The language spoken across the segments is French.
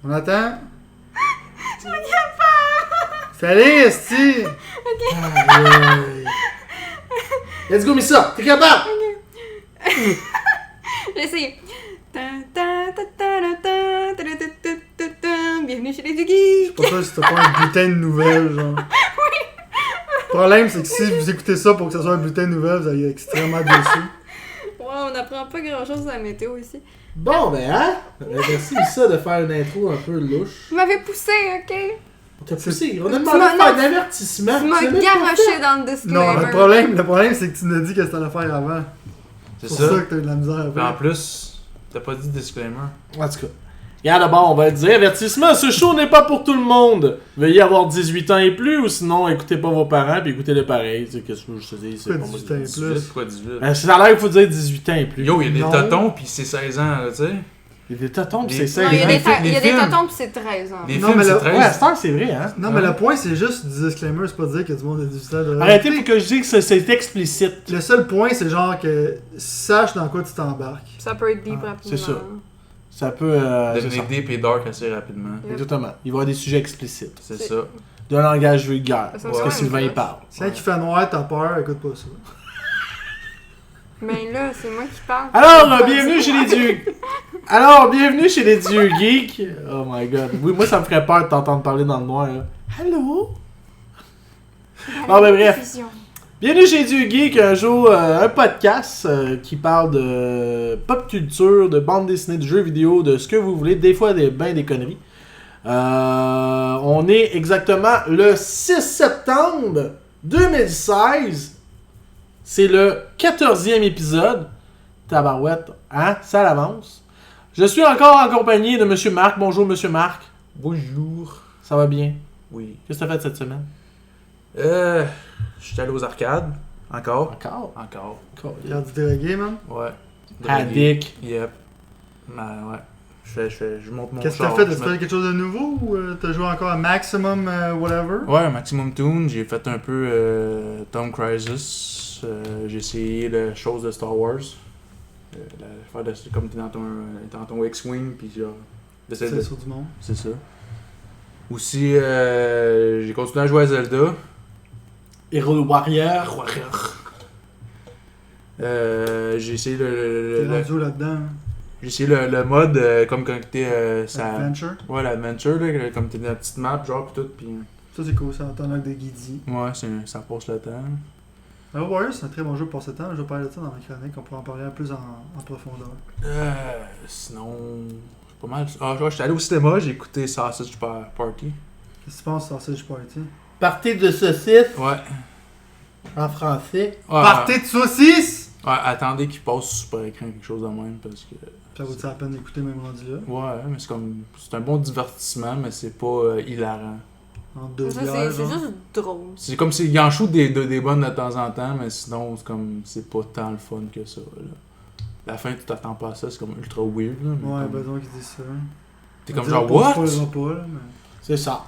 On attend. Je regarde pas! Fallait, esti! Ok. Aïe. Let's go, Missa! T'es capable! J'ai essayé. Bienvenue chez les Duggeeks! C'est pas ça si t'as pas un bulletin de nouvelles, genre. Oui! Le problème, c'est que si vous écoutez ça pour que ça soit un bulletin de nouvelles, vous allez être extrêmement déçus. Ouais, on n'apprend pas grand chose de la météo ici. Bon, ben, hein? Merci, Missa, de faire une intro un peu louche. Vous m'avez poussé, ok? On t'a poussé. On a Tu demandé de m'as- faire non, un avertissement. Tu m'as l'as même pas garoché fait. dans le disclaimer. Non, le problème, c'est que tu nous as dit que c'était l'affaire avant. C'est C'est ça. pour ça que t'as eu de la misère. Puis en plus, t'as pas dit disclaimer. En tout cas. Regarde, d'abord, on va le dire. Avertissement, ce show n'est pas pour tout le monde. Veuillez avoir 18 ans et plus, ou sinon, écoutez pas vos parents, puis écoutez-le pareil. Tu sais, qu'est-ce que je te dis? C'est Pourquoi pas 18 ans et moi. plus? Pourquoi 18? Ben, ça a l'air qu'il faut dire 18 ans et plus. Yo, il y a Non. des totons pis c'est 16 ans, là, tu sais. Il y a des totons, pis Les- c'est Non, ça. il y a Les des, films- il y a les des films. tontons pis c'est 13 ans. Les Non, films, mais c'est le- 13. Ouais, à cette heure, c'est vrai, hein? Non, mais le point, c'est juste du disclaimer, c'est pas dire que du monde a 18 ans. De... Arrêtez pour que je dise que c'est explicite. Le seul point, c'est genre que sache dans quoi tu t'embarques. Ça peut être deep Ah, rapidement. c'est ça. Ça peut. c'est Devenir ça. deep et dark assez rapidement. Exactement. Il va y avoir des sujets explicites. C'est C'est- ça. D'un langage vulgaire. Ça me Parce que semble Sylvain, une il parle. Si il fait noir, t'as peur, écoute pas ça. Mais là, c'est moi qui parle. Alors, bienvenue chez les dieux. Alors, bienvenue chez les dieux geeks. Oh my god. Oui, moi, ça me ferait peur de t'entendre parler dans le noir. Là. Allô? Bon, ben bref. Vision. Bienvenue chez Dieu Geek, un podcast qui parle de pop culture, de bande dessinée, de jeux vidéo, de ce que vous voulez, des fois des conneries. On est exactement le 6 septembre 2016. C'est le 14e épisode. Tabarouette, hein? Ça l'avance. Je suis encore en compagnie de Monsieur Marc. Bonjour Monsieur Marc. Bonjour. Ça va bien? Oui. Qu'est-ce que t'as fait cette semaine? Je suis allé aux arcades. Encore. Encore? Regarde du délégué, man. Ouais. Addict. Yep. Ben ouais. Je monte mon Qu'est-ce que t'as char, fait? je T'as fait quelque chose de nouveau ou t'as joué encore à Maximum whatever? Ouais, Maximum Toon, j'ai fait un peu Tom Crisis, j'ai essayé la chose de Star Wars, l'affaire de comme t'es dans ton X-Wing, puis genre, d'essayer C'est de... sur du monde. C'est ça. Aussi, j'ai continué à jouer à Zelda. Hero Warrior. J'ai essayé T'es rendu là-dedans. Hein? j'ai essayé le mode comme quand t'es Adventure. ouais, l'adventure, là, comme t'es dans la petite map, genre, pis tout, pis Ça, c'est cool, ça entend avec des guidis. ouais, ça passe le temps. Warrior, c'est un très bon jeu pour 7 ans. Je vais parler de ça dans ma chronique. On pourra en parler plus en profondeur. Sinon, c'est pas mal. Ah, je suis allé au cinéma, j'ai écouté Sausage Party. Qu'est-ce que tu penses de Sausage Party? Partez de saucisse Ouais. en français. Partez de saucisse! Ouais, attendez qu'il passe sur super écran quelque chose de même parce que. Ça vaut la peine d'écouter même rendu là? Ouais, mais c'est comme. C'est un bon divertissement, mais c'est pas hilarant. En deux Ça, bières, c'est genre. juste drôle. C'est comme s'il en shoot des bonnes de temps en temps, mais sinon, c'est comme. C'est pas tant le fun que ça, là. La fin, tu t'attends pas à ça, c'est comme ultra weird, là. mais Ouais, comme- ben donc ils disent ça. T'es On comme dira genre, pas, what? on spoilera pas, là, mais... C'est ça.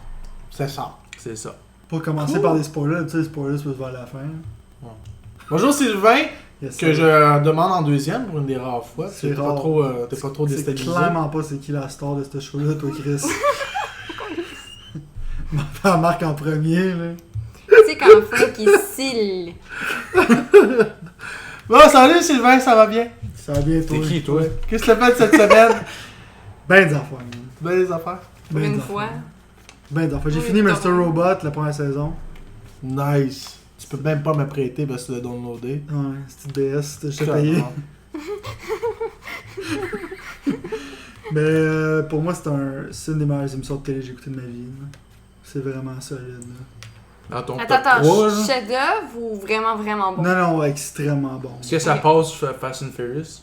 C'est ça. C'est ça. Pour commencer Cool. par des spoilers, tu sais, les spoilers, ça peut se voir à la fin. Bonjour Sylvain, Yes, que sir. je demande en deuxième pour une des rares fois. C'est T'es pas rare. trop, t'es pas trop C'est déstabilisé. clairement pas c'est qui la star de ce show-là, toi, Chris. M'en marque en premier, là. Tu sais, quand Frank il cille. Bon, salut Sylvain, ça va bien? Ça va bien, toi. T'es qui, toi? Qu'est-ce que t'as fait cette semaine? Ben des affaires, man. Belles affaires. Pour Ben une des fois. affaires. Ben des affaires. J'ai Oui, fini t'as Mr. raison. Robot, la première saison. Nice. Tu peux même pas me prêter parce que tu l'as downloadé. Ouais, c'est une DS, je t'ai payé. Mais pour moi, c'est une des meilleures émissions de télé que j'ai écoutées de ma vie. là. C'est vraiment solide. Là. Dans ton Attends, top 3, là. chef-d'œuvre ou vraiment, vraiment bon? Non, non, extrêmement bon. Est-ce que ça passe Fast and Furious?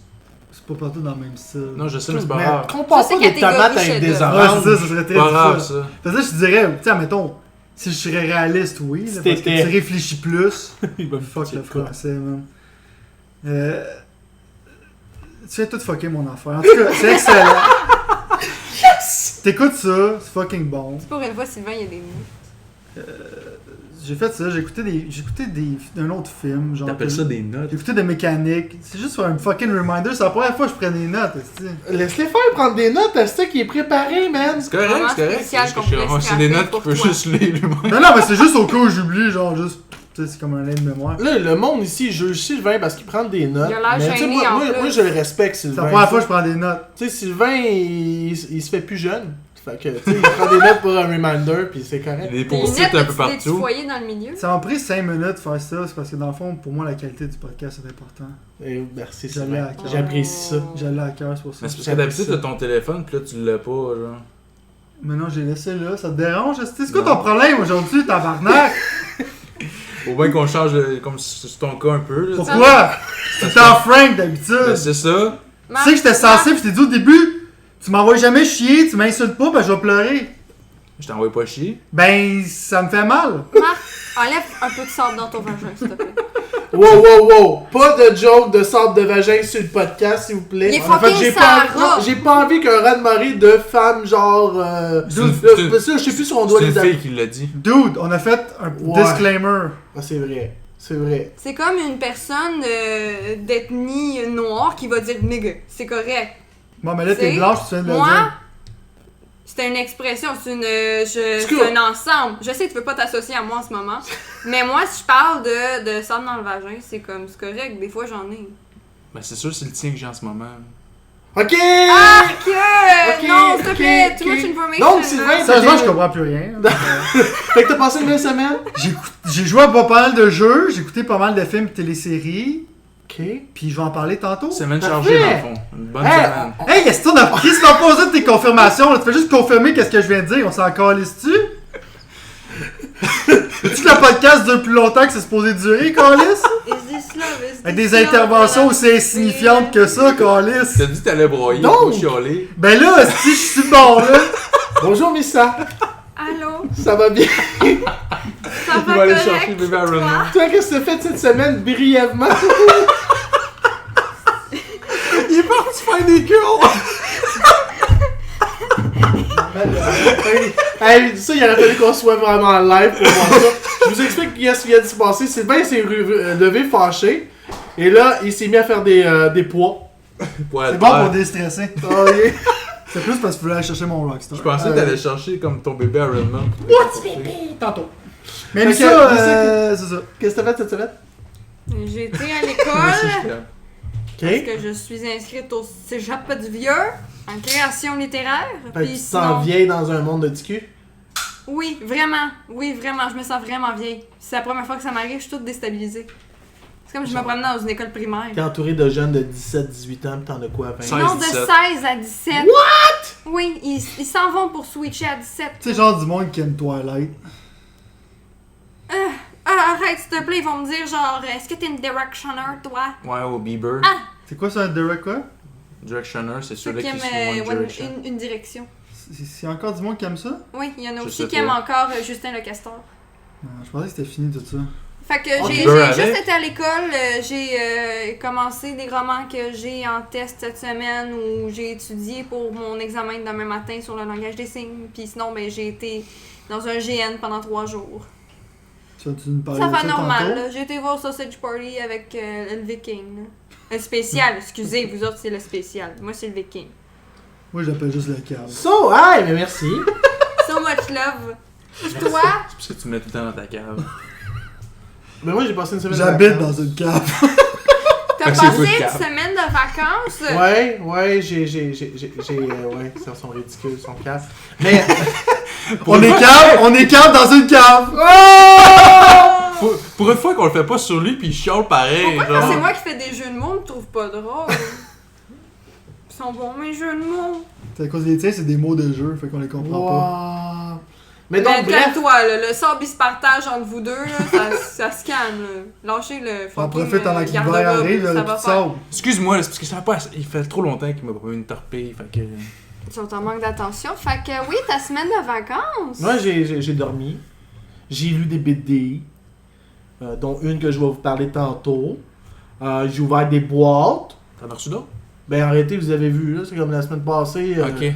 C'est pas partout dans le même style. Non, je sais, mais c'est pas Mais- grave. Compare Ça, c'est pas des catégorie tomates avec des chef-d'œuvre. Ouais, oranges. c'est ça, ça serait très C'est pas grave, difficile. ça. Parce que là, je te dirais, tiens, mettons, si je serais réaliste, oui, là, parce que C'était- tu réfléchis plus. Il va me Fuck foutre le quoi. français, man. Tu fais tout fucker mon affaire. En tout cas, c'est excellent. T'écoutes ça, c'est fucking bon. Pour une fois, Sylvain, il y a des mots. J'ai fait ça, j'ai écouté un autre film. Genre, T'appelles ça des notes? J'ai écouté des mécaniques. C'est juste faire un fucking reminder. C'est la première fois que je prends des notes. Laisse-les faire prendre des notes à ça qui est préparé, man. C'est correct, Vraiment c'est correct. spécial C'est qu'on juste que voulait c'est des notes scraper qu'il peut pour toi. juste lire lui-même. Non, mais c'est juste au cas où j'oublie, genre juste. Tu sais, c'est comme un lait de mémoire. Là, le monde ici juge Sylvain parce qu'il prend des notes. Il a l'air Mais tu sais, gêné, en moi, plus. je le respecte, C'est Sylvain. la première fois que je prends des notes. Tu sais, Sylvain, il se fait plus jeune. Fait que, tu sais, il prend des notes pour un reminder, puis c'est correct. Des Tes post-it lunettes, un peu as-tu des partout. foyers dans le milieu? Ça m'a pris 5 minutes de faire ça. C'est parce que dans le fond, pour moi, la qualité du podcast c'est important. Et merci, J'allais Sylvain. à cœur. J'apprécie ça. J'allais à cœur, c'est pour ça. Mais c'est parce que d'habitude t'as ton téléphone pis là tu l'as pas, genre. Mais non, j'ai laissé là. Ça te dérange? C'est quoi Non. ton problème aujourd'hui, tabarnak? Faut bien qu'on change comme c'est ton cas un peu. Là, Pourquoi? C'est en Frank Ben, d'habitude. c'est ça. Tu sais que j'étais sensible, je t'ai dit au début, tu m'envoies jamais chier, tu m'insultes pas, ben je vais pleurer. Je t'envoie pas chier. Ben, ça me fait mal. Marc, enlève un peu de sable dans ton vagin, s'il te plaît. Wow! Pas de joke de sable de vagin sur le podcast, s'il vous plaît. Il est En fait, fucking j'ai pas, Sarah. non, j'ai pas envie qu'un raz-de-marée de femmes, genre. C'est une- je sais plus si on doit C'est les une appeler. fille qui l'a dit. Dude, on a fait un Ouais. disclaimer. Ah, c'est vrai. C'est vrai. C'est comme une personne d'ethnie noire qui va dire nigga. C'est correct. Bon, mais là, t'es C'est- blanche, tu viens de le Moi, dire. c'est une expression, c'est cool. un ensemble. Je sais que tu peux pas t'associer à moi en ce moment. Mais moi, si je parle de sable dans le vagin, c'est correct. Des fois, j'en ai. Ben c'est sûr c'est le tien que j'ai en ce moment. Ok! Ah, que! Ok, Non, s'il te ok, plaît, ok. too much information. Donc, Sylvain, là. Sérieusement, je comprends plus rien. Fait que t'as passé une belle semaine? J'ai joué à pas mal de jeux, j'ai écouté pas mal de films et téléséries, Ok. puis je vais en parler tantôt. Semaine Parfait. chargée dans le fond. Une bonne Hey, semaine. Hey, qu'est-ce que t'as posé de tes confirmations? Là? Tu fais juste confirmer qu'est-ce que je viens de dire, on s'en calisse-tu? Veux-tu que le podcast dure plus longtemps que c'est supposé durer, Calis? Is this love? Is Avec this des love? interventions aussi insignifiantes que ça, Calis. T'as dit que t'allais broyer, Donc. pas chialer. Ben là, si je suis bon là, Bonjour, Missa. Allô? Ça va bien? Ça Il va va aller correct? chercher le bébé Iron toi? Man. Toi, qu'est-ce que t'as fait cette semaine, brièvement? Il est parti faire des curls! Hey, ça, il aurait fallu qu'on soit vraiment en live pour voir ça. Je vous explique ce qui vient de se passer. Sylvain s'est levé fâché. Et là, il s'est mis à faire des poids. c'est bon pour déstresser. Oh, yeah. C'est plus parce que je voulais aller chercher mon Rockstar. Je pensais que t'allais chercher comme ton bébé Iron Man. Tantôt. Mais Fait que, ça, mais c'est ça. Qu'est-ce que t'as fait cette semaine? J'ai été à l'école parce Ok. que je suis inscrite au Cégep du Vieux en création littéraire. Fait que Puis tu te sinon- sens vieille dans un monde de TQ? Oui, vraiment. Oui, vraiment. Je me sens vraiment vieille. C'est la première fois que ça m'arrive, je suis toute déstabilisée. C'est comme si je me promenais dans une école primaire. T'es entouré de jeunes de 17-18 ans, pis t'en as quoi à 20? 16, Non, de 17. 16 à 17. What? Oui, ils s'en vont pour switcher à 17. Tu sais, genre du monde qui aime Twilight. Arrête, s'il te plaît, ils vont me dire genre, est-ce que t'es une directioner, toi? Ouais, au Bieber. Ah! C'est quoi ça, un direct quoi? Directioner, c'est Ceux celui qui qui aiment suit One Direction. une direction. C'est encore du monde qui aime ça? Oui, il y en a Je aussi sais qui pas. aiment encore Justin Le Castor. Non, je pensais que c'était fini tout ça. Fait que Oh, j'ai tu veux juste avec? été à l'école, j'ai commencé des romans que j'ai en test cette semaine où j'ai étudié pour mon examen de demain matin sur le langage des signes. Puis sinon, ben, j'ai été dans un GN pendant 3 jours. Tu nous parlais Ça de fait normal, tantôt? là. J'ai été voir Sausage Party avec le Viking. Là. Le spécial, excusez, vous autres c'est le spécial. Moi c'est le Viking. Moi, j'appelle juste le câble. So, hey, mais merci. So much love. Puis toi, C'est parce que tu me mets tout le temps dans ta cave. Mais moi, j'ai passé une semaine de J'habite vacances. dans une cave. t'as c'est passé good une cap. semaine de vacances. Ouais, ouais, ils sont ridicules, ils sont casses. Mais, On est cave dans une cave! Pour une fois qu'on le fait pas sur lui, puis il chiale pareil. Pourquoi quand genre. c'est moi qui fais des jeux de mots, on me trouve pas drôle? Ils sont bons mes jeux de mots. C'est à cause des tiens, c'est des mots de jeu, fait qu'on les comprend pas. wow. Mais donc, bref, calme-toi, là, le sort il se partage entre vous deux, là, ça se calme. Là. Lâchez le On fucking profite pendant que l'hiver garde-robe, arrive, ça là, va tout faire. ça. Excuse-moi, là, c'est parce que ça pas. Il fait trop longtemps qu'il m'a pas une torpille, fait que. Ils sont en manque d'attention. Fait que oui, ta semaine de vacances. moi, j'ai dormi. J'ai lu des BD, dont une que je vais vous parler tantôt. J'ai ouvert des boîtes. T'en as reçu d'autres? Ben en réalité, vous avez vu, là, c'est comme la semaine passée. Ok.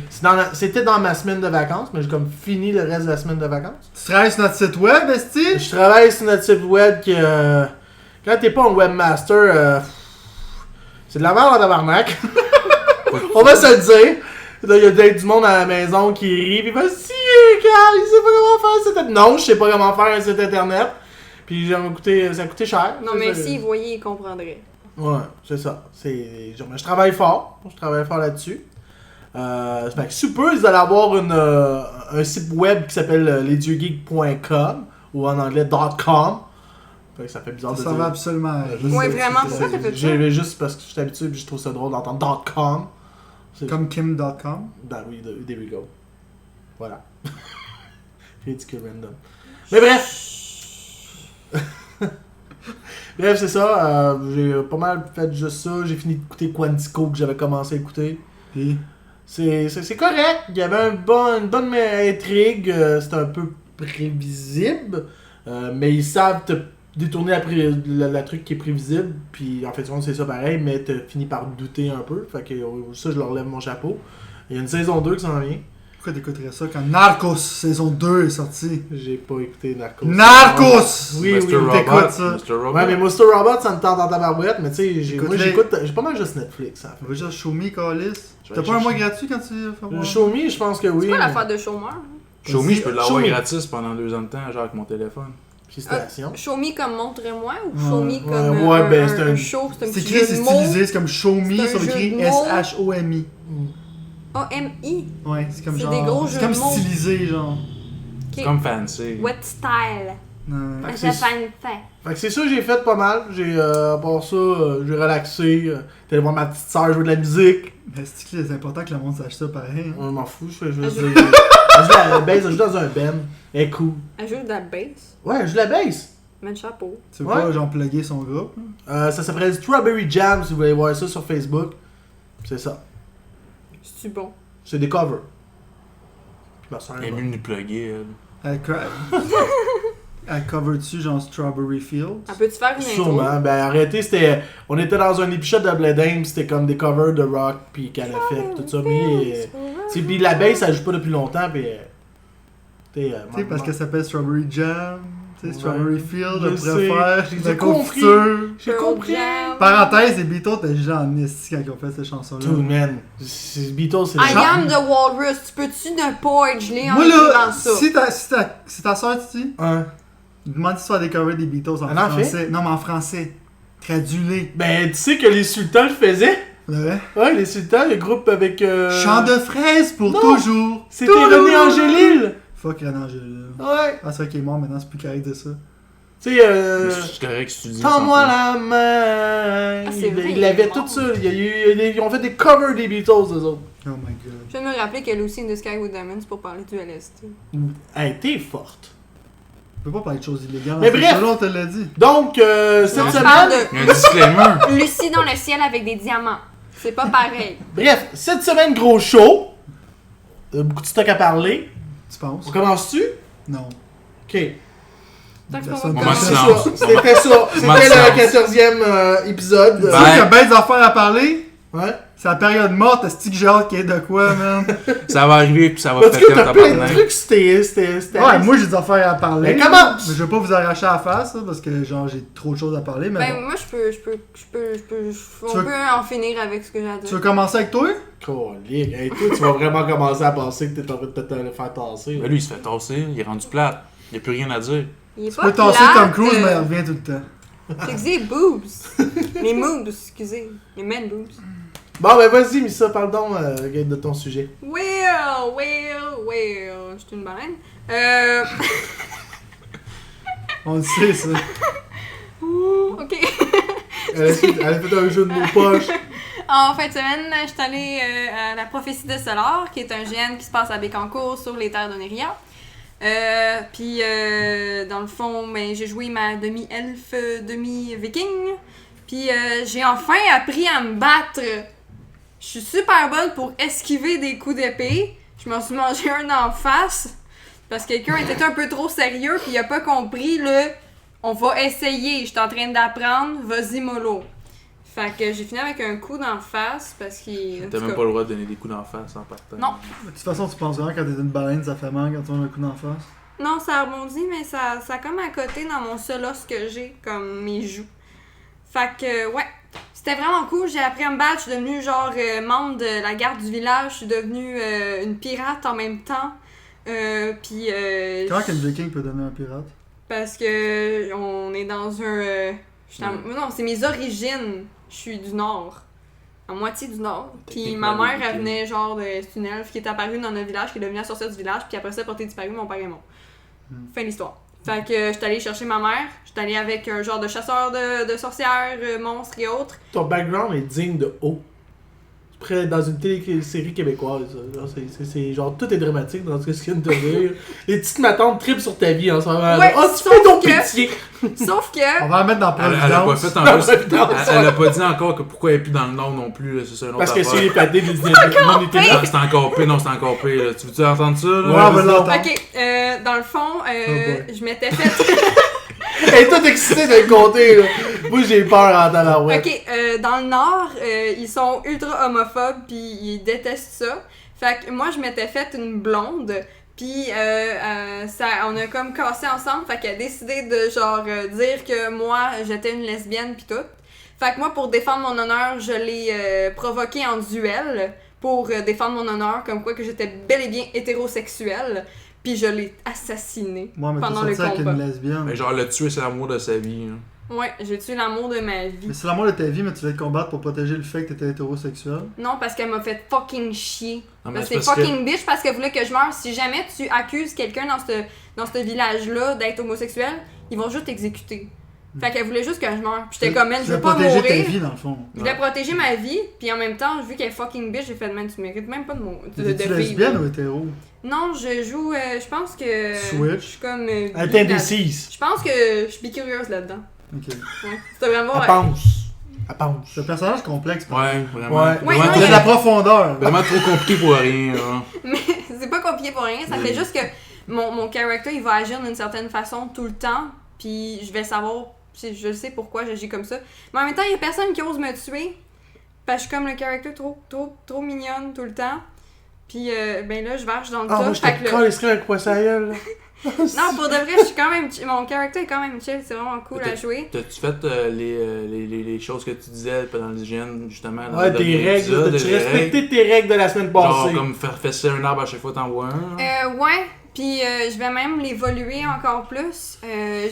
C'était dans ma semaine de vacances, mais j'ai comme fini le reste de la semaine de vacances. Tu travailles sur notre site web, Esti? Je travaille sur notre site web qui. Quand t'es pas un webmaster, c'est de la merde en tabarnak. On va se le dire. Là, il y a du monde à la maison qui rit, pis il va si, Carl, il sait pas comment faire un site internet. Non, je sais pas comment faire un site internet. Puis ça a coûté cher. Non, mais s'il voyait, il comprendrait. Ouais, c'est ça. Je travaille fort. Je travaille fort là-dessus. Fait que super, vous allez avoir un site web qui s'appelle lesdieuxgeeks.com ou en anglais .com. Fait que ça fait bizarre de Ça dire. va absolument. Ouais, vraiment, pourquoi t'as fait ça? J'ai juste parce que je suis habitué et je trouve ça drôle d'entendre .com. Comme Kim.com. Ben oui, there we go. Voilà. Ridicule random. Mais bref! Bref, c'est ça. J'ai pas mal fait juste ça. J'ai fini d'écouter Quantico que j'avais commencé à écouter. Puis, C'est correct. Il y avait une bonne intrigue. C'était un peu prévisible. Mais ils savent te détourner la truc qui est prévisible. Puis en fait, c'est ça pareil. Mais tu finis par douter un peu. Fait que ça, je leur lève mon chapeau. Il y a une saison 2 qui s'en vient. pourquoi t'écouterais ça quand Narcos saison 2 est sorti? J'ai pas écouté Narcos. Narcos! Oui, Mr. oui, Robot, t'écoutes ça. Mr. Robot. Ouais, mais Mr. Robot, ça me tente en tabarouette, mais tu sais, moi j'ai pas mal juste Netflix. En On va juste Show Me, Calis. Je vais T'as aller pas un mois chercher. gratuit quand tu fais voir? fait. Show Me, je pense que oui. C'est quoi mais- l'affaire de chômeur? Show Me, je peux l'avoir Show Me. gratis pendant 2 ans de temps, genre avec mon téléphone. Puis station. Show me comme montre-moi ou Ouais. show me Ouais, comme ouais, ben, c'est un- show, c'est un C'est petit écrit, jeu c'est de mots. stylisé, c'est comme Show Me, C'est un sur jeu écrit de mots. S-H-O-M-I. A-M-I. Ouais, c'est comme C'est genre. des gros c'est jeux comme de mots. stylisé, genre. C'est Ok. comme fancy. Wet style. Non, Fait que C'est c'est- fancy. Fait que c'est ça que j'ai fait pas mal. À part ça, j'ai relaxé. T'es allé voir ma petite soeur jouer de la musique. mais c'est important que le monde sache ça pareil. hein. Je m'en fous, je fais juste. Elle joue- Je joue à la bass, je joue dans un band. Elle est cool. Elle joue de la bass. Ouais, je joue de la bass. Mets le chapeau. Tu veux Ouais. pas, genre, plugger son groupe? Ça s'appelle Strawberry Jam si vous voulez voir ça sur Facebook. C'est ça. C'est-tu bon? C'est des covers. Ma soeur Elle est venue nous plugger, elle. Elle cover dessus, genre Strawberry Fields. Elle peut-tu faire une intro? Sûrement. Ben arrêtez, c'était. On était dans un épisode de Blade Aim, c'était comme des covers de rock puis qu'elle a fait, tout ça. Mais. Puis la bass, elle joue pas depuis longtemps, puis. Tu sais, parce qu'elle s'appelle Strawberry Jam, tu sais, Ouais. Strawberry Field, Je elle sais. pourrait faire J'ai de la compris. confiture. J'ai compris. Parenthèse, les Beatles étaient juste en esti quand ils ont fait cette chanson-là. Dude, man. Beatles, c'est I le am the walrus. Tu peux-tu ne pas être gelé en Moi écrivant là, ça? si ta soeur, tu dis, Hein? demande si tu vas des covers des Beatles en Elle en fait? français. Non, mais en français. Traduis-les. Ben, tu sais que les Sultans le faisaient? Ouais. Ouais, les Sultans, le groupe avec. Chant de fraises pour non. toujours. C'était Toujours. René Angélil! Fuck René Angélil. Ouais. Ah, c'est vrai qu'il est mort maintenant, c'est plus correct de ça. Tu sais, Mais c'est correct si tu dis Tends-moi sans la main! Ah, c'est vrai, il il avait est tout mort. ça. Ils ont fait des covers des Beatles, eux autres. Oh my god. Je viens de me rappeler que Lucy in the Sky with Diamonds pour parler du LSD. Hey, t'es forte. On peut pas parler de choses illégales. Mais dans ce bref. show-là, on te l'a dit. Donc, cette Non, je parle semaine. Il y a un disclaimer. de Lucie dans le ciel avec des diamants. C'est pas pareil. Bref, cette semaine, gros show. Beaucoup de stock à parler. Tu penses? On commence-tu? Non. Ok. Tant que Personne ça va Moment de C'était silence. ça. C'était ça. Moment de C'était le silence. 14e épisode. Tu sais Ben. qu'il y a bien des affaires à parler? Ouais. C'est la période morte, est-ce que j'ai hâte qu'il y ait de quoi, man? Ça va arriver puis ça va Parce que péter en t'as plein de tabarnak. trucs, c'était. Ouais, moi j'ai des affaires à parler. Mais commence! Mais je vais pas vous arracher à la face, là, parce que genre j'ai trop de choses à parler, mais Ben, bon. moi, on veux- peut en finir avec ce que j'ai à Tu dire. veux commencer avec toi? Colique. Hey, toi, tu vas vraiment commencer à penser que t'es en train de te faire tasser. là. Mais lui, il se fait tasser, il est rendu plate. Il n'y a plus rien à dire. Il est Tu pas peux tasser plate, Tom Cruise, mais il revient tout le temps. J'ai dit boobs. Les moobs, excusez. Les men boobs. Bon, ben vas-y, Missa, parle donc de ton sujet. Well. Je suis une baleine. On le sait, ça. Ok. Elle a fait un jeu de mots poche. En fin de semaine, je suis allée à la prophétie de Solar, qui est un GN qui se passe à Bécancour sur les terres d'Oneria. Puis, dans le fond, ben, j'ai joué ma demi-elfe, demi-viking. Puis, j'ai enfin appris à me battre. Je suis super bonne pour esquiver des coups d'épée. Je m'en suis mangé un en face. Parce que quelqu'un était un peu trop sérieux, puis il a pas compris le « on va essayer, je suis en train d'apprendre, vas-y mollo ». Fait que j'ai fini avec un coup d'en face parce qu'il. T'as même pas le droit de donner des coups d'en face en partant. Non. De toute façon, tu penses vraiment quand t'es une baleine, ça fait mal quand tu as un coup d'en face? Non, ça rebondit, mais ça a comme à côté dans mon seul os que j'ai, comme mes joues. Fait que, ouais. C'était vraiment cool. J'ai appris à me battre. Je suis devenue, genre, membre de la garde du village. Je suis devenue une pirate en même temps. Puis. Comment qu'un viking peut devenir un pirate? Parce que on est dans un. Non, c'est mes origines. Je suis du nord. À moitié du nord. Puis ma mère, elle venait genre de. C'est une elfe qui est apparue dans notre village, qui est devenue la sorcière du village, puis après ça, portée disparue, mon père est mort. Fin de l'histoire. Fait que j'étais allée chercher ma mère. J'étais allée avec un genre de chasseur de sorcières, monstres et autres. Ton background est digne de haut. Tu pourrais être dans une télésérie québécoise. Genre, c'est genre tout est dramatique dans ce que je viens de te dire. Les petites matantes trippent sur ta vie en ce moment. Ouais, Oh, tu sauf fais ton que- pitié! Sauf que. On va la mettre dans Elle a pas Providence. fait en plus. Providence, Elle a pas dit encore que pourquoi elle est plus dans le Nord non plus. Là, c'est ça une autre Parce que affaire. c'est les pâtés des humanité. Ah, c'est encore pire, non, c'est encore pire. Là. Tu veux-tu entendre ça? Là? Ouais, on va l'entendre. Ok, dans le fond, boy. je m'étais fait. Elle est toute excitée de le compter, là. Moi, j'ai peur en tabarouette. Ok, dans le Nord, ils sont ultra homophobes pis ils détestent ça. Fait que moi, je m'étais fait une blonde pis on a comme cassé ensemble. Fait qu'elle a décidé de genre dire que moi, j'étais une lesbienne pis tout. Fait que moi, pour défendre mon honneur, je l'ai provoqué en duel pour défendre mon honneur, comme quoi que j'étais bel et bien hétérosexuelle. Puis je l'ai assassiné Moi, mais pendant t'es le sorti avec combat. une lesbienne. Mais genre, le tuer, c'est l'amour de sa vie. Hein. Ouais, j'ai tué l'amour de ma vie. Mais c'est l'amour de ta vie, mais tu vas te combattre pour protéger le fait que t'étais hétérosexuel. Non, parce qu'elle m'a fait fucking chier. Non, mais Parce c'est que c'est parce que- fucking bitch parce qu'elle voulait que je meure. Si jamais tu accuses quelqu'un dans ce village-là d'être homosexuel, ils vont juste t'exécuter. Fait qu'elle voulait juste que je meure. Puis j'étais comme, man, je veux pas protéger mourir. ta vie, dans le fond. Je voulais protéger ma vie, puis en même temps, vu qu'elle est fucking bitch, j'ai fait, man, tu mérites même pas de T'es-tu vivre. lesbienne ou hétéro? Non, je joue, je pense que. Switch. Je suis comme. Elle bi- est indécise. Je pense que je suis bicurieuse là-dedans. Ok. Ouais. C'était vraiment. Elle pense. Elle pense. C'est un personnage complexe. Ouais, vraiment. Ouais. Ouais, Vraiment, non, Il y a de la profondeur. vraiment trop compliqué pour rien. Là. Mais c'est pas compliqué pour rien, ça fait juste que mon character il va agir d'une certaine façon tout le temps, puis je vais savoir, je sais pourquoi j'agis comme ça. Mais en même temps, il y a personne qui ose me tuer, parce que je suis comme le character trop mignonne tout le temps. Puis ben là, je varge dans le Ah, moi, tas. je Fait que te collerais avec poisson à gueule, là. non, pour de vrai, je suis quand même mon character est quand même chill, c'est vraiment cool à jouer. T'as-tu fait les choses que tu disais dans l'hygiène, justement? Dans Ouais, le tes dernier règles. épisode, T'as-tu les respecté règles? tes règles de la semaine Genre, passée? comme faire fesser un arbre à chaque fois que t'en vois un. Ouais, puis je vais même l'évoluer encore plus.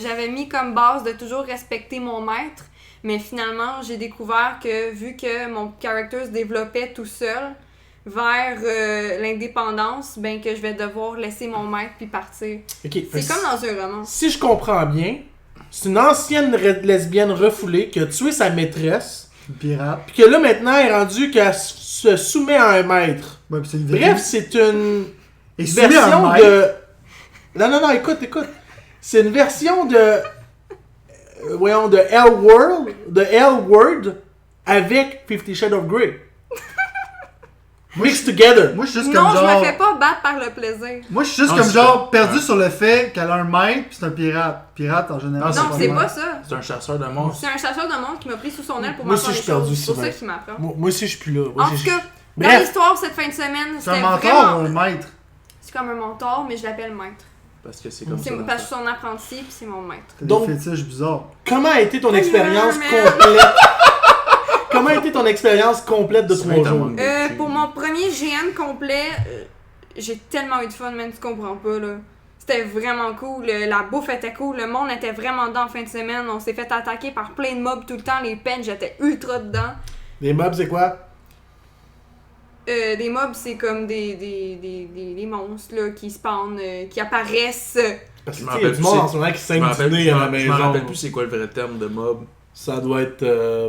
J'avais mis comme base de toujours respecter mon maître, mais finalement, j'ai découvert que vu que mon character se développait tout seul vers l'indépendance, ben que je vais devoir laisser mon maître puis partir. Ok, fait C'est comme dans un roman. Si je comprends bien, c'est une ancienne lesbienne refoulée qui a tué sa maîtresse, Une pirate. puis que là maintenant elle est rendue qu'elle se soumet à un maître. Ouais, puis c'est une Bref, c'est une Et soumis à un version maître. de. Non, écoute. C'est une version de. Voyons, de L-Word avec 50 Shades of Grey. Mixed together. Moi, je suis juste Non, comme je genre. me fais pas battre par le plaisir. Moi, je suis juste Non, comme c'est genre pas- perdu ouais. sur le fait qu'elle a un maître pis c'est un pirate. Pirate en général. Ah, Non, c'est le pas maître. ça. C'est un chasseur de monstres. C'est un chasseur de monde qui m'a pris sous son aile pour Moi m'apprendre aussi, des je suis perdu choses. C'est pour souvent. ça qu'il m'apprend. Moi aussi, je suis plus là. Moi, En tout j'ai- cas, dans Bref. l'histoire cette fin de semaine, C'est un c'était mentor vraiment... ou un maître? C'est comme un mentor, mais je l'appelle maître. Parce que c'est comme ça. C'est dans parce que je ça. suis son apprenti puis c'est mon maître. T'as Donc- des fétiches bizarres. Comment a été ton expérience man. complète? Comment a été ton expérience complète de C'est 3 bien ta jours? mangue de cul. Pour mon premier GN complet, j'ai tellement eu de fun, man, tu comprends pas, là. C'était vraiment cool, la bouffe était cool, le monde était vraiment dedans en fin de semaine, on s'est fait attaquer par plein de mobs tout le temps, les pens, j'étais ultra dedans. Les mobs, c'est quoi? Des mobs, c'est comme des monstres, là, qui spawnent, qui apparaissent. Parce que Je me tu sais, il y a rappelle du monde plus, en ce moment qui Je saigne m'en du rappelle nez à la je m'en maison. rappelle plus c'est quoi le vrai terme de mob. Ça doit être.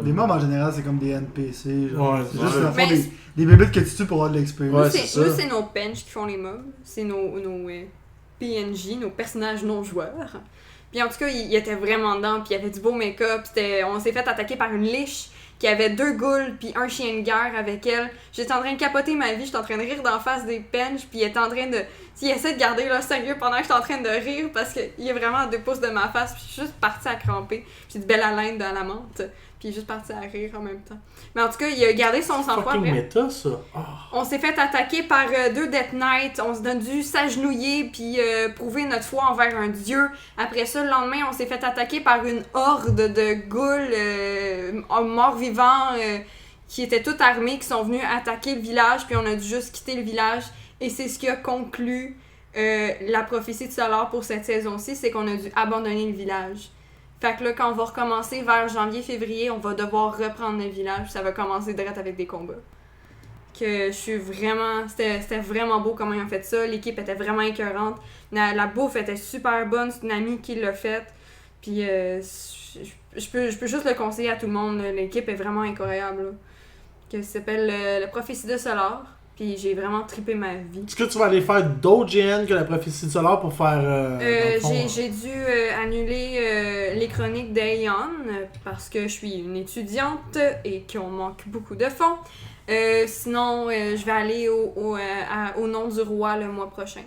Les mobs en général, c'est comme des NPC. Genre. Ouais, c'est juste ouais. dans le fond, Mais- des bébites que tu tues pour avoir de l'expérience. Ouais, Nous, c'est ça. nous, c'est nos pens qui font les mobs, c'est nos PNJ, nos personnages non joueurs. Puis en tout cas, il était vraiment dedans, puis il y avait du beau make-up. On s'est fait attaquer par une liche qui avait 2 ghouls puis un chien de guerre avec elle. J'étais en train de capoter ma vie, j'étais en train de rire d'en face des penches, puis il était en train de... Il essaie de garder leur sérieux pendant que j'étais en train de rire parce qu'il est vraiment à 2 pouces de ma face, puis je suis juste partie à cramper. J'ai de belle haleine dans la menthe. puis juste parti à rire en même temps. Mais en tout cas, il a gardé son sang-froid. Fucking Bref. méta, ça. Oh. On s'est fait attaquer par 2 Death Knights, on s'est dû s'agenouiller puis prouver notre foi envers un dieu. Après ça, le lendemain, on s'est fait attaquer par une horde de ghouls morts-vivants qui étaient tous armés, qui sont venus attaquer le village, puis on a dû juste quitter le village. Et c'est ce qui a conclu la prophétie de Solar pour cette saison-ci, c'est qu'on a dû abandonner le village. Fait que là, quand on va recommencer vers janvier-février, on va devoir reprendre le village. Ça va commencer direct avec des combats. Que je suis vraiment... C'était vraiment beau comment ils ont fait ça. L'équipe était vraiment écœurante. La bouffe était super bonne. C'est une amie qui l'a faite. Puis je peux juste le conseiller à tout le monde. Là. L'équipe est vraiment incroyable. Là. Que ça s'appelle la prophétie de Solar. Puis j'ai vraiment trippé ma vie. Est-ce que tu vas aller faire d'autres GN que la prophétie de Solar pour faire... dans le fond, j'ai dû annuler les chroniques d'Aeon parce que je suis une étudiante et qu'on manque beaucoup de fonds. Sinon, je vais aller au nom du roi le mois prochain.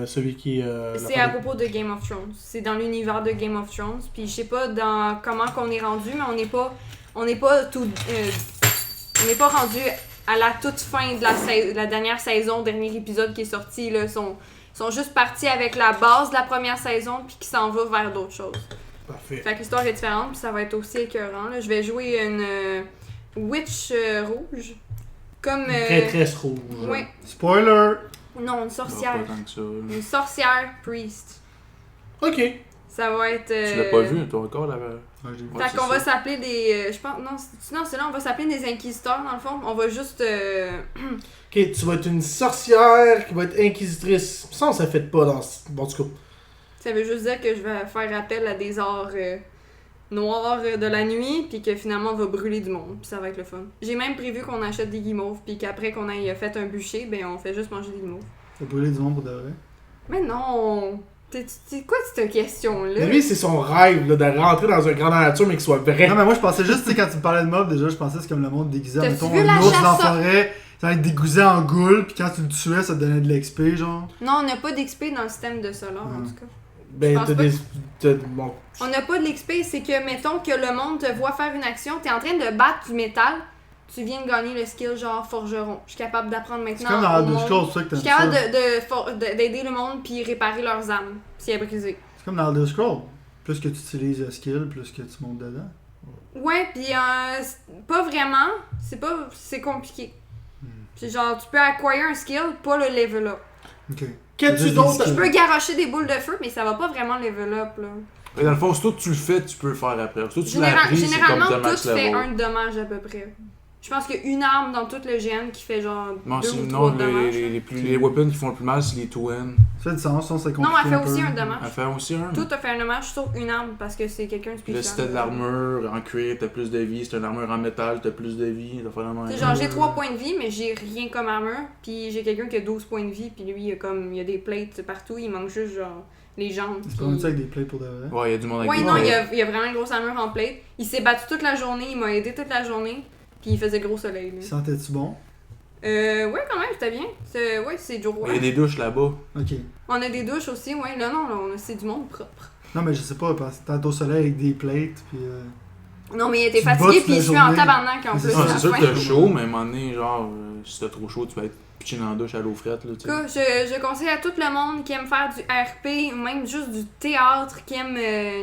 celui qui... C'est à propos de Game of Thrones. C'est dans l'univers de Game of Thrones. Puis je sais pas dans comment qu'on est rendu, mais on n'est pas rendu à la toute fin de la dernière saison, dernier épisode qui est sorti. Là, sont juste partis avec la base de la première saison puis qui s'en va vers d'autres choses. Parfait. Fait que l'histoire est différente puis ça va être aussi écœurant. Là. Je vais jouer une witch rouge. Comme... Traîtresse rouge. Ouais. Spoiler! Non, une sorcière. Pas tant que ça. Une sorcière priest. Ok. Ça va être... Tu l'as pas vu, toi, encore, là? Ouais, j'ai vu. Ouais, Fait c'est qu'on va ça. s'appeler des... je pense... Non, c'est là, on va s'appeler des inquisiteurs, dans le fond. On va juste... Ok, tu vas être une sorcière qui va être inquisitrice. Ça fait pas dans... Bon, du coup. Ça veut juste dire que je vais faire appel à des arts noirs de la nuit, puis que finalement on va brûler du monde, puis ça va être le fun. J'ai même prévu qu'on achète des guimauves, puis qu'après qu'on ait fait un bûcher, ben on fait juste manger des guimauves. T'as brûlé du monde pour de vrai? Mais non! C'est quoi cette question-là? Mais lui, c'est son rêve là, de rentrer dans un grand nature, mais qu'il soit vrai. Non, mais moi je pensais juste, tu sais, quand tu me parlais de mobs, déjà, je pensais que c'est comme le monde déguisé. T'as-tu Mettons, vu un la ours dans la chasse à- forêt, ça va être déguisé en goule, puis quand tu le tuais, ça te donnait de l'XP, genre. Non, on n'a pas d'XP dans le système de Solar, en tout cas. Ben, Je pense bon. On n'a pas de l'XP, c'est que, mettons que le monde te voit faire une action, t'es en train de battre du métal, tu viens de gagner le skill genre forgeron. Je suis capable d'apprendre C'est maintenant comme dans au Elder monde. Scrolls, c'est ça que Je t'aimes suis ça. capable d'aider le monde puis réparer leurs âmes si elle est brisée. C'est comme dans Elder Scrolls. Plus que tu utilises le skill, plus que tu montes dedans. Ouais, puis pas vraiment, c'est compliqué. C'est genre, tu peux acquire un skill, pas le level up. Ok. Qu'as-tu Juste d'autre? des Tu skills. peux garocher des boules de feu, mais ça va pas vraiment level up, là. Mais dans le fond, si toi tu le fais, tu peux le faire après. Si toi tu l'as appris, c'est comme Généralement, ta max tout fait level. un dommage à peu près. Je pense qu'il y a une arme dans tout le GN qui fait genre Non, 2 ou 3 sinon, dommages. les weapons qui font le plus mal, c'est les twins. Ça fait du sens, sinon c'est Non, compliqué. elle fait un aussi peu. un dommage. Elle fait aussi un. Tout a fait un dommage sauf une arme parce que c'est quelqu'un de Puis là, spécial. si t'as de l'armure en cuir, t'as plus de vie. Si t'as une armure en métal, t'as plus de vie. T'as vraiment C'est genre j'ai 3 points de vie, mais j'ai rien comme armure. Puis j'ai quelqu'un qui a 12 points de vie, puis lui, il y a des plates partout, il manque juste genre les jambes. Tu puis- prends ça avec des plates pour de vrai. Ouais, il y a du monde avec Ouais, des non, plates. il y a vraiment une grosse armure en plate. Il s'est battu toute la journée, il m'a aidé toute la journée, puis il faisait gros soleil. Là. Sentais-tu bon? Ouais, quand même, c'était bien. Ouais, c'est Joe. Il y a des douches là-bas. Ok. On a des douches aussi, ouais. Là, non, là, c'est du monde propre. Non, mais je sais pas, parce que t'es au soleil avec des plates, puis. Non, mais il était Tu te bats fatigué, toute puis la il suait en journée. tabarnak en Mais plus. c'est à ça, la C'est sûr fin. que t'as chaud, mais à un moment donné, genre, si t'as trop chaud, tu vas être pitché dans la douche à l'eau frette. Là, tu sais. En tout cas, je conseille à tout le monde qui aime faire du RP, ou même juste du théâtre, qui aime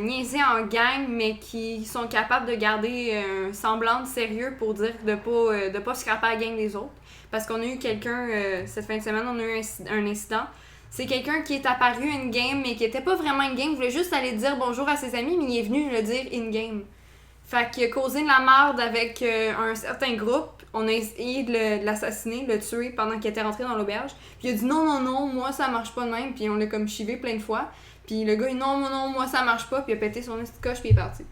niaiser en gang, mais qui sont capables de garder un semblant de sérieux pour dire de pas scraper la gang des autres. Parce qu'on a eu quelqu'un, cette fin de semaine, on a eu un incident. C'est quelqu'un qui est apparu in-game, mais qui était pas vraiment in-game, il voulait juste aller dire bonjour à ses amis, mais il est venu le dire in-game. Fait qu'il a causé de la merde avec un certain groupe. On a essayé de l'assassiner, de le tuer pendant qu'il était rentré dans l'auberge. Puis il a dit non, moi ça marche pas de même. Puis on l'a comme chivé plein de fois. Puis le gars, il dit non, moi ça marche pas. Puis il a pété son esti de coche, puis il est parti.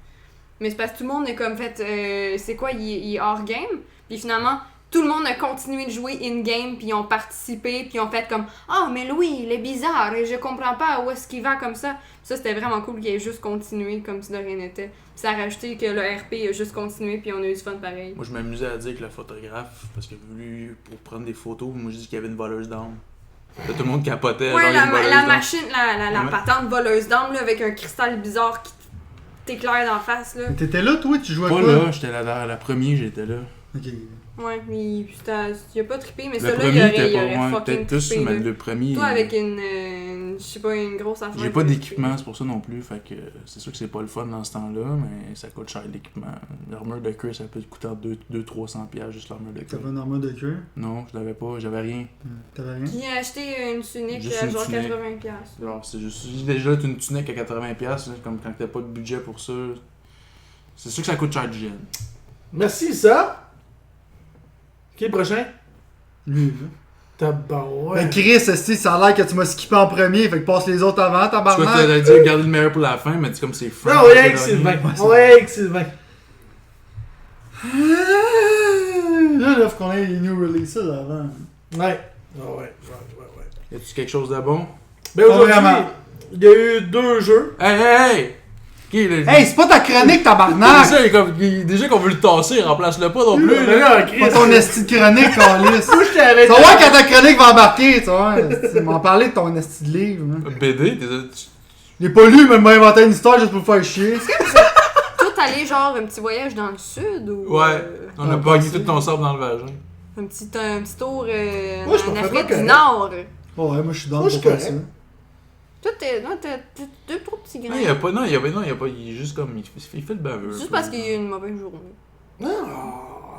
Mais c'est parce que tout le monde est comme fait, c'est quoi, il est hors game. Puis finalement, tout le monde a continué de jouer in-game, puis ils ont participé, puis ils ont fait comme « Ah, mais Louis, il est bizarre, et je comprends pas où est-ce qu'il va comme ça. » Ça, c'était vraiment cool qu'il ait juste continué comme si de rien n'était. Puis ça a rajouté que le RP a juste continué, puis on a eu du fun pareil. Moi, je m'amusais à dire que le photographe, parce que lui, pour prendre des photos, moi, je dis qu'il y avait une voleuse d'âme. Là, tout le monde capotait. Ouais, genre, il y a une voleuse la d'âme. machine, la Ouais. patente voleuse d'âme, là, avec un cristal bizarre qui t'es clair d'en face, là. Mais t'étais là, toi, tu jouais à Pas quoi? là, j'étais la première, j'étais là. Ok. Ouais, mais il a pas trippé, mais Le celui-là, premier il était aurait pas, ouais, fucking peut-être tous, trippé, mais là. le premier. Toi, avec je sais pas, une grosse affaire. J'ai pas d'équipement, c'est pour ça non plus. Fait que c'est sûr que c'est pas le fun dans ce temps-là, mais ça coûte cher l'équipement. L'armure de cuir, ça peut te coûter 200-300$ juste l'armure de cuir. T'avais une armure de cuir? Non, je l'avais pas, j'avais rien. T'avais rien? Qui a acheté une tunique Juste à une genre tunique. 80$. Genre, c'est juste déjà une tunique à 80$, là, comme quand t'as pas de budget pour ça. C'est sûr que ça coûte cher du gel. Merci, ça. Qui est le prochain? Lui, là. Tabarouette. Ben Chris, esti, ça a l'air que tu m'as skippé en premier, fait que passe les autres avant, Tu vois, tabarnak. t'aurais dit garder le meilleur pour la fin, mais c'est comme c'est Frank. Ah, ouais, qui a avec gagné. Sylvain. c'est Ouais, avec Sylvain. Là, il faut qu'on ait les new releases avant. Ouais. Ah, ouais. Y a-tu quelque chose de bon? Ben, Pas aujourd'hui, vraiment. il y a eu 2 jeux. Hey! Qui là? Hey, c'est pas ta chronique, tabarnak! Déjà qu'on veut le tasser, remplace-le pas non plus. Mais là, Chris. Pas ton esti de chronique, câlisse. Moi, je t'avais Tu vas voir quand ta chronique va embarquer, tu vois. Tu m'en parler de ton esti de livre. Hein. BD, Je l'ai pas lu, mais il m'a inventé une histoire juste pour me faire chier. Tout allé genre un petit voyage dans le sud ou. Ouais. On a Ah, pas pensé. tout ton sable dans le vagin. Un petit tour Moi, je en m'en fais Afrique pas du correct. Nord. Oh, ouais, moi je suis dans Moi, pour je suis faire correct. ça. Toi, t'as 2 petits grains. Non, il y a pas, non, il y a pas, il est juste comme, il fait le baveux. Juste parce qu'il y a eu une mauvaise journée. Non,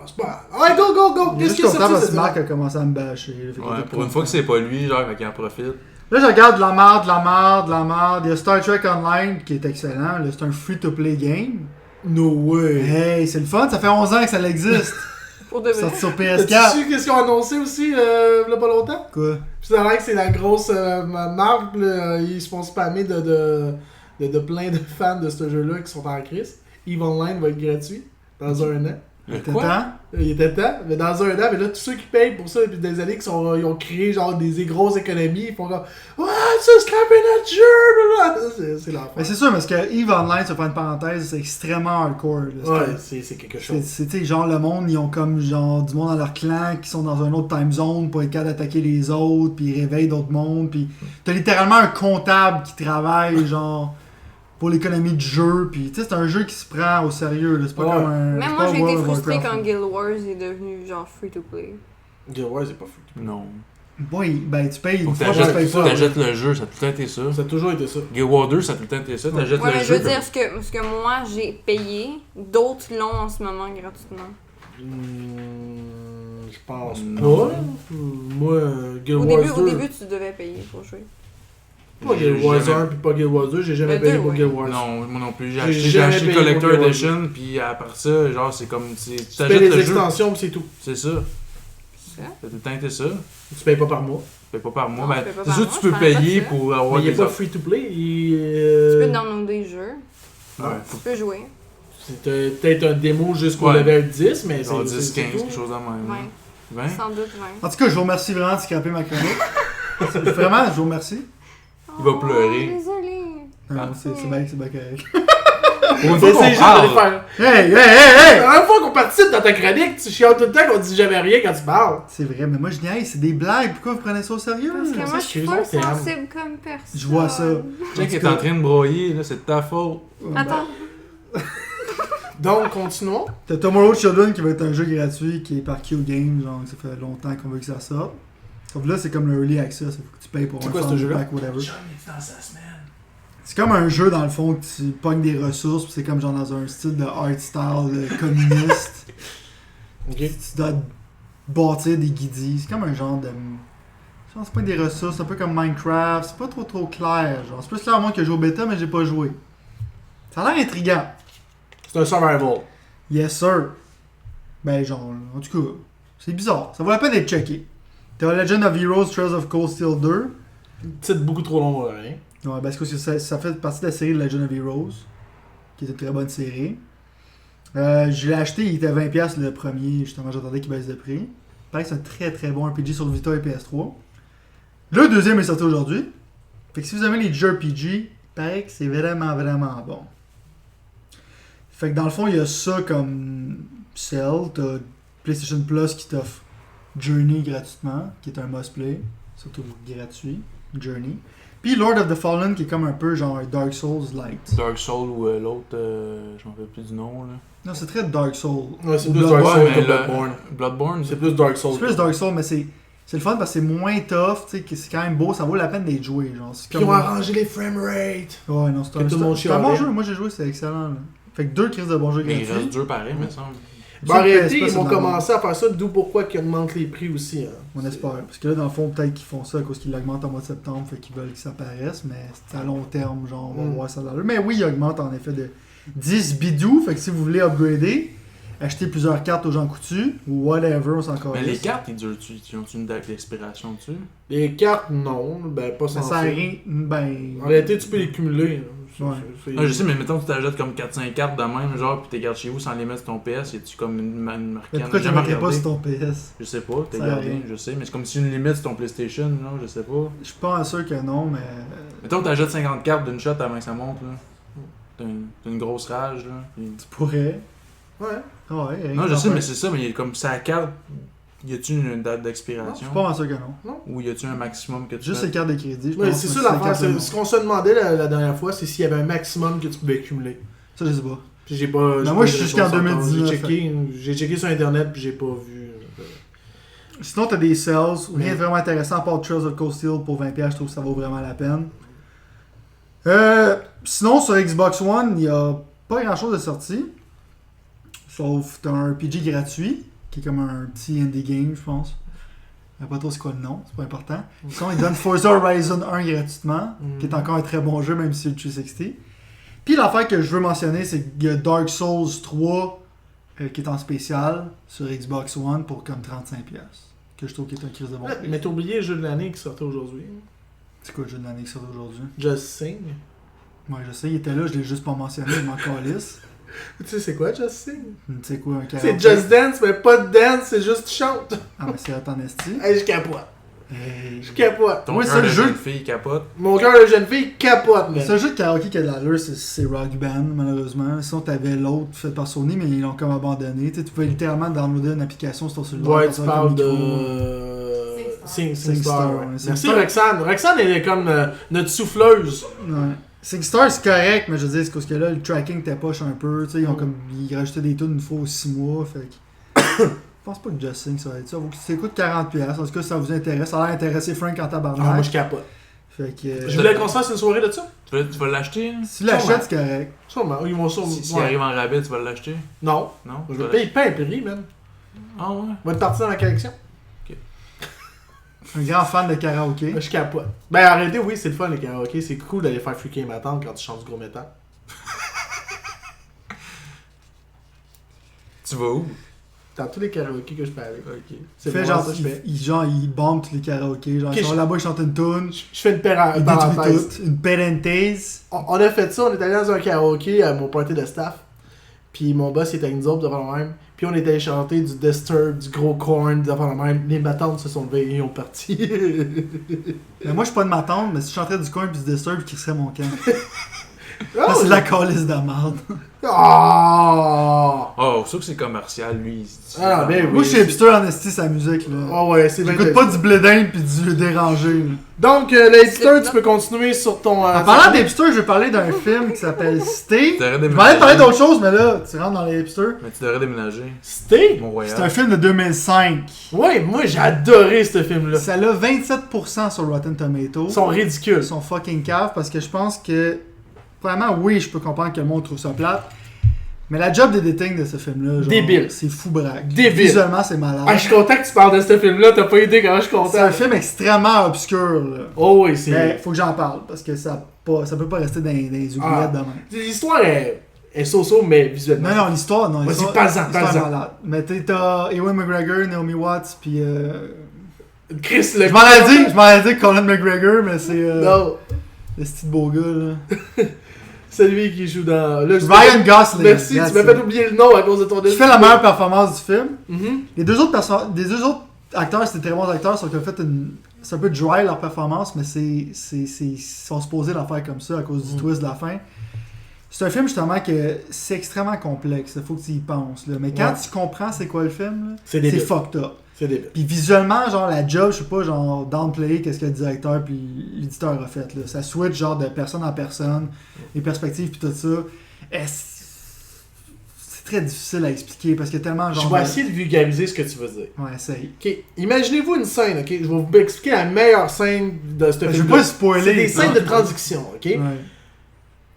c'est pas. Ouais, go, go, go. Il est Qu'est-ce juste qui est content sorti parce cette que Marc semaine? a commencé à me bâcher. là, fait qu'il Ouais, était pour une pas fois que content. c'est pas lui, genre, fait qu'il en profite. Là, je regarde de la merde, de la merde, de la merde. Il y a Star Trek Online qui est excellent. Là, c'est un free-to-play game. No way. Hey, c'est le fun, ça fait 11 ans que ça existe. Pour de vrai. Sorti sur T'as-tu PS4. su qu'est-ce qu'ils ont annoncé aussi, il y a pas longtemps? Quoi? Puis ça a l'air que c'est la grosse marque, là, ils se font spammer de plein de fans de ce jeu-là qui sont en crise. EVE Online va être gratuit dans un an. Le T'es quoi? temps? Il était temps, mais dans un an, mais là, tous ceux qui payent pour ça depuis des années, ils ont créé genre des grosses économies, ils font comme ouais, ça scraper notre jeu, blablabla. C'est l'enfer. Mais c'est sûr, parce que EVE Online, ça fait une parenthèse, c'est extrêmement hardcore. Là. Ouais, c'est quelque chose. C'est, tu sais, genre, le monde, ils ont comme, genre, du monde dans leur clan qui sont dans un autre time zone pour être capable d'attaquer les autres, puis ils réveillent d'autres mondes, puis t'as littéralement un comptable qui travaille, genre, pour l'économie du jeu, puis tu sais, c'est un jeu qui se prend au sérieux, là. C'est pas Ouais. comme un. Même c'est moi, pas j'ai été World of frustrée Warcraft, quand là. Guild Wars est devenu genre free to play. Ouais, c'est pas fou. Non. Oui, ben, tu payes Faut une que fois, tu payes pas. t'achètes le jeu, ça a tout le temps été ça. Ça a toujours été ça. Guild Wars 2, ça a tout le temps été ça. T'achètes Ouais, le mais je jeu. veux dire, ce que moi j'ai payé, d'autres l'ont en ce moment gratuitement. Je pense Non. pas. Moi, Guild Au Wars début, 2. au début, tu devais payer pour jouer. Pas Guild Wars 1 puis pas Guild Wars 2, j'ai jamais Le payé 2, pour ouais. Guild Wars. Non, moi non plus. J'ai J'ai acheté jamais payé Collector pour Guild Wars Edition, puis à part ça, genre, c'est comme. Tu Tu payes t'achètes les le jeu. extensions puis c'est tout. C'est ça. Ça? Ça a tout le temps été ça. Tu payes pas par mois. Tu payes pas par mois. Non, Ben, tu payes pas c'est par sûr mois, que tu peux je parlais pas de payer ça. pour Mais avoir il est des pas offres. free to play. Tu peux downloader le jeu, Ouais, tu peux jouer. C'est peut-être un démo jusqu'au Ouais. level 10, mais genre c'est 10, 15, tout. quelque chose de même. Ouais, 20? sans doute, ouais. En tout cas, je vous remercie vraiment de scraper ma chronique. Vraiment, je vous remercie. Il va pleurer. Désolé. Non, Ah. c'est bien correct. Pour une C'est fois qu'on juste d'aller parle. faire. Hey, hey, hey, hey! La première fois qu'on participe dans ta chronique, tu chiales tout le temps qu'on dit jamais rien quand tu parles. C'est vrai, mais moi je niaise, c'est des blagues. Pourquoi vous prenez ça au sérieux? Parce que ça, moi, je suis excuse-moi, pas t'es sensible comme personne. Je vois ça. Jack est en train de broyer, là, c'est de ta faute. Attends. Donc, continuons. T'as Tomorrow Children qui va être un jeu gratuit qui est par Q Games, genre ça fait longtemps qu'on veut que ça sorte. Sauf là, c'est comme le Early Access, il faut que tu payes pour C'est un quoi, ce sound jeu-là? pack, whatever. John est dans sa semaine. C'est comme un jeu dans le fond que tu pognes des ressources, puis c'est comme genre dans un style de art style communiste. Ok. Tu dois bâtir des guidis, c'est comme un genre de. Genre, c'est pas des ressources, c'est un peu comme Minecraft, c'est pas trop clair. Genre, c'est plus clair à moi que joué au bêta, mais j'ai pas joué. Ça a l'air intriguant. C'est un survival. Yes sir. Ben genre, en tout cas, c'est bizarre. Ça vaut la peine d'être checké. T'as Legend of Heroes Trails of Cold Steel 2. Titre beaucoup trop long, rien. Ouais, parce que ça fait partie de la série de Legend of Heroes, qui est une très bonne série. Je l'ai acheté, il était à 20$ le premier, justement j'attendais qu'il baisse de prix. Il paraît que c'est un très très bon RPG sur Vita et PS3. Le deuxième est sorti aujourd'hui. Fait que si vous aimez les JRPG, il paraît que c'est vraiment bon. Fait que dans le fond, il y a ça comme Cell, t'as PlayStation Plus qui t'offre Journey gratuitement, qui est un must-play, surtout gratuit. Journey. Puis Lord of the Fallen, qui est comme un peu genre un Dark Souls light. Dark Soul ou l'autre, je m'en rappelle plus du nom. Là. Non, c'est très Dark Souls. Ouais, c'est Ou plus Bloodborne. Dark Souls Ouais, que mais Bloodborne. Bloodborne, C'est plus Dark Souls. C'est plus Dark Souls, mais c'est le fun parce que c'est moins tough, tu sais, que c'est quand même beau, ça vaut la peine d'être joué. Genre, c'est Puis comme... ils ont arrangé les framerate. Ouais, non, c'est Que tout le monde c'est un bon chialait. jeu, moi j'ai joué, c'est excellent. Là. Fait que 2 crises de bons jeux mais il reste gratuits. dur pareil, me semble. Ben, en réalité, PS, ils c'est vont dans le- commencer à faire ça, d'où pourquoi ils augmentent les prix aussi. Hein. On espère. Parce que là, dans le fond, peut-être qu'ils font ça à cause qu'ils l'augmentent en mois de septembre, fait qu'ils veulent que ça apparaisse, mais c'est à long terme, genre, on va voir ça dans le. Mais oui, ils augmentent en effet de 10 bidous, fait que si vous voulez upgrader, achetez plusieurs cartes aux gens coutus, ou whatever, on s'en calisse. Mais les cartes, ils durent-tu? Ils ont une date d'expiration dessus? Les cartes, non. Ben, pas Mais ça censé. a rien. Ben. En réalité, tu peux les cumuler. Hein. Ouais. Non, je sais, mais mettons que tu t'achètes comme 4-5 cartes de même, genre, pis t'es gardes chez vous sans les mettre sur ton PS, y a-tu comme une marque? Mais pourquoi tu ne mettrais pas sur ton PS? Je sais pas, t'es Ça a gardé, rien. je sais, mais c'est comme si une limite sur ton PlayStation, non, je sais pas. Je suis pas sûr que non, mais. Mettons que t'achètes 50 cartes d'une shot avant que ça monte, là. T'as une grosse rage, là. puis- Tu pourrais. Ouais. Ouais, rien Non, que je t'en sais, mais fais. c'est ça, mais il y a comme sa carte, y a-tu une date Je d'expiration? suis pas sûr que non. Ou y a-tu un maximum que tu Juste mets? les cartes de crédit. Je Ouais, pense c'est que ça les l'affaire. cartes de C'est- nom. Ce qu'on se demandait la dernière fois, c'est s'il y avait un maximum que tu pouvais cumuler. Ça, je sais pas. Puis j'ai pas. j'ai moi, pas je eu suis de jusqu'en réponse encore. 2019, J'ai checké sur internet puis j'ai pas vu. Sinon, t'as des sales, rien Mais- de vraiment intéressant à part Trails of Cold Steel pour 20$, je trouve que ça vaut vraiment la peine. Sinon, sur Xbox One, il n'y a pas grand chose de sorti. Sauf t'as un RPG gratuit, qui est comme un petit indie game, je pense. Je sais pas trop c'est quoi le nom, c'est pas important. Sinon, ils donnent Forza Horizon 1 gratuitement, qui est encore un très bon jeu, même si c'est le 360. Puis l'affaire que je veux mentionner, c'est qu'il y a Dark Souls 3 qui est en spécial sur Xbox One pour comme 35$. Que je trouve qui est un crise de bon prix. Mais t'as oublié le jeu de l'année qui sortait aujourd'hui. C'est quoi le jeu de l'année qui sort aujourd'hui? Just Sing. Ouais, je sais, il était là, je l'ai juste pas mentionné, je m'en calisse. Tu sais c'est quoi Just Sing? Tu sais quoi, un C'est karaoké? Just Dance, mais pas de dance, c'est juste tu chantes. Ah, mais c'est en esti. Hey, je capote. Hey. Je capote. Ton Oui, cœur c'est de le jeu. jeune fille capote. Mon cœur de jeune fille capote, Le man. seul jeu de karaoké qui a de l'allure, c'est Rock Band, malheureusement. Sinon, t'avais l'autre fait par Sony, mais ils l'ont comme abandonné. Tu sais, tu pouvais littéralement downloader une application sur ton cellulaire. Ouais, passer tu avec un parles micro. de. SingStar, SingStar. ouais. Ouais. SingStar. Merci Roxane. Roxane, elle est comme notre souffleuse. Ouais. SingStar, c'est correct, mais je veux dire, c'est parce que là, le tracking était poche un peu. Tu sais, ils rajoutaient des tunes une fois aux 6 mois. Fait que. Je pense pas que Just Sing ça va être ça. Ça coûte 40$. En tout cas, si ça vous intéresse. Ça a l'air intéressé Frank en tabarnak. Ah, moi je capote. Fait que. Je voulais qu'on se fasse une soirée de ça. Tu vas l'acheter? Hein? Si tu l'achètes, c'est correct. Sûrement. Ils vont sûrement. S'il ouais. arrive en rabais, tu vas l'acheter? Non. Non? Je Tu vais vas payer pas un prix, man. l'acheter? Ah ouais? Va être parti dans ma collection. Un grand fan de karaoké. Moi, je capote. Ben, arrêtez, oui, c'est le fun, les karaokés. C'est cool d'aller faire freaker ma tante quand tu chantes du gros métal. Tu vas où? Dans tous les karaokés que je peux aller. Ok. C'est Fait vraiment genre, ça que je fais. il bombe tous les karaokés. Genre, Ok, ils sont je- là-bas, ils chantent une tune. Je fais une Ils détruisent parenthèse. tout. Une parenthèse. On a fait ça, on est allé dans un karaoké à mon party de staff. Puis mon boss il était avec nous autres devant le même. Puis on était allé chanter du Disturbed, du gros Korn devant le même. Les battantes se sont levées et ils ont parti. Mais moi, je suis pas de ma tante, mais si je chanterais du coin puis du Disturb, qui serait mon camp? Oh, Ça, c'est de la calice de merde. Ah! Oh, sauf que c'est commercial, lui. il se dit- Ah, ben oui. Moi, je suis hipster en esti, sa musique, là. Oh ouais, c'est bien. J'écoute pas du blédin pis du dérangé, là. Donc, les hipsters, tu peux continuer sur ton. En parlant d'hipster, je vais parler d'un film qui s'appelle Stay. Tu devrais Je déménager. m'allais parler d'autre chose, mais là, tu rentres dans les hipsters. Mais tu devrais déménager. C'était? Mont-Royal. C'est un film de 2005. Ouais, moi j'ai adoré ce film-là. Ça a 27% sur Rotten Tomatoes. Ils sont ridicules. Ils sont fucking cave parce que je pense que. Premièrement, oui, je peux comprendre que le monde trouve ça plate. Mais la job d'editing de ce film-là, genre, Débile. c'est fou braque. Débile. Visuellement, c'est malade. Ah, je suis content que tu parles de ce film-là, t'as pas idée comment je suis content. C'est un film extrêmement obscur, là. Oh oui, c'est. Mais faut que j'en parle parce que ça peut pas rester dans les oubliettes Ah. de même. L'histoire est so-so, mais visuellement. Non, non, l'histoire, non. Vas-y, l'histoire- parle-en, l'histoire est parle-en. malade. Mais t'as Ewan McGregor, Naomi Watts, puis. Chris, le. Je m'en ai dit Colin McGregor, mais c'est. Non, Le petit beau gars, là. c'est lui qui joue dans. Là, Ryan Gosling. Merci, That's tu m'as it. fait oublier le nom à cause de ton Qui fait la meilleure performance du film. Mhm. Les deux autres acteurs, c'était très bons acteurs, sauf qu'ils ont fait une. C'est un peu dry leur performance, mais ils sont supposés la faire comme ça à cause du twist de la fin. C'est un film justement que c'est extrêmement complexe, il faut que tu y penses. Là. Mais quand Ouais. tu comprends c'est quoi le film, là, C'est c'est débile. fucked up. C'est débile. Puis visuellement, genre, la job, je sais pas, genre, downplay, qu'est-ce que le directeur puis l'éditeur a fait, là. Ça switch, genre, de personne en personne, les perspectives puis tout ça. C'est très difficile à expliquer, parce que tellement, genre... Je vais essayer de vulgariser ce que tu veux dire. Ouais, essaye. Ok, imaginez-vous une scène, ok? Je vais vous expliquer la meilleure scène de ce film. Je veux pas spoiler. C'est des scènes de transition, ok? Ouais,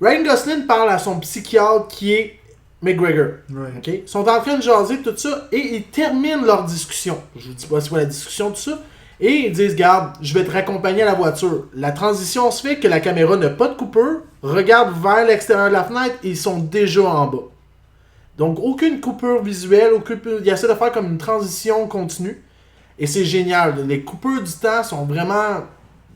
Ryan Gosling parle à son psychiatre qui est McGregor. ouais. Ok? Ils sont en train de jaser tout ça et ils terminent leur discussion. Je vous dis pas c'est quoi la discussion, tout ça. Et ils disent, garde, je vais te raccompagner à la voiture. La transition se fait que la caméra n'a pas de coupeur, regarde vers l'extérieur de la fenêtre et ils sont déjà en bas. Donc aucune coupure visuelle, il essaie de faire comme une transition continue. Et c'est génial. Les coupures du temps sont vraiment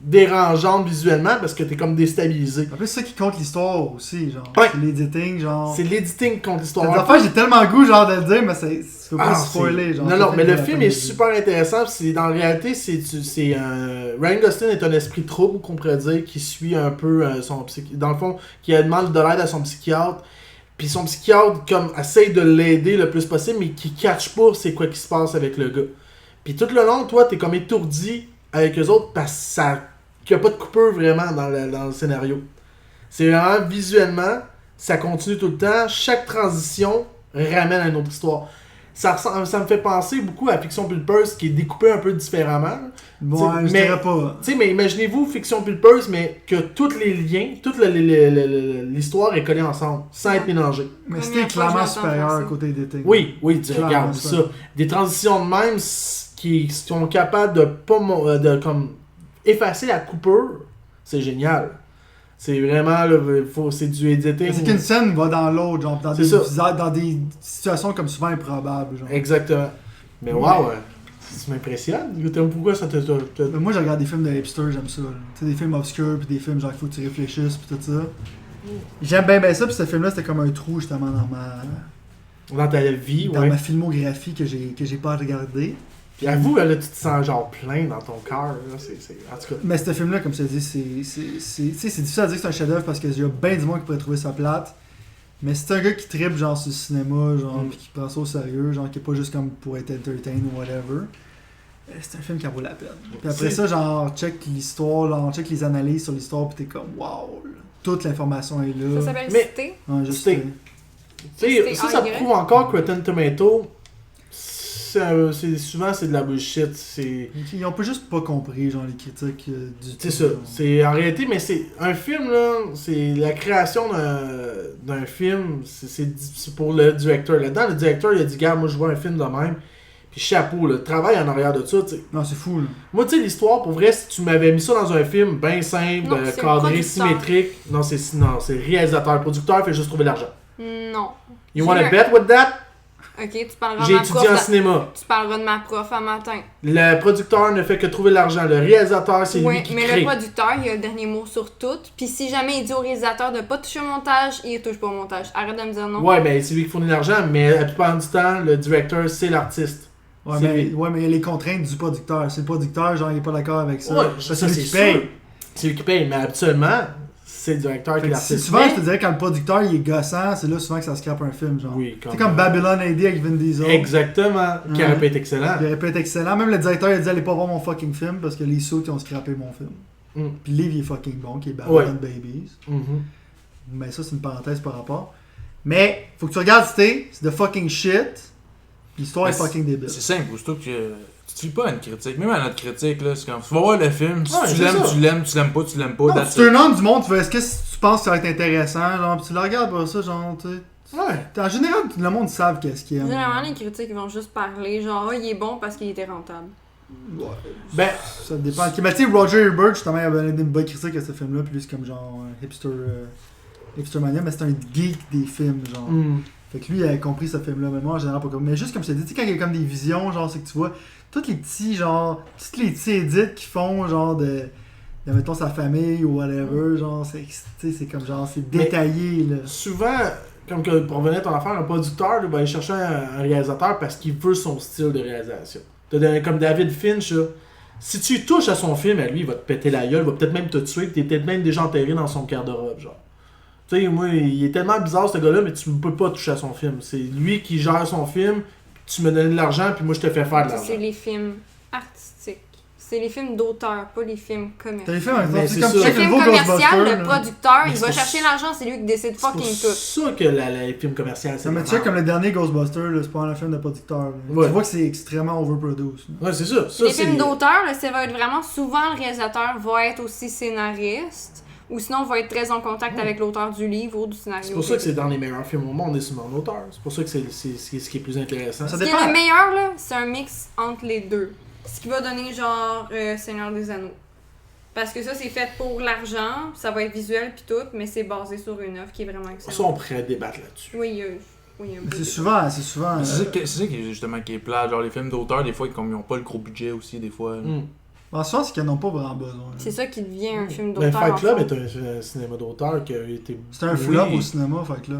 dérangeantes visuellement parce que t'es comme déstabilisé. En plus, c'est ça qui compte l'histoire aussi, genre. Ouais. C'est l'editing, genre. C'est l'editing contre Cette l'histoire. affaire, j'ai tellement le goût, genre, de le dire, mais c'est faut pas Ah, spoiler, genre. Non, mais le C'est film la est peine. super intéressant. C'est, dans la réalité, Ryan Gosling est un esprit trouble, qu'on pourrait dire, qui suit un peu son psychiatre. Dans le fond, qui demande de l'aide à son psychiatre. Puis son psychiatre, comme, essaye de l'aider le plus possible, mais qui catch pas c'est quoi qui se passe avec le gars. Puis tout le long, toi, t'es comme étourdi avec eux autres parce qu'il n'y a pas de coupeur vraiment dans le scénario. C'est vraiment visuellement, ça continue tout le temps. Chaque transition ramène à une autre histoire. Ça me fait penser beaucoup à Fiction Pulpeuse qui est découpée un peu différemment. Ouais, je mais- dirais pas. Tu sais, mais imaginez-vous Fiction Pulpeuse, mais que tous les liens, toute l'histoire est collée ensemble, sans être mélangée. Mais Première c'était fois que clairement j'entends supérieur faire ça. côté editing. Oui, tu Clairement, regardes ça. ça. Des transitions de même qui sont capables de pas de comme effacer la coupure, c'est génial. C'est vraiment c'est du editing. C'est qu'une scène va dans l'autre, genre, dans des situations comme souvent improbables, genre. Exactement. Mais waouh, ça m'impressionne. Pourquoi ça te... Mais moi, je regarde des films de hipster, j'aime ça. Tu sais, des films obscurs, puis des films genre il faut que tu réfléchisses, puis tout ça. J'aime bien ça, puis ce film-là, c'était comme un trou, justement, Dans ta vie, dans ouais. ma filmographie que j'ai pas regardé. Puis avoue, là, tu te sens genre plein dans ton cœur. Là. En tout cas, Mais ce film-là, comme je te dis, c'est difficile à dire que c'est un chef-d'œuvre parce qu'il y a bien du monde qui pourrait trouver ça plate. Mais c'est un gars qui tripe genre sur le cinéma, genre, pis qui prend ça au sérieux, genre, qui est pas juste comme pour être entertain ou whatever. C'est un film qui en vaut la peine. Puis après ça, genre, check l'histoire, genre, check les analyses sur l'histoire, pis t'es comme, wow, là, toute l'information est là. Ça s'appelle Mais- Cité. Ouais, juste, Cité. tu sais, ça AY. prouve encore que Rotten Tomato, souvent c'est de la bullshit. Ils ont pas juste pas compris, genre, les critiques du C'est tout, ça. genre. C'est en réalité, mais c'est un film là, c'est la création d'un film, c'est pour le directeur. Là-dedans, le directeur il a dit, gars, moi je vois un film de même. Puis chapeau, le travail en arrière de ça, tu sais. Non, c'est fou, là. Moi, tu sais, l'histoire, pour vrai, si tu m'avais mis ça dans un film bien simple, Non, c'est le cadré, producteur. symétrique, non, c'est réalisateur. Le producteur fait juste trouver l'argent. Non. You J'ai wanna un- bet with that? Ok, tu parleras de J'ai ma étudié prof. en cinéma. Tu parleras de ma prof à matin. Le producteur ne fait que trouver l'argent. Le réalisateur, c'est Oui, lui qui mais crée. le producteur, il a le dernier mot sur tout. Puis si jamais il dit au réalisateur de pas toucher au montage, il touche pas au montage. Arrête de me dire non. Ouais, ben c'est lui qui fournit l'argent, mais la plupart du temps, le directeur, c'est l'artiste. Ouais, C'est mais lui. il y a les contraintes du producteur. C'est le producteur, genre, il est pas d'accord avec ça. Ouais, c'est ça, lui c'est qui paye. sûr. C'est lui qui paye, mais habituellement, c'est le directeur qui est Fait que l'artiste. souvent, Mais- je te dirais, quand le producteur il est gossant, c'est là souvent que ça scrape un film, genre. Oui, C'est comme Babylon AD avec Vin Diesel. Exactement. Qui aurait Ouais. pu être excellent. Il aurait pu être excellent. Même le directeur il a dit allez pas voir mon fucking film parce que les sauts qui ont scrappé mon film. Mm. Puis le livre il est fucking bon, qui est Babylon Ouais. Babies. Mhm. Mais ça c'est une parenthèse par rapport. Mais faut que tu regardes Stay, c'est de fucking shit. L'histoire est Mais fucking débile. C'est simple, aussitôt que tu te fies pas à une critique. Même à notre critique, là, c'est comme tu vas voir le film, si Ouais, tu c'est l'aimes, ça. tu l'aimes, tu l'aimes pas, tu l'aimes pas. Non, that's tu te it. demandes du monde, tu fais est-ce que tu penses que ça va être intéressant, genre, pis tu le regardes pour ça, genre, tu sais. Ouais. En général, le monde savent qu'est-ce qu'il aime. Généralement, les critiques ils vont juste parler genre, ah, il est bon parce qu'il était rentable. Ouais. Ben, Ça dépend. Mais tu sais, Roger Ebert, justement, il avait donné une bonne critique à ce film-là, puis lui, c'est comme genre hipstermania, mais c'est un geek des films, genre. mm. Fait que lui, il avait compris ce film-là, mais moi, en général, pas comme. Mais juste comme je t'ai dit, tu sais, quand il y a comme des visions, genre, c'est que tu vois, tous les petits, genre, tous les petits edits qu'ils font, genre, de mettons, sa famille ou whatever, genre, c'est, tu sais, c'est comme, genre, c'est Mais- détaillé, là. souvent, comme que pour revenir à ton affaire, un producteur là, va aller chercher un réalisateur parce qu'il veut son style de réalisation. Comme David Finch, là, si tu touches à son film, à lui, il va te péter la gueule, il va peut-être même te tuer, t'es peut-être même déjà enterré dans son garde-robe, genre. Tu sais, moi, il est tellement bizarre ce gars-là, mais tu ne peux pas toucher à son film. C'est lui qui gère son film, tu me donnes de l'argent, puis moi je te fais faire de Ça, l'argent. c'est les films artistiques. C'est les films d'auteur, pas les films T'as commerciaux. les films, Mais c'est c'est comme ça. Le le film nouveau commercial, Ghostbusters. le producteur, Mais il c'est va pour chercher l'argent, c'est lui qui décide C'est pour fucking tout. ça que les films commerciaux, c'est Non, mais tu sais, comme le dernier Ghostbusters, là, c'est pas un film de producteur. là. Ouais. Tu vois que c'est extrêmement overproduced. Ouais, c'est ça. Ça, Les c'est... films d'auteur, là, ça va être vraiment souvent le réalisateur va être aussi scénariste, ou sinon va être très en contact avec l'auteur du livre ou du scénario. C'est pour ça que c'est dans les meilleurs films au monde, on est souvent en auteur. C'est pour ça que c'est ce qui est plus intéressant. Ça Ce qui dépend. est le meilleur, là, c'est un mix entre les deux. Ce qui va donner genre Seigneur des Anneaux. Parce que ça, c'est fait pour l'argent, ça va être visuel pis tout, mais c'est basé sur une œuvre qui est vraiment Ça, excellente. on pourrait débattre là-dessus. Oui, oui, un peu C'est de- souvent. C'est ça qui est justement qui est plat. Genre les films d'auteur, des fois, comme ils ont pas le gros budget aussi, des fois. En souvent, c'est qu'ils n'en ont pas vraiment besoin. C'est ça qui devient un film Ben, d'auteur. Fight en Club fond. est un cinéma d'auteur qui a été... C'était un Oui. flop au cinéma, fait que là.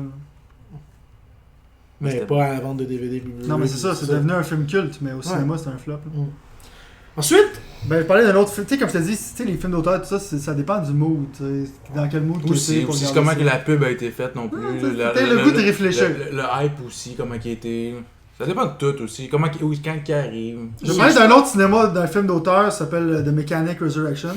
Mais C'était- pas à la vente de DVD. Non, mais c'est ça, c'est devenu un film culte, mais au cinéma, c'était un flop. là. Ensuite, Ben, je parlais d'un autre film. Tu sais, comme je t'ai dit, tu sais, les films d'auteur, tout ça, ça dépend du mood. Tu sais, dans quel mood que Aussi, t'es pour aussi regarder comment ça. que la pub a été faite non plus. T'as le goût de réfléchir. Le hype aussi, comment il a été. Ça dépend de tout aussi. Comment quand il arrive. Je vais parler d'un autre cinéma, d'un film d'auteur, ça s'appelle The Mechanic Resurrection.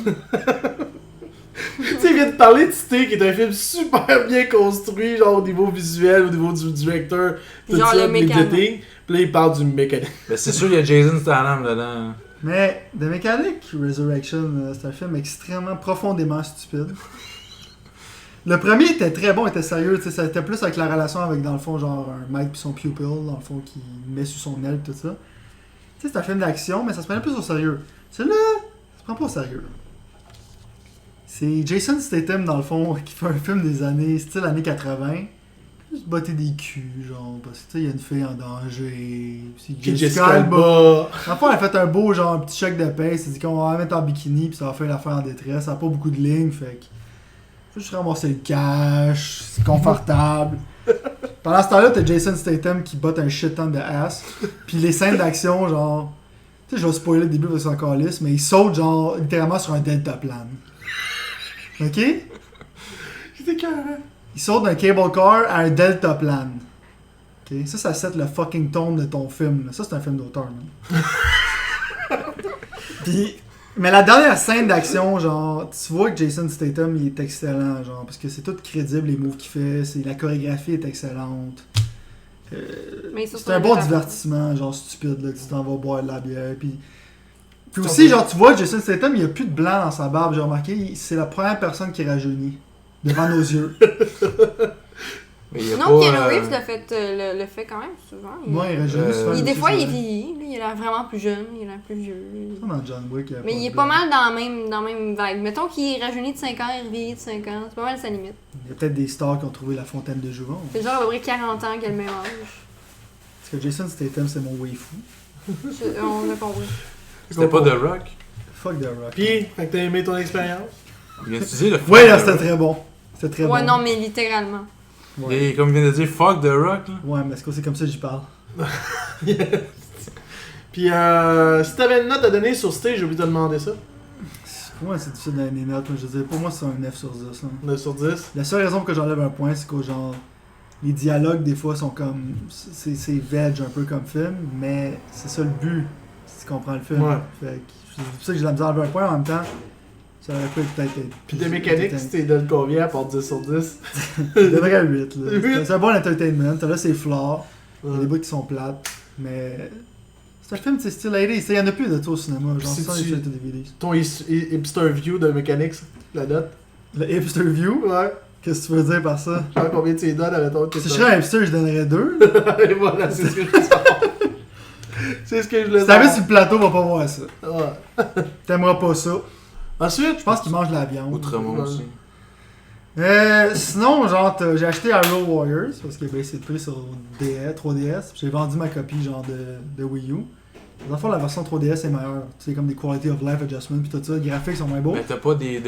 tu sais, il vient de parler de Cité, qui est un film super bien construit, genre au niveau visuel, au niveau du directeur, tout Genre ça, le de l'editing. mécanique. Puis là, il parle du mécanique. Ben, c'est sûr, il y a Jason Statham dedans. Mais The Mechanic Resurrection, c'est un film extrêmement, profondément stupide. Le premier était très bon, était sérieux, tu sais, ça était plus avec la relation avec, dans le fond, genre un mec puis son pupil, dans le fond, qui met sous son aile, tout ça. Tu sais, c'est un film d'action, mais ça se prenait plus au sérieux. Celui-là, ça se prend pas au sérieux. C'est Jason Statham, dans le fond, qui fait un film des années, style années 80. Juste botter des culs, genre, parce que tu sais, il y a une fille en danger. C'est Qui est Jessica Alba. Enfin, elle a fait un beau, genre, un petit chèque de paie. C'est dit qu'on va la mettre en bikini, puis ça va faire l'affaire en détresse. Ça a pas beaucoup de lignes, fait que. Faut juste ramasser le cash, c'est confortable. Pendant ce temps-là, t'as Jason Statham qui botte un shit ton de ass. Puis les scènes d'action, genre. Tu sais, je vais spoiler le début parce que c'est encore lisse, mais il saute, genre, littéralement sur un deltaplane. Ok? J'étais carré. Il saute d'un cable car à un deltaplane. Ok? Ça set le fucking tone de ton film. Là. Ça, c'est un film d'auteur, man. Puis, mais la dernière scène d'action, genre, tu vois que Jason Statham, il est excellent, genre, parce que c'est tout crédible, les moves qu'il fait, la chorégraphie est excellente. Mais ça, C'est un bon divertissement, genre, stupide, là, que tu t'en vas boire de la bière, puis aussi, genre, tu vois, Jason Statham, il y a plus de blanc dans sa barbe, j'ai remarqué, c'est la première personne qui rajeunit, devant nos yeux. Mais il y a Non, pas, Keanu Reeves le fait quand même souvent. Moi, il rajeunit souvent. Des aussi, fois, c'est il est vrai. vieilli, là, il a l'air vraiment plus jeune, il a l'air plus vieux. Ça, dans John Wick, Mais il est pas mal dans la même vibe. Mettons qu'il est rajeuni de 5 ans, il revieillit de 5 ans, c'est pas mal sa limite. Il y a peut-être des stars qui ont trouvé la fontaine de Jouvin. C'est genre à peu près 40 ans qu'il a le même âge. Parce que Jason Statham, c'est mon waifu. On a compris. C'était pas The Rock. Fuck The Rock. Puis, fait que t'as aimé ton expérience? Il vient de dire le Ouais, là, fuck The c'était Rock. très bon. C'était très bon. Ouais, non, mais littéralement. Ouais. Et comme il vient de dire fuck The Rock, là. Ouais, mais est-ce que c'est comme ça que j'y parle? Puis, si t'avais une note à donner sur Cité, j'ai oublié de te demander ça. Pour moi, c'est difficile de donner des notes. Mais je veux dire, pour moi, c'est un 9 sur 10. Là. 9 sur 10. La seule raison pour que j'enlève un point, c'est que genre, les dialogues, des fois, sont comme. C'est veg, un peu comme film, mais c'est ça le but, si tu comprends le film. Ouais. Fait que c'est pour ça que j'ai la misère à enlever un point en même temps. Ça aurait pu peut-être être. Puis tes mécaniques, tu t'es donné combien à part 10 sur 10? Je devrais 8. Là. 8? C'est un bon entertainment. Là, c'est flat. Il y a des Ouais. bouts qui sont plates. Mais. C'est un film, c'est style 80s. Il y en a plus de ça au cinéma. Genre, Si ça, tu- les films de DVD. Ton hipster view de mécanique, la note? Le hipster view. Ouais. Qu'est-ce que tu veux dire par ça? Genre combien tu y donnes avec ton Si je serais un hipster, je donnerais 2. Et voilà, c'est ce que je veux savoir. C'est ce que je voulais Si t'avais savoir. sur le plateau, on va pas voir ça. Ouais. T'aimeras pas ça. Ensuite, Je pense qu'il mange de la viande. Outremont Ouais. aussi. Sinon, genre, j'ai acheté Hyrule Warriors parce qu'il a baissé de prix sur 3DS. J'ai vendu ma copie, genre, de Wii U. Dans le fond, la version 3DS est meilleure. C'est comme des quality of life adjustments pis tout ça. Les graphiques sont moins beaux. Mais t'as pas des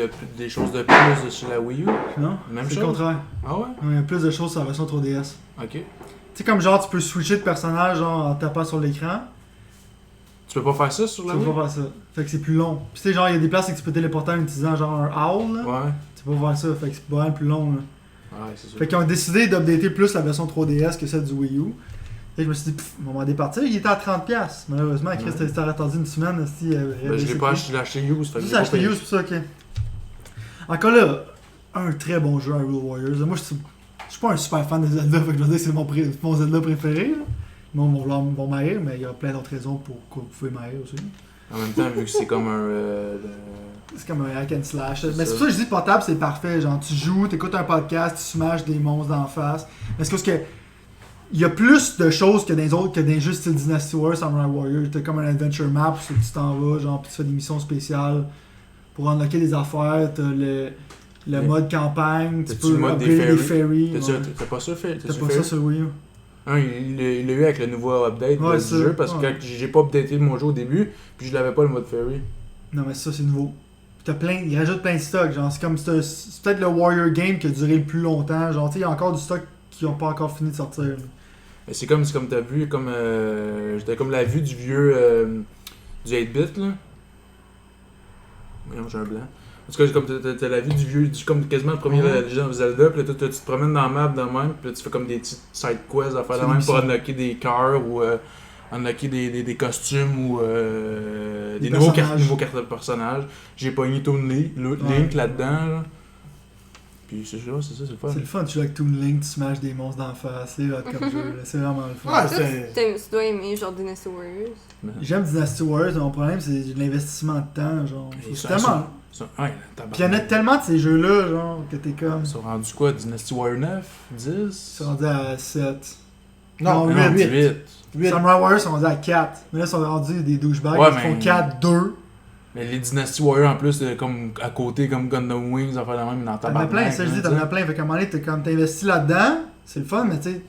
choses de plus sur la Wii U? Non? Même C'est chose? le contraire. Ah ouais? Il y a plus de choses sur la version 3DS. Ok. Tu sais, comme genre, tu peux switcher de personnage genre, en tapant sur l'écran. Tu peux pas faire ça sur Tu la peux Wii? pas faire ça. Fait que c'est plus long. Pis tu sais, genre, il y a des places où tu peux téléporter en utilisant genre un owl. Là. Ouais. Tu peux pas faire ça. Fait que c'est pas mal plus long. Là. Ouais, c'est sûr. Fait qu'ils ont décidé d'updater plus la version 3DS que celle du Wii U. Et je me suis dit, pff, on va départir. Il était à 30$. Malheureusement, Chris, t'as attendu une semaine. Si, Je l'ai pas acheté, je l'ai acheté used. Tu l'as acheté used, c'est pour ça, ok. Encore là, un très bon jeu, Hyrule Warriors. Moi, je suis pas un super fan de Zelda, fait que je veux dire que c'est mon Zelda préféré. Là. Moi, vont m'haïr, mais il y a plein d'autres raisons pour que vous pouvez m'haïr aussi. En même temps, vu que c'est comme un. C'est comme un hack and slash. Mais c'est pour ça que je dis portable, c'est parfait. Genre, tu joues, t'écoutes un podcast, tu smashes des monstres d'en face. Mais c'est parce que. Il y a plus de choses que dans les autres, que dans les jeux style Dynasty Warriors, Samurai Warriors. T'as comme un adventure map où tu t'en vas, genre, pis tu fais des missions spéciales pour unlocker des affaires. T'as le mode campagne, tu peux upgrader des fairies. T'as pas ça fait? T'as pas ça sur Wii U? Il l'a eu avec le nouveau update du jeu parce que quand j'ai pas updaté mon jeu au début, puis je l'avais pas le mode fairy. Non, mais ça, c'est nouveau. Il rajoute plein de stocks. Genre, c'est peut-être le Warrior Game qui a duré le plus longtemps. Genre, tu sais, il y a encore du stock qui ont pas encore fini de sortir. Mais c'est comme t'as vu, j'étais comme la vue du vieux du 8-bit là. Voyons, j'ai un blanc. En tout cas, comme t'as la vue du vieux, comme quasiment le premier Legend of Zelda, puis là tu te promènes dans la map de même, puis là tu fais comme des petites side quests à faire de même pour unlocker des cœurs ou unlocker des costumes ou des nouveaux cartes de personnages. J'ai pogné Toon Link là-dedans. Là. Puis c'est ça, c'est le fun. C'est le fun, tu joues avec Toon Link, tu smashes des monstres d'en face, c'est hot comme jeu, là. C'est vraiment le fun. Ouais, tu dois aimer genre Dynasty Warriors. J'aime Dynasty Warriors, mais mon problème c'est l'investissement de temps, genre. C'est tellement. Puis il y en a tellement de ces jeux-là, genre, que t'es comme. Ils sont rendus quoi, Dynasty Warriors 9, 10? Ils sont rendus à 7. Non, 8. Samurai Warriors sont rendus à 4. Mais là, ils sont rendus des douchebags, ils font 4, 2. Mais les Dynasty Warriors en plus, comme à côté, comme Gundam Wings, en fait la même dans ta barre. T'en as plein, ça je dis, t'en as plein. Fait qu'à un moment donné, t'investis là-dedans, c'est le fun, mais tu sais,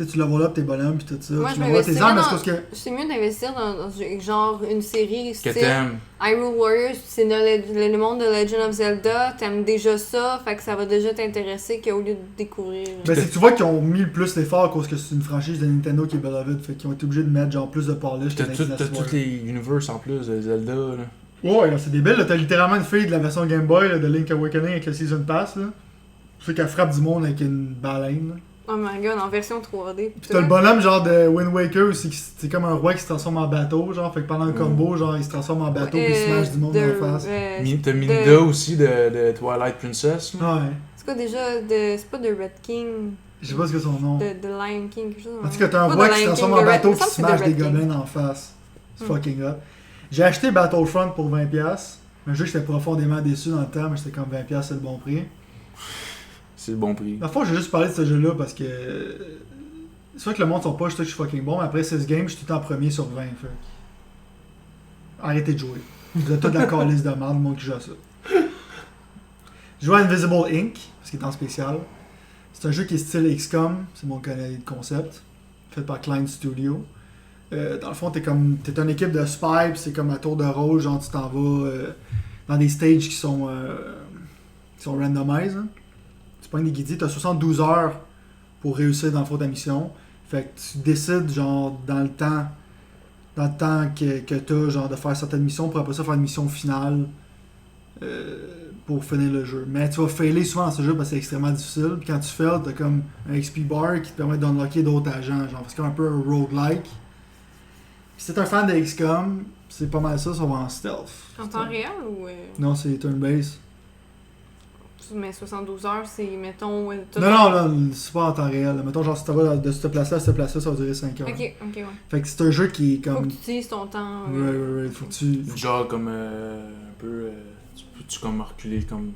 tu level up tes bonhommes pis tout ça. Moi, tu level tes armes, parce que. C'est mieux d'investir dans genre une série que style t'aimes. Hyrule Warriors, c'est le monde de Legend of Zelda, t'aimes déjà ça, fait que ça va déjà t'intéresser qu'au lieu de découvrir. Ben c'est que tu vois qu'ils ont mis le plus l'effort à cause que c'est une franchise de Nintendo qui est beloved, fait qu'ils ont été obligés de mettre genre plus de polish. T'as tous les univers en plus de Zelda là. Ouais, là, c'est débile, là. T'as littéralement une fille de la version Game Boy là, de Link Awakening avec le Season Pass, là. Fait qu'elle frappe du monde avec une baleine, là. Oh my god, en version 3D. Pis t'as le bonhomme genre de Wind Waker aussi, c'est comme un roi qui se transforme en bateau, genre, fait que pendant un combo, genre, il se transforme en bateau pis il smash du monde en face. T'as Minida aussi de Twilight Princess, là. Ouais. C'est quoi déjà, c'est pas de Red King, Je sais pas ce que son nom. de Lion King, quelque chose. En tout cas, t'as un roi qui se transforme en bateau pis smash des gobelins en face. C'est fucking hot. J'ai acheté Battlefront pour 20$. Un jeu que j'étais profondément déçu dans le temps, mais c'était comme 20$, c'est le bon prix. C'est le bon prix. Dans le fond, j'ai juste parlé de ce jeu-là parce que. C'est vrai que le monde sont pas, je sais que je suis fucking bon, mais après 16 games, je suis tout le temps premier sur 20. Fait. Arrêtez de jouer. Vous êtes toute la calice de merde, moi qui joue à ça. Je joue à Invisible Inc., parce qu'il est en spécial. C'est un jeu qui est style XCOM, c'est mon concept, fait par Klein Studio. Dans le fond, t'es une équipe de spy, pis c'est comme à tour de rôle, genre tu t'en vas dans des stages qui sont randomized. Hein. Tu prends des guides, t'as 72 heures pour réussir dans le fond ta mission. Fait que tu décides genre dans le temps que t'as genre de faire certaines missions pour après ça faire une mission finale pour finir le jeu. Mais tu vas failer souvent dans ce jeu parce que c'est extrêmement difficile. Puis quand tu fails, t'as comme un XP bar qui te permet d'unlocker d'autres agents. Genre c'est comme un peu un roguelike. Si t'es un fan de XCOM, c'est pas mal ça, ça va en stealth. En temps réel ou. Non, c'est turn-based. Mais 72 heures, c'est, mettons. Non, c'est pas en temps réel. Mettons, genre, si tu vas de cette place-là à cette place-là, ça va durer 5 heures. Ok, ouais. Fait que c'est un jeu qui est comme. Faut que tu utilises ton temps. Ouais. Faut que tu. Genre comme un peu. Tu comme reculer comme.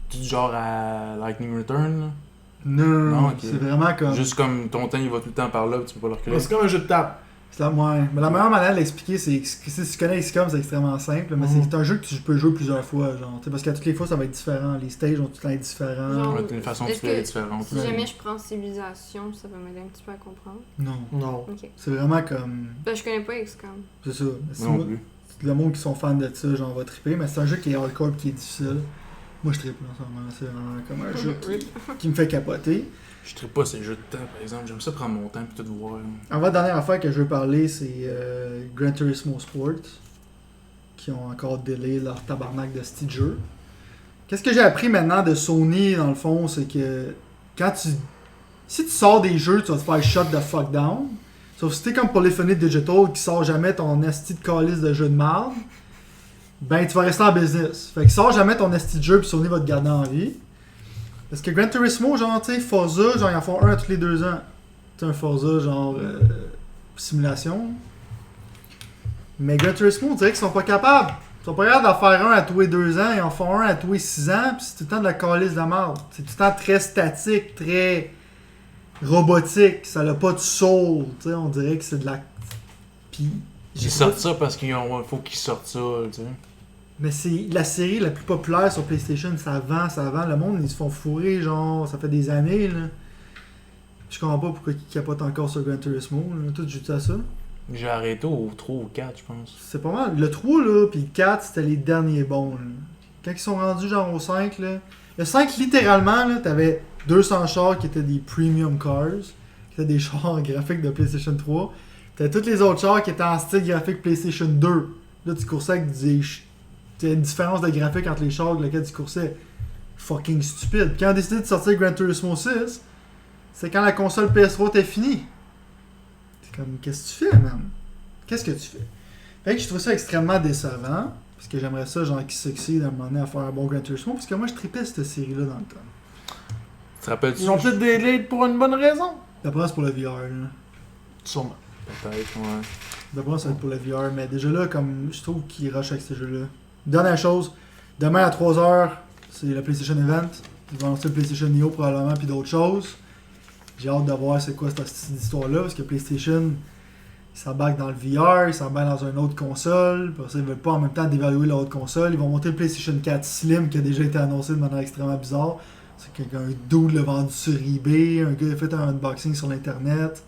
Tu genre à Lightning Return là? Non, ok. c'est vraiment comme. Juste comme ton temps il va tout le temps par là, tu peux pas le reculer. C'est comme un jeu de table. C'est la, ouais. Mais la meilleure manière de l'expliquer, c'est que si tu connais XCOM, c'est extrêmement simple, mais c'est un jeu que tu peux jouer plusieurs fois, genre, parce qu'à toutes les fois, ça va être différent. Les stages vont tout le temps être différents. Genre, Ouais, t'as une façon de faire différente. Si jamais je prends civilisation, ça va m'aider un petit peu à comprendre. Non. Ok. C'est vraiment comme. Ben, je connais pas XCOM. C'est ça. Non plus. Le monde qui sont fans de ça, genre, va triper, mais c'est un jeu qui est hardcore et qui est difficile. Moi, je tripe en ce moment. C'est vraiment comme un jeu qui me fait capoter. Je tripe pas ces jeux de temps, par exemple. J'aime ça prendre mon temps et tout voir. En fait, la dernière affaire que je veux parler, c'est Gran Turismo Sport, qui ont encore délai leur tabarnak de ce jeu. Qu'est-ce que j'ai appris maintenant de Sony, dans le fond, c'est que quand tu Si tu sors des jeux, tu vas te faire shut the fuck down. Sauf si t'es comme Polyphony Digital qui sort jamais ton esti de calice de jeu de merde, ben tu vas rester en business. Fait que sors jamais ton esti de jeu puis Sony va te garder en vie. Parce que Gran Turismo, genre, tu sais, Forza, genre, ils en font un à tous les 2 ans. Tu sais, un Forza, genre, simulation. Mais Gran Turismo, on dirait qu'ils sont pas capables. Ils sont pas capables d'en faire un à tous les 2 ans, ils en font un à tous les 6 ans, pis c'est tout le temps de la calice de la merde. C'est tout le temps très statique, très robotique, ça n'a pas de soul, tu sais, on dirait que c'est de la... Pis... Ils sortent ça parce qu'il faut qu'ils sortent ça, tu sais. Mais c'est la série la plus populaire sur PlayStation, ça vend, le monde, ils se font fourrer, genre, ça fait des années, là. Je comprends pas pourquoi ils capotent encore sur Gran Turismo, là. Toi, tu joues à ça? J'ai arrêté au 3 ou 4, je pense. C'est pas mal. Le 3, là, pis le 4, c'était les derniers bons, là. Quand ils sont rendus, genre, au 5, là... Le 5, littéralement, là, t'avais 200 chars qui étaient des premium cars, qui étaient des chars graphiques de PlayStation 3. T'avais tous les autres chars qui étaient en style graphique PlayStation 2. Là, tu coursais avec des... T'as une différence de graphique entre les chars avec lesquels tu coursais. Fucking stupide. Puis quand on a décidé de sortir Gran Turismo 6, c'est quand la console PS3 était finie. C'est comme, qu'est-ce que tu fais, man? Qu'est-ce que tu fais? Fait que je trouve ça extrêmement décevant. Parce que j'aimerais ça, genre, qu'ils succèdent à un moment donné à faire un bon Gran Turismo. Parce que moi, je tripais cette série-là dans le temps. Tu te rappelles-tu? Ils ont peut-être des leads pour une bonne raison. D'après moi, c'est pour le VR, là. Sûrement. Peut-être, ouais. D'après moi, ça va être pour le VR. Mais déjà là, comme je trouve qu'ils rushent avec ce jeu-là. Dernière chose, demain à 3h, c'est le PlayStation Event. Ils vont lancer le PlayStation Neo probablement, puis d'autres choses. J'ai hâte de voir c'est quoi cette histoire-là, parce que PlayStation, ils s'embarquent dans le VR, ils s'embarquent dans une autre console, parce qu'ils veulent pas en même temps dévaluer leur autre console. Ils vont monter le PlayStation 4 Slim, qui a déjà été annoncé de manière extrêmement bizarre. C'est qu'un dude l'a vendu sur eBay, un gars a fait un unboxing sur l'internet.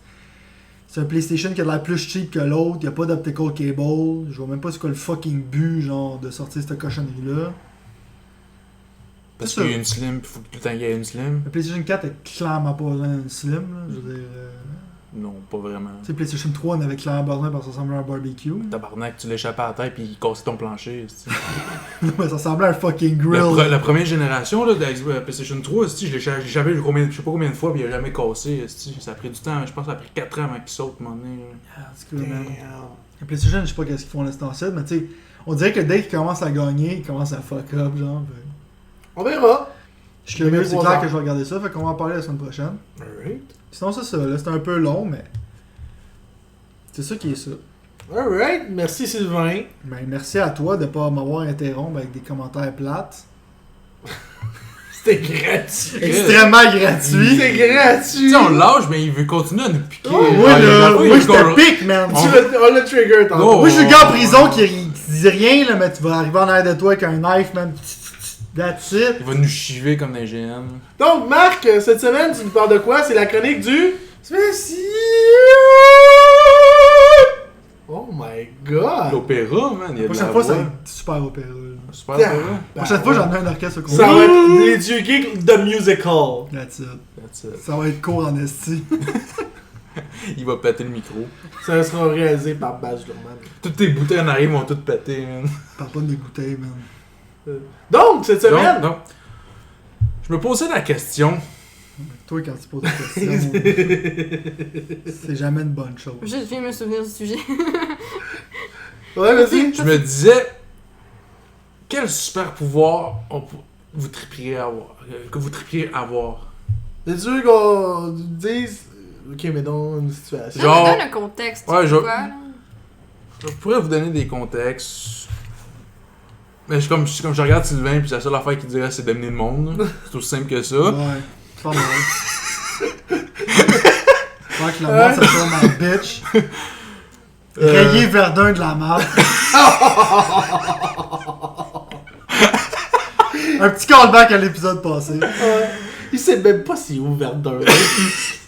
C'est un PlayStation qui a l'air plus cheap que l'autre, il n'y a pas d'optical cable, je vois même pas c'est quoi le fucking but, genre, de sortir cette cochonnerie-là. Parce qu'il y a une slim, il faut que tout le temps qu'il y ait une slim. Le PlayStation 4 a clairement pas besoin d'une slim, là, je veux dire... Non, pas vraiment. Tu sais, PlayStation 3, on avait clairement besoin parce que ça ressemblait à un barbecue. Tabarnak, tu l'échappais à la tête puis il cassait ton plancher. Non, mais ça ressemblait à un fucking grill. La première génération là, de la PlayStation 3, je l'ai échappé je sais pas combien de fois puis il a jamais cassé. Ça a pris du temps, je pense que ça a pris 4 ans avant qu'il saute un moment donné. La PlayStation, je sais pas qu'est-ce qu'ils font l'instant mais tu sais, on dirait que dès qu'ils commencent à gagner, ils commencent à fuck up, genre. On verra. Je suis curieux, c'est clair que je vais regarder ça, fait qu'on va en parler la semaine prochaine. Alright. Sinon, c'est ça, là, c'est un peu long, mais. C'est ça qui est ça. Alright, merci Sylvain. Ben, merci à toi de pas m'avoir interrompu avec des commentaires plates. C'était gratuit. Extrêmement gratuit. C'est gratuit. Tu sais, on lâche, mais il veut continuer à nous piquer. Oh, moi, là, moi, je te pique, man. On l'a trigger tantôt. Moi, je suis le gars en prison qui dit rien, là, mais tu vas arriver en arrière de toi avec un knife, man. That's it. Il va nous chiver comme des GN. Donc, Marc, cette semaine, tu nous parles de quoi? C'est la chronique du... Spécial! Oh my god! L'opéra, man. Il y a La de prochaine la fois, ça voix. va être super opéra. Là. Super opéra. La prochaine fois, j'en ai un orchestre au Ça complet. va être les dieux geeks The Musical. That's it. That's it. Ça va être court en esti. Il va péter le micro. Ça sera réalisé par Baz Luhrmann. Toutes tes bouteilles en arrière vont toutes péter, man. Parle pas de mes bouteilles, man. Donc, cette semaine... Donc, je me posais la question. Toi, quand tu poses des questions, c'est jamais une bonne chose. Je viens me souvenir du sujet. Ouais, vas-y. Je me disais, quel super pouvoir vous triperiez avoir, que vous triperiez avoir? C'est sûr qu'on dise... Ok, mais dans une situation... Genre- Ça me donne un contexte. Ouais, tu vois, là. Je pourrais vous donner des contextes. Mais comme je regarde Sylvain, puis la seule affaire qu'il dirait, c'est d'amener le monde. là. C'est aussi simple que ça. Ouais, pas mal. Faire que la mort, ça soit ma bitch. Rayer Verdun de la merde. Un petit callback à l'épisode passé. Il sait même pas s'il est où Verdun.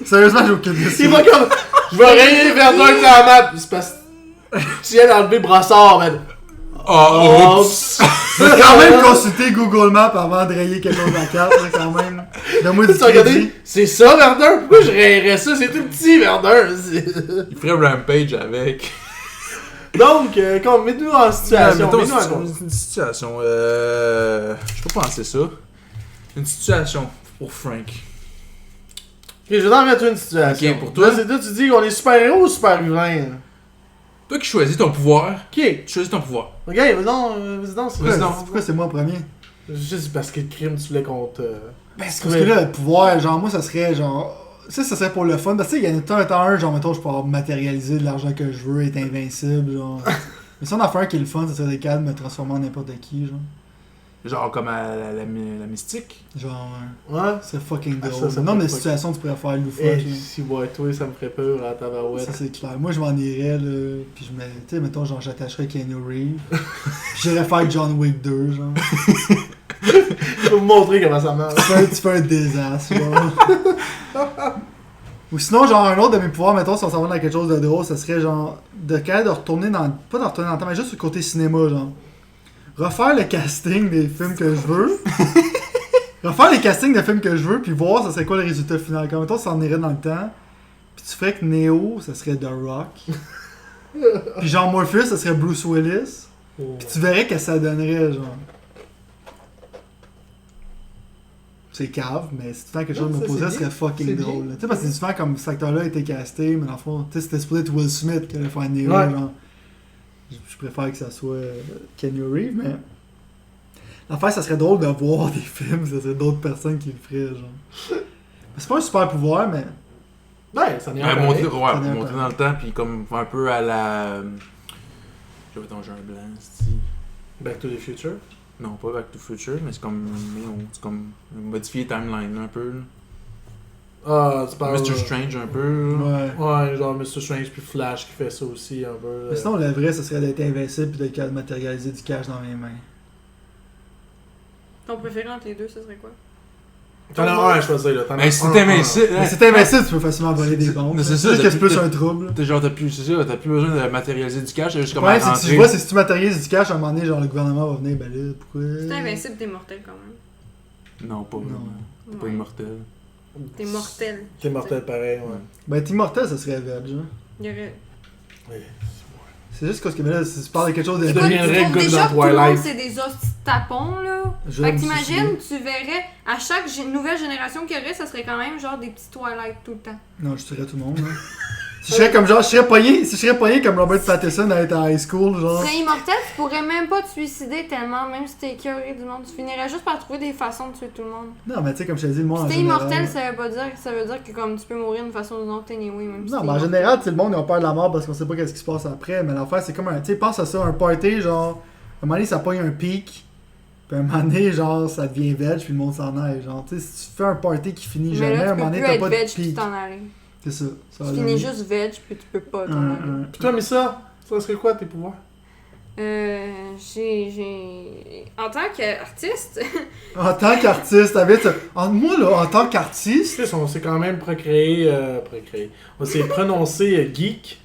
Sérieusement, j'ai aucune idée. Il va comme... Je vais rayer Verdun de la map. Il se passe... Tu viens d'enlever Brassard, man. Oh, oups! J'ai quand même consulté Google Maps avant de rayer quelque chose de la carte, là, quand même. Donne-moi du Tu as regardé? crédit. C'est ça, Verdun? Pourquoi je rayerais ça? C'est tout petit, Verdun. Il ferait Rampage avec. Donc, mets-nous en situation. Mettons Mets-nous en une situation. Je peux penser ça. Une situation pour Frank. je vais t'en mettre une situation. Ok, pour toi? Là, c'est toi, tu dis qu'on est super-héros ou super-humain? Toi qui choisis ton pouvoir, Ok. tu choisis ton pouvoir. Ok, vas-y donc, c'est Vas-y quoi? donc. Pourquoi c'est moi en premier? Juste parce que le crime, tu voulais qu'on te... Parce que là, le pouvoir, genre, moi, ça serait genre. Ça serait pour le fun. Parce que, tu sais, il y en a tout un, genre, mettons, je peux avoir matérialiser de l'argent que je veux, être invincible, genre. Mais si on en fait un qui est le fun, ça serait des cas de me transformer en n'importe qui, genre. Genre comme à la mystique. Genre, Ouais? c'est fucking Ah, drôle. ça Le nombre de fait situations que tu pourrais faire loufoque, Eh, là. si, ouais, toi, ça me ferait peur à tabarouette. Ça, c'est clair. Moi, je m'en irais, là. Puis, tu sais, mettons, genre, j'attacherais Keanu Reeves. Puis j'irais faire John Wick 2, genre. Je vais vous montrer comment ça marche. Tu fais un désastre, genre. Ou sinon, genre, un autre de mes pouvoirs, mettons, si on s'en va dans quelque chose de drôle, ça serait genre de retourner dans. Pas de retourner dans le temps, mais juste sur le côté cinéma, genre. Refaire le casting des films que je veux. Refaire les castings de films que je veux, puis voir ça serait quoi le résultat final. Comme mettons, ça en irait dans le temps. Puis tu ferais que Neo, ça serait The Rock. Puis genre Morpheus, ça serait Bruce Willis. Puis tu verrais que ça donnerait, genre. C'est cave, mais si tu fais quelque chose de Non, ça, m'opposer, ça c'est serait bien. fucking C'est drôle. bien. Tu sais, parce que c'est souvent comme cet acteur-là a été casté, mais dans le fond, tu sais, c'était supposé être Will Smith qui allait faire Neo, Ouais. genre. Je préfère que ça soit Keanu Reeves, mais. L'affaire, ça serait drôle de voir des films, ça serait d'autres personnes qui le feraient, genre. Mais c'est pas un super pouvoir, mais. Ouais, ça n'est Ouais, pas monter, pareil. ouais, Ça n'est monter pas. dans le temps, puis comme un peu à la. Je vais j'ai un blanc, c'est. Back to the Future. Non, pas Back to the Future, mais c'est comme. C'est comme. Modifier timeline un peu. Là. Ah, c'est pas... Mr. Strange un peu. Là. Ouais. Ouais, genre Mr. Strange puis Flash qui fait ça aussi un peu. Mais sinon, le vrai, ça serait d'être invincible et d'être capable de matérialiser du cash dans mes mains. Ton préféré entre les deux, ce serait quoi? T'en as un à choisir, là. T'en as Mais si un, t'es un. invincible. Mais si t'es invincible, tu peux facilement voler des bombes. c'est ça, juste que c'est plus t'as- un trouble. T'as genre, t'as plus, c'est ça, t'as plus besoin de matérialiser du cash, t'as juste comme Ouais, à c'est que rentrer. tu vois, c'est si tu matérialises du cash, à un moment donné, genre le gouvernement va venir, ben là, pourquoi. Si t'es invincible, t'es mortel quand même. Non, pas vraiment. T'es pas Ouais. immortel. T'es mortel. T'es mortel pareil, ouais. Ben, t'es immortel, ça serait veg, hein. Il y aurait... Ouais. C'est juste parce que, mais là, si tu parles de quelque chose de. Tu Écoute, deviendrais tu trouves good déjà dans que tout le monde, Twilight. c'est des hosties de tapons, là. Je Fait vais que me t'imagines, tu verrais, à chaque nouvelle génération qu'il y aurait, ça serait quand même genre des petits Twilight tout le temps. Non, je tuerais tout le monde, hein. Si je serais comme genre, si je serais pogné comme Robert Pattinson à être en high school, genre. Tu serais immortel, tu pourrais même pas te suicider tellement, même si t'es écœuré du monde. Tu finirais juste par trouver des façons de tuer tout le monde. Non, mais tu sais, comme je te dis, le monde en Si t'es général. immortel, ça veut dire que comme tu peux mourir d'une façon ou d'une autre anyway, même si Non, t'es mais en immortel. général, tu sais, le monde, ils ont peur de la mort parce qu'on sait pas qu'est-ce qui se passe après. Mais l'affaire, c'est comme un. Tu sais, pense à ça, un party, genre. À un moment donné, ça pogne un pic. Puis à un moment donné, genre, ça devient veg, puis le monde s'en aille. Genre, tu sais, si tu fais un party qui finit Mais jamais, là, à un tu moment peux donné, plus t'as être pas veg de puis pic. t'en aller. C'est ça. Ça va Tu finis donner juste veg puis tu peux pas t'en un- aller. un- Pis toi, Missa, ça serait quoi tes pouvoirs? J'ai... En tant qu'artiste, En tant qu'artiste, t'avais. Moi, là, en tant qu'artiste. Tu sais, on s'est quand même procréé. On s'est prononcé geek.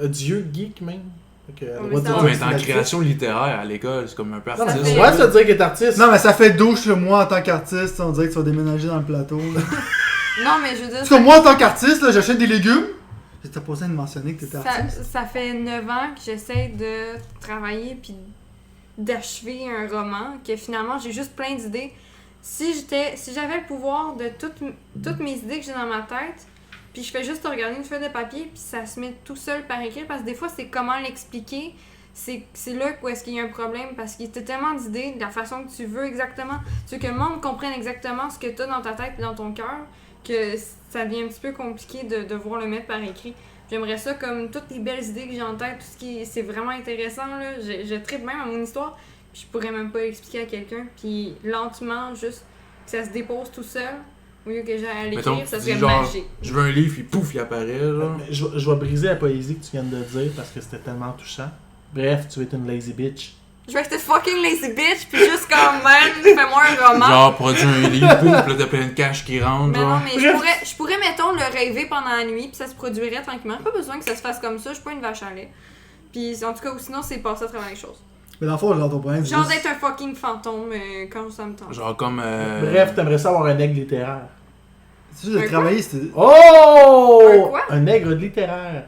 Dieu geek même. Fait que, Ouais, on mais va ça dire va. Ouais, mais que t'es en c'est l'artiste. création littéraire à l'école, c'est comme un peu Non, mais artiste. fait- ouais, ça veut dire qu'il est artiste. Non, mais ça fait douche, là, moi, en tant qu'artiste. On dirait que tu vas déménager dans le plateau. Là. non mais je veux dire, Parce que moi, en tant qu'artiste, là, j'achète des légumes. T'as pas besoin de mentionner que t'étais artiste. ça fait 9 ans que j'essaie de travailler puis d'achever un roman, que finalement j'ai juste plein d'idées. Si j'avais le pouvoir de toutes mes idées que j'ai dans ma tête, puis je fais juste regarder une feuille de papier puis ça se met tout seul par écrit, parce que des fois c'est comment l'expliquer, c'est là où est-ce qu'il y a un problème, parce qu'il y a tellement d'idées, de la façon que tu veux exactement, tu veux que le monde comprenne exactement ce que tu as dans ta tête et dans ton cœur, que ça devient un petit peu compliqué de devoir le mettre par écrit. J'aimerais ça comme toutes les belles idées que j'ai en tête, tout ce qui c'est vraiment intéressant là, je tripe même à mon histoire, puis je pourrais même pas l'expliquer à quelqu'un, puis lentement juste que ça se dépose tout seul au lieu que j'ai à Mettons, l'écrire, tu ça dis serait genre, magique. je veux un livre, puis pouf, il apparaît, genre. Mais je vais briser la poésie que tu viens de dire parce que c'était tellement touchant. Bref, tu vas être une lazy bitch. Je vais être fucking lazy bitch, puis juste comme man, fais-moi un roman. Genre, produire un livre, pouf, là, t'as plein de cash qui rentre, Mais genre. non, mais je pourrais, mettons, le rêver pendant la nuit, puis ça se produirait tranquillement. Pas besoin que ça se fasse comme ça, je suis pas une vache à lait. Puis en tout cas, ou sinon, c'est passer à travers les choses. Mais dans le fond, genre, ton problème, c'est Genre juste- d'être un fucking fantôme quand ça me tente. Genre comme. Bref, t'aimerais ça avoir un aigle littéraire. c'est juste de Un travailler, c'était. Oh! Un quoi? Un nègre littéraire.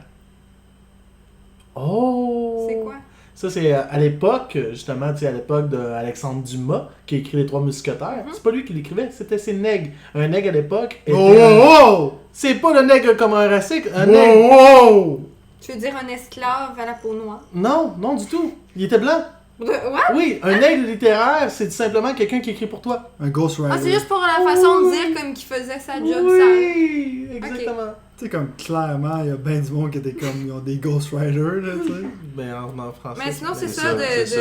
Oh! C'est quoi? Ça, c'est à l'époque, justement, tu sais, à l'époque d'Alexandre Dumas, qui a écrit Les Trois Mousquetaires. C'est pas lui qui l'écrivait, c'était ses nègres. Un nègre à l'époque. Oh! C'est pas le nègre comme un raciste, un Oh! nègre. Oh! Tu veux dire un esclave à la peau noire? Non, non du tout. Il était blanc. What? Oui, un nègre littéraire, c'est tout simplement quelqu'un qui écrit pour toi. Un Ghost Rider. Ah, c'est juste pour la façon de dire comme qu'il faisait sa job Oui, exactement. Tu sais, comme clairement, il y a bien du monde qui étaient comme. Ils ont des Ghost Riders, là, tu sais. Ben, en français. Mais sinon, c'est ça, ça, c'est ça.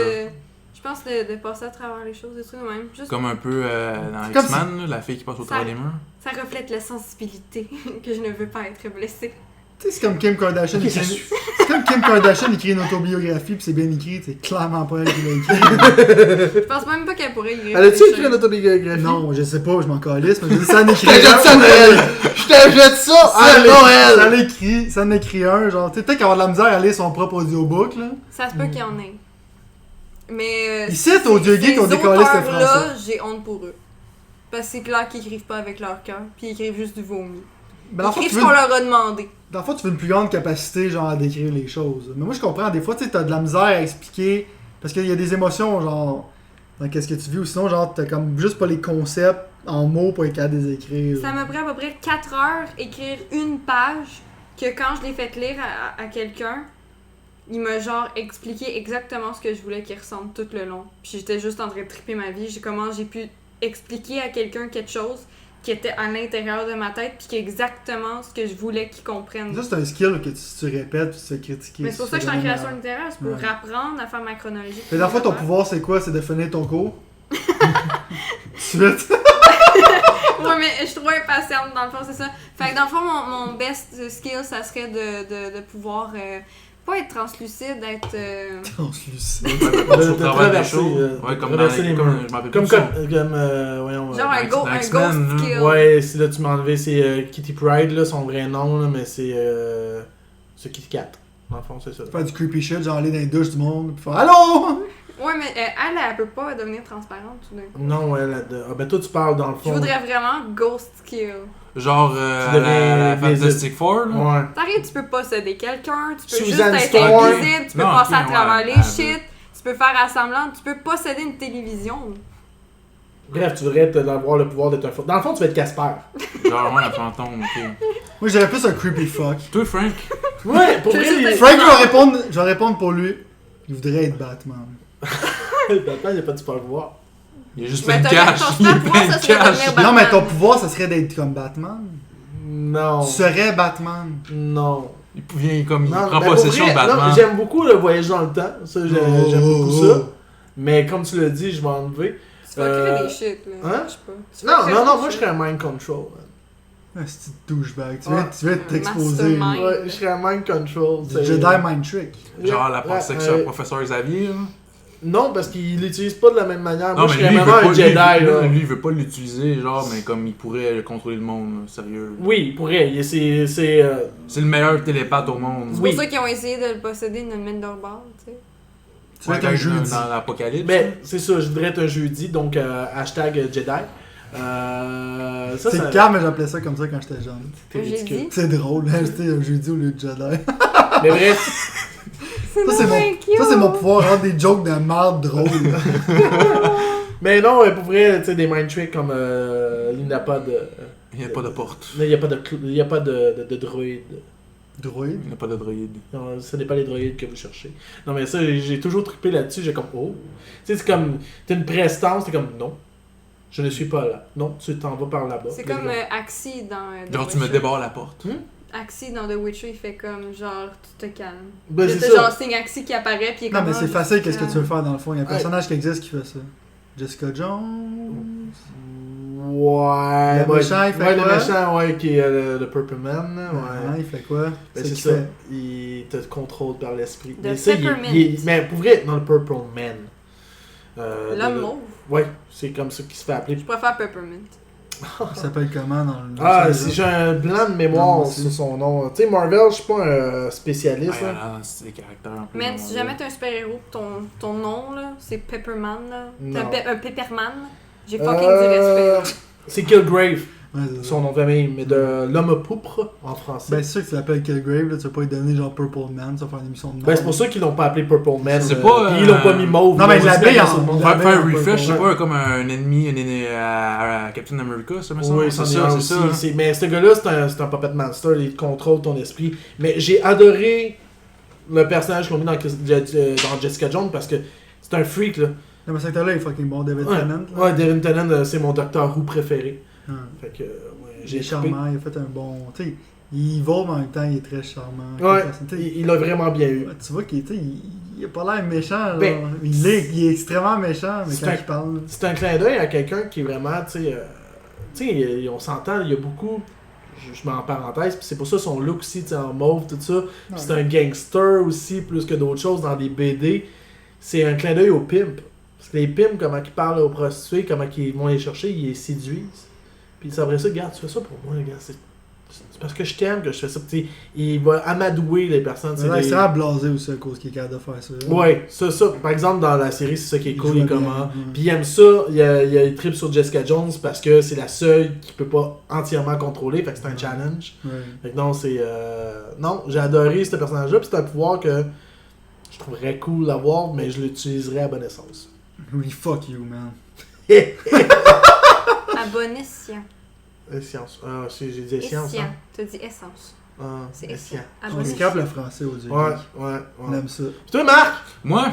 je pense de passer à travers les choses, des trucs de même. Juste, Comme un peu dans C'est comme X-Men, là, la fille qui passe au travers des murs. ça reflète la sensibilité que je ne veux pas être blessée. Tu sais, c'est comme Kim Kardashian. Ok, ça écrit- suffit. C'est comme Kim Kardashian écrit une autobiographie, puis c'est bien écrit, c'est clairement pas elle qui l'a écrit. Je pense même pas qu'elle pourrait y Elle a-tu réfléchir. écrit une autobiographie? Non, je sais pas, je m'en calisse, mais je dis ça en Je écrit te jette ça à Noël! Je te jette ça à Noël! Ça en écrit un, genre, tu sais, peut-être qu'elle va avoir de la misère à lire son propre audiobook, là. Ça se peut qu'il y en ait. Mais. Ici, Audio Geek, on décalisse le français. là j'ai honte pour eux. Parce que c'est clair qu'ils écrivent pas avec leur cœur, puis ils écrivent juste du vomi. Ben, Ils dans le fond, écrivent tu ce veux- qu'on leur a demandé. dans le fond, tu veux une plus grande capacité, genre, à décrire les choses. Mais moi, je comprends, des fois, tu sais, t'as de la misère à expliquer, parce qu'il y a des émotions, genre, dans qu'est-ce que tu vis, ou sinon, genre, t'as comme juste pas les concepts en mots pour être capable de les écrire. Ça m'a pris à peu près 4 heures écrire une page que quand je l'ai fait lire à quelqu'un, il m'a genre expliqué exactement ce que je voulais qu'il ressente tout le long. Puis j'étais juste en train de triper ma vie. Comment j'ai pu expliquer à quelqu'un quelque chose qui était à l'intérieur de ma tête puis qui est exactement ce que je voulais qu'il comprenne. Ça, c'est un skill que tu répètes, puis tu te fais critiquer. Mais c'est pour ça que je suis en création littéraire, c'est pour Ouais. apprendre à faire ma chronologie. Mais dans le fond, ton pouvoir, c'est quoi? C'est de finir ton cours? Suite. Ouais, mais je suis trop impatiente, dans le fond, c'est ça. Fait que dans le fond, mon best skill, ça serait de pouvoir pas être translucide, être. Translucide. De traverser, Ouais, comme dans traverser les les. murs. Je m'en rappelle Comme, plus. voyons. Genre un, dans un X-Men, ghost là. skill. Ouais, si là tu m'as enlevé, c'est Kitty Pryde, là, son vrai nom, là, mais c'est Kitty Cat. Dans le fond, c'est ça. Faire du creepy shit, genre aller dans les douches du monde, puis faire Allô? Ouais, mais elle peut pas devenir transparente tout d'un coup. Non, ouais, là-dedans. Ah, ben toi, tu parles dans le Je fond. voudrais vraiment ghost skill. Genre Tu la deviens Fantastic Four, là. Ouais. T'arrives, tu peux posséder quelqu'un, tu peux Suzanne juste être Storm. invisible, tu peux Non, passer ok, à travers ouais, les elle shit, tu peux faire assemblant, tu peux posséder une télévision. Bref, tu devrais avoir le pouvoir d'être un fantôme. Dans le fond, tu vas être Casper. Genre, ouais, un fantôme, ok. Moi, j'aurais plus un creepy fuck. Toi, Frank. Ouais, pour Je vrai, sais les... pas. Frank je vais répondre pour lui. Il voudrait être Batman. Attends, il n'y a pas de super pouvoir. Il y a juste Mais plein de t'as cash. ton Il y a super plein pouvoir, de ça serait cash. devenir Non, mais ton Batman. pouvoir, ça serait d'être comme Batman. Non. Tu serais Batman. Non. Il vient comme. Il Non, prend ben, pour possession vrai, de Batman. non, j'aime beaucoup le voyage dans le temps. Ça, j'aime beaucoup Oh. ça. Mais comme tu l'as dit, je vais enlever. Tu vas créer des shit, là. hein? Je sais pas. Tu vas créer Non, des moi je shit. serais un mind control. Un petit douchebag. Tu Ouais. viens de t'exposer. Mastermind. Ouais, je serais un mind control. Du c'est- Jedi Mind Trick. Genre la Ouais, section professeur Xavier, là. Non, parce qu'il l'utilise pas de la même manière. Non, Moi, je mais serais lui, il veut vraiment pas, un Jedi, là. lui, il veut pas l'utiliser, genre, mais comme il pourrait contrôler le monde, là, sérieux. Oui, il pourrait. C'est. C'est le meilleur télépathe au monde. C'est Oui. pour ça qu'ils ont essayé de le posséder, de le mettre dans le bar, tu sais. Tu vas être un jeudi. Dans l'Apocalypse. Mais c'est ça, je voudrais être un jeudi, donc hashtag Jedi. Ça, C'est ça. calme, mais j'appelais ça comme ça quand j'étais jeune. T'es J'ai ridicule. dit. C'est drôle, hein, j'étais un jeudi au lieu de Jedi. Mais bref, Ça, c'est mon pouvoir, rendre des jokes de merde drôles. mais non, pour vrai, tu sais, des mind tricks comme il n'y a pas de. Il n'y a pas de porte. Il n'y a pas de droïde. Droïde. Il n'y a pas de droïde. Non, ce n'est pas les droïdes que vous cherchez. Non, mais ça, j'ai toujours trippé là-dessus. J'ai comme, oh. Tu sais, c'est comme, t'as une prestance, t'es comme, non, je ne suis pas là. Non, tu t'en vas par là-bas. C'est comme Axie dans The Genre, tu me Witcher. débarres la porte. Axie dans The Witcher, il fait comme genre, tu te calmes. Ben, c'est C'est ça. genre, c'est Axie qui apparaît, puis il est Non, comme. mais c'est Ah, facile, je qu'est-ce que suis tu veux faire dans le fond? Il y a un Ouais. personnage qui existe qui fait ça. Jessica Jones. Ouais. Le méchant, il fait ouais, quoi? le méchant, ouais, qui est le Purple Man. là, Ouais, Ouais. il fait quoi? Ben, c'est qu'il ça. fait. Il te contrôle par l'esprit. The Mais ça, Peppermint. mais pour vrai, dans le Purple Man. L'homme mauve. Ouais, c'est comme ça qu'il se fait appeler. Je préfère Peppermint. Il s'appelle comment dans le. Ah, dans si le- j'ai un blanc de Non, mémoire moi aussi. sur son nom. Tu sais, Marvel, je suis pas un spécialiste. Ouais, là. là, c'est des caractères un peu. Man, si jamais t'es un super-héros, ton nom, là, c'est Pepperman, là. T'es Non. un Pepperman. J'ai fucking du respect. C'est Killgrave. Ouais, c'est ça. son nom de famille, mais de l'homme pourpre en français. Ben, c'est sûr que tu l'appelles Killgrave, là, tu vas pas lui donner genre Purple Man, ça va faire une émission de mort. Ben, c'est pour ça qu'ils l'ont pas appelé Purple Man. C'est pas, Puis ils l'ont pas mis mauve. Non, mais Ils il l'ont l'habille juste mis en- sur le monde. il l'habille Faire un un peu refresh, c'est pour- pas comme un ennemi à Captain America, ça me semble. Oui, c'est c'est ça, ça, c'est ça. hein. Mais ce gars-là, c'est un puppet master, il contrôle ton esprit. Mais j'ai adoré le personnage qu'on met dans Jessica Jones parce que c'est un freak, là. Non, mais cet acteur-là, il est fucking bon, David Ouais, Tennant. là. ouais, Devin Tennant, c'est mon Docteur Who préféré. Ouais. Fait que, ouais, Il j'ai est trippé. charmant, il a fait un bon. Tu sais, il va, mais en même temps, il est très charmant. Ouais, Tu sais, il l'a vraiment bien eu. ouais, tu vois qu'il tu sais, il a pas l'air méchant. Genre. Ben, il est extrêmement méchant, mais c'est quand un- il parle. C'est un clin d'œil à quelqu'un qui est vraiment, tu sais, on s'entend, il y a beaucoup, je mets en parenthèse, puis c'est pour ça son look aussi, tu sais, en mauve, tout ça. Puis c'est un gangster aussi, plus que d'autres choses dans des BD. C'est un clin d'œil aux pimps. Parce que les pimps, comment ils parlent aux prostituées, comment ils vont les chercher, ils les séduisent. Puis c'est après ça, regarde, tu fais ça pour moi, regarde, c'est parce que je t'aime que je fais ça. Puis il va amadouer les personnes. Il a l'air extrêmement blasé aussi à cause qu'il est capable de faire ça. Ouais, ça. Par exemple, dans la série, c'est ça qui est cool, joue il bien, comment. ouais. Puis il aime ça, il tripe sur Jessica Jones parce que c'est la seule qui peut pas entièrement contrôler, fait que c'est un challenge. Ouais. Fait que non, c'est. Non, j'ai adoré ce personnage-là, puis c'est un pouvoir que je trouverais cool d'avoir, mais je l'utiliserais à bon essence. Oui, fuck you, man. À bon escient. Science. Ah, j'ai dit science. Escient. Hein? T'as dit essence. Ah, C'est escient. escient. À On bon scrape escient. le français au dieu. Ouais. On aime ça. Puis toi, Marc? Moi,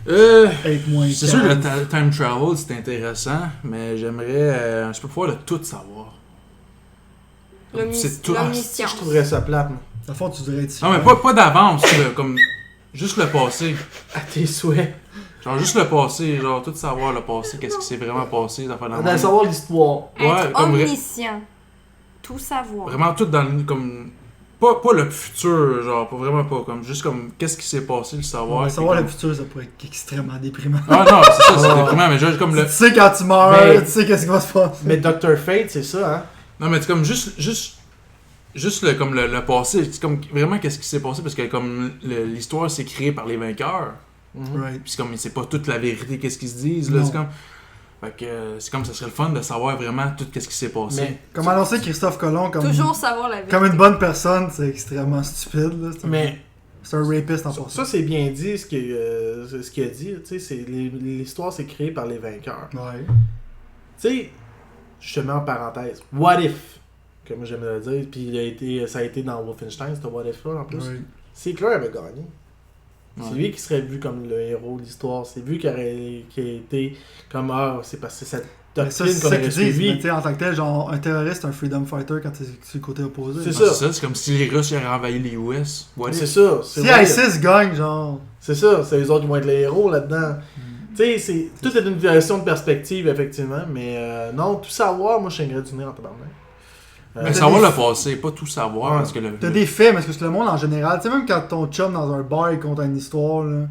Être moins c'est sûr que calme. le time travel c'est intéressant, mais j'aimerais. Je peux pouvoir le tout savoir. C'est tout. Je L'omniscience. trouverais ça plate, moi. Dans le fond, tu devrais être. Non, mais pas d'avance, comme. Juste le passé. À tes souhaits. Genre, juste le passé, genre, tout savoir le passé, qu'est-ce qui s'est vraiment passé, ça fait On a savoir l'histoire. Ouais, Être comme omniscient. Tout savoir. Vraiment tout dans le. Comme. Pas le futur, genre, pas vraiment pas. Comme, juste comme, qu'est-ce qui s'est passé, le savoir. Ouais, puis savoir comme- le futur, ça pourrait être extrêmement déprimant. Ah non, c'est ça, c'est Ah. déprimant, mais juste comme le. Tu sais quand tu meurs, Mais- tu sais qu'est-ce qui va se passer. Mais Dr. Fate, c'est ça, hein? Non, mais c'est comme juste comme le passé, c'est comme vraiment qu'est-ce qui s'est passé, parce que comme l'histoire s'est créée par les vainqueurs, Right. puis c'est comme c'est pas toute la vérité, qu'est-ce qu'ils se disent, là, Non. c'est comme. Fait que c'est comme ça serait le fun de savoir vraiment tout qu'est-ce qui s'est passé. Mais, Comme annoncer Christophe Colomb Toujours savoir la vérité. comme une bonne personne, c'est extrêmement stupide. Là. mais C'est un rapiste en ça, passant. c'est bien dit ce qu'il a dit. Tu sais, l'histoire s'est créée par les vainqueurs. Ouais. Tu sais, je te mets en parenthèse. What if? Comme j'aime le dire. Puis ça a été dans Wolfenstein, ce What if-là en plus. Ouais. Si Hitler avait gagné, c'est Ouais. lui qui serait vu comme le héros de l'histoire. C'est lui qui a été comme c'est parce que c'est cette Mais ça, doctrine c'est qu'on ça aurait qu'ils disent. Mais suivi. tu sais, en tant que tel, genre, un terroriste, un freedom fighter quand t'es sur le côté opposé. C'est là. ça. C'est comme si les Russes avaient envahi les US. What if? C'est ça. Si what if. ISIS gagne, genre. C'est ça, c'est les autres qui vont être les héros là-dedans. Tu sais, tout est une question de perspective, effectivement, mais non, tout savoir, moi je shingerais du nez en tabarnak. Mais t'as savoir des- le passé, pas tout savoir, Ouais. parce que T'as des faits, mais parce que le monde en général, tu sais, même quand ton chum dans un bar il compte une histoire, là,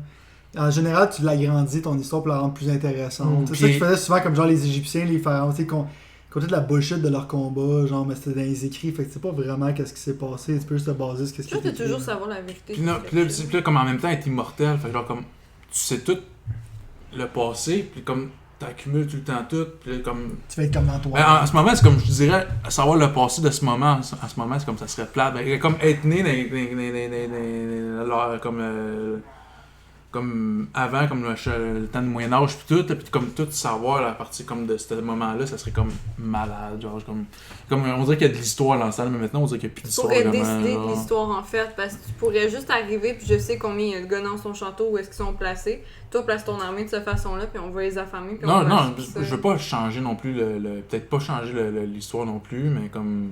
en général, tu l'agrandis ton histoire pour la rendre plus intéressante. C'est ça puis- qu'ils faisaient souvent, comme genre les Égyptiens, les pharaons, tu sais, comptaient de la bullshit de leur combat, genre, mais c'était dans les écrits, fait que c'est pas vraiment qu'est-ce qui s'est passé, tu peux juste te baser sur ce qui Toi, est tu écrit. toujours savoir la vérité. Puis là, comme en même temps être immortel, fait que genre comme tu sais tout le passé, puis comme t'accumules tout le temps tout, puis là, comme Tu vas être comme dans toi. ben, en ce moment, c'est comme je dirais savoir le passé de ce moment. En ce moment, c'est comme ça serait plate. Ben, comme être né comme avant, comme le temps du Moyen Âge puis tout, puis comme tout savoir la partie comme de ce moment-là, ça serait comme malade, genre comme on dirait qu'il y a de l'histoire dans le salle, mais maintenant on dirait qu'il n'y a plus Tu d'histoire pourrais vraiment. décider de genre. l'histoire en fait, parce que tu pourrais juste arriver, puis je sais combien il y a de gars dans son château, où est-ce qu'ils sont placés. Toi, place ton armée de cette façon-là, puis on va les affamer. Puis on Non, va non, acheter ça. je veux pas changer non plus peut-être pas changer l'histoire non plus, mais comme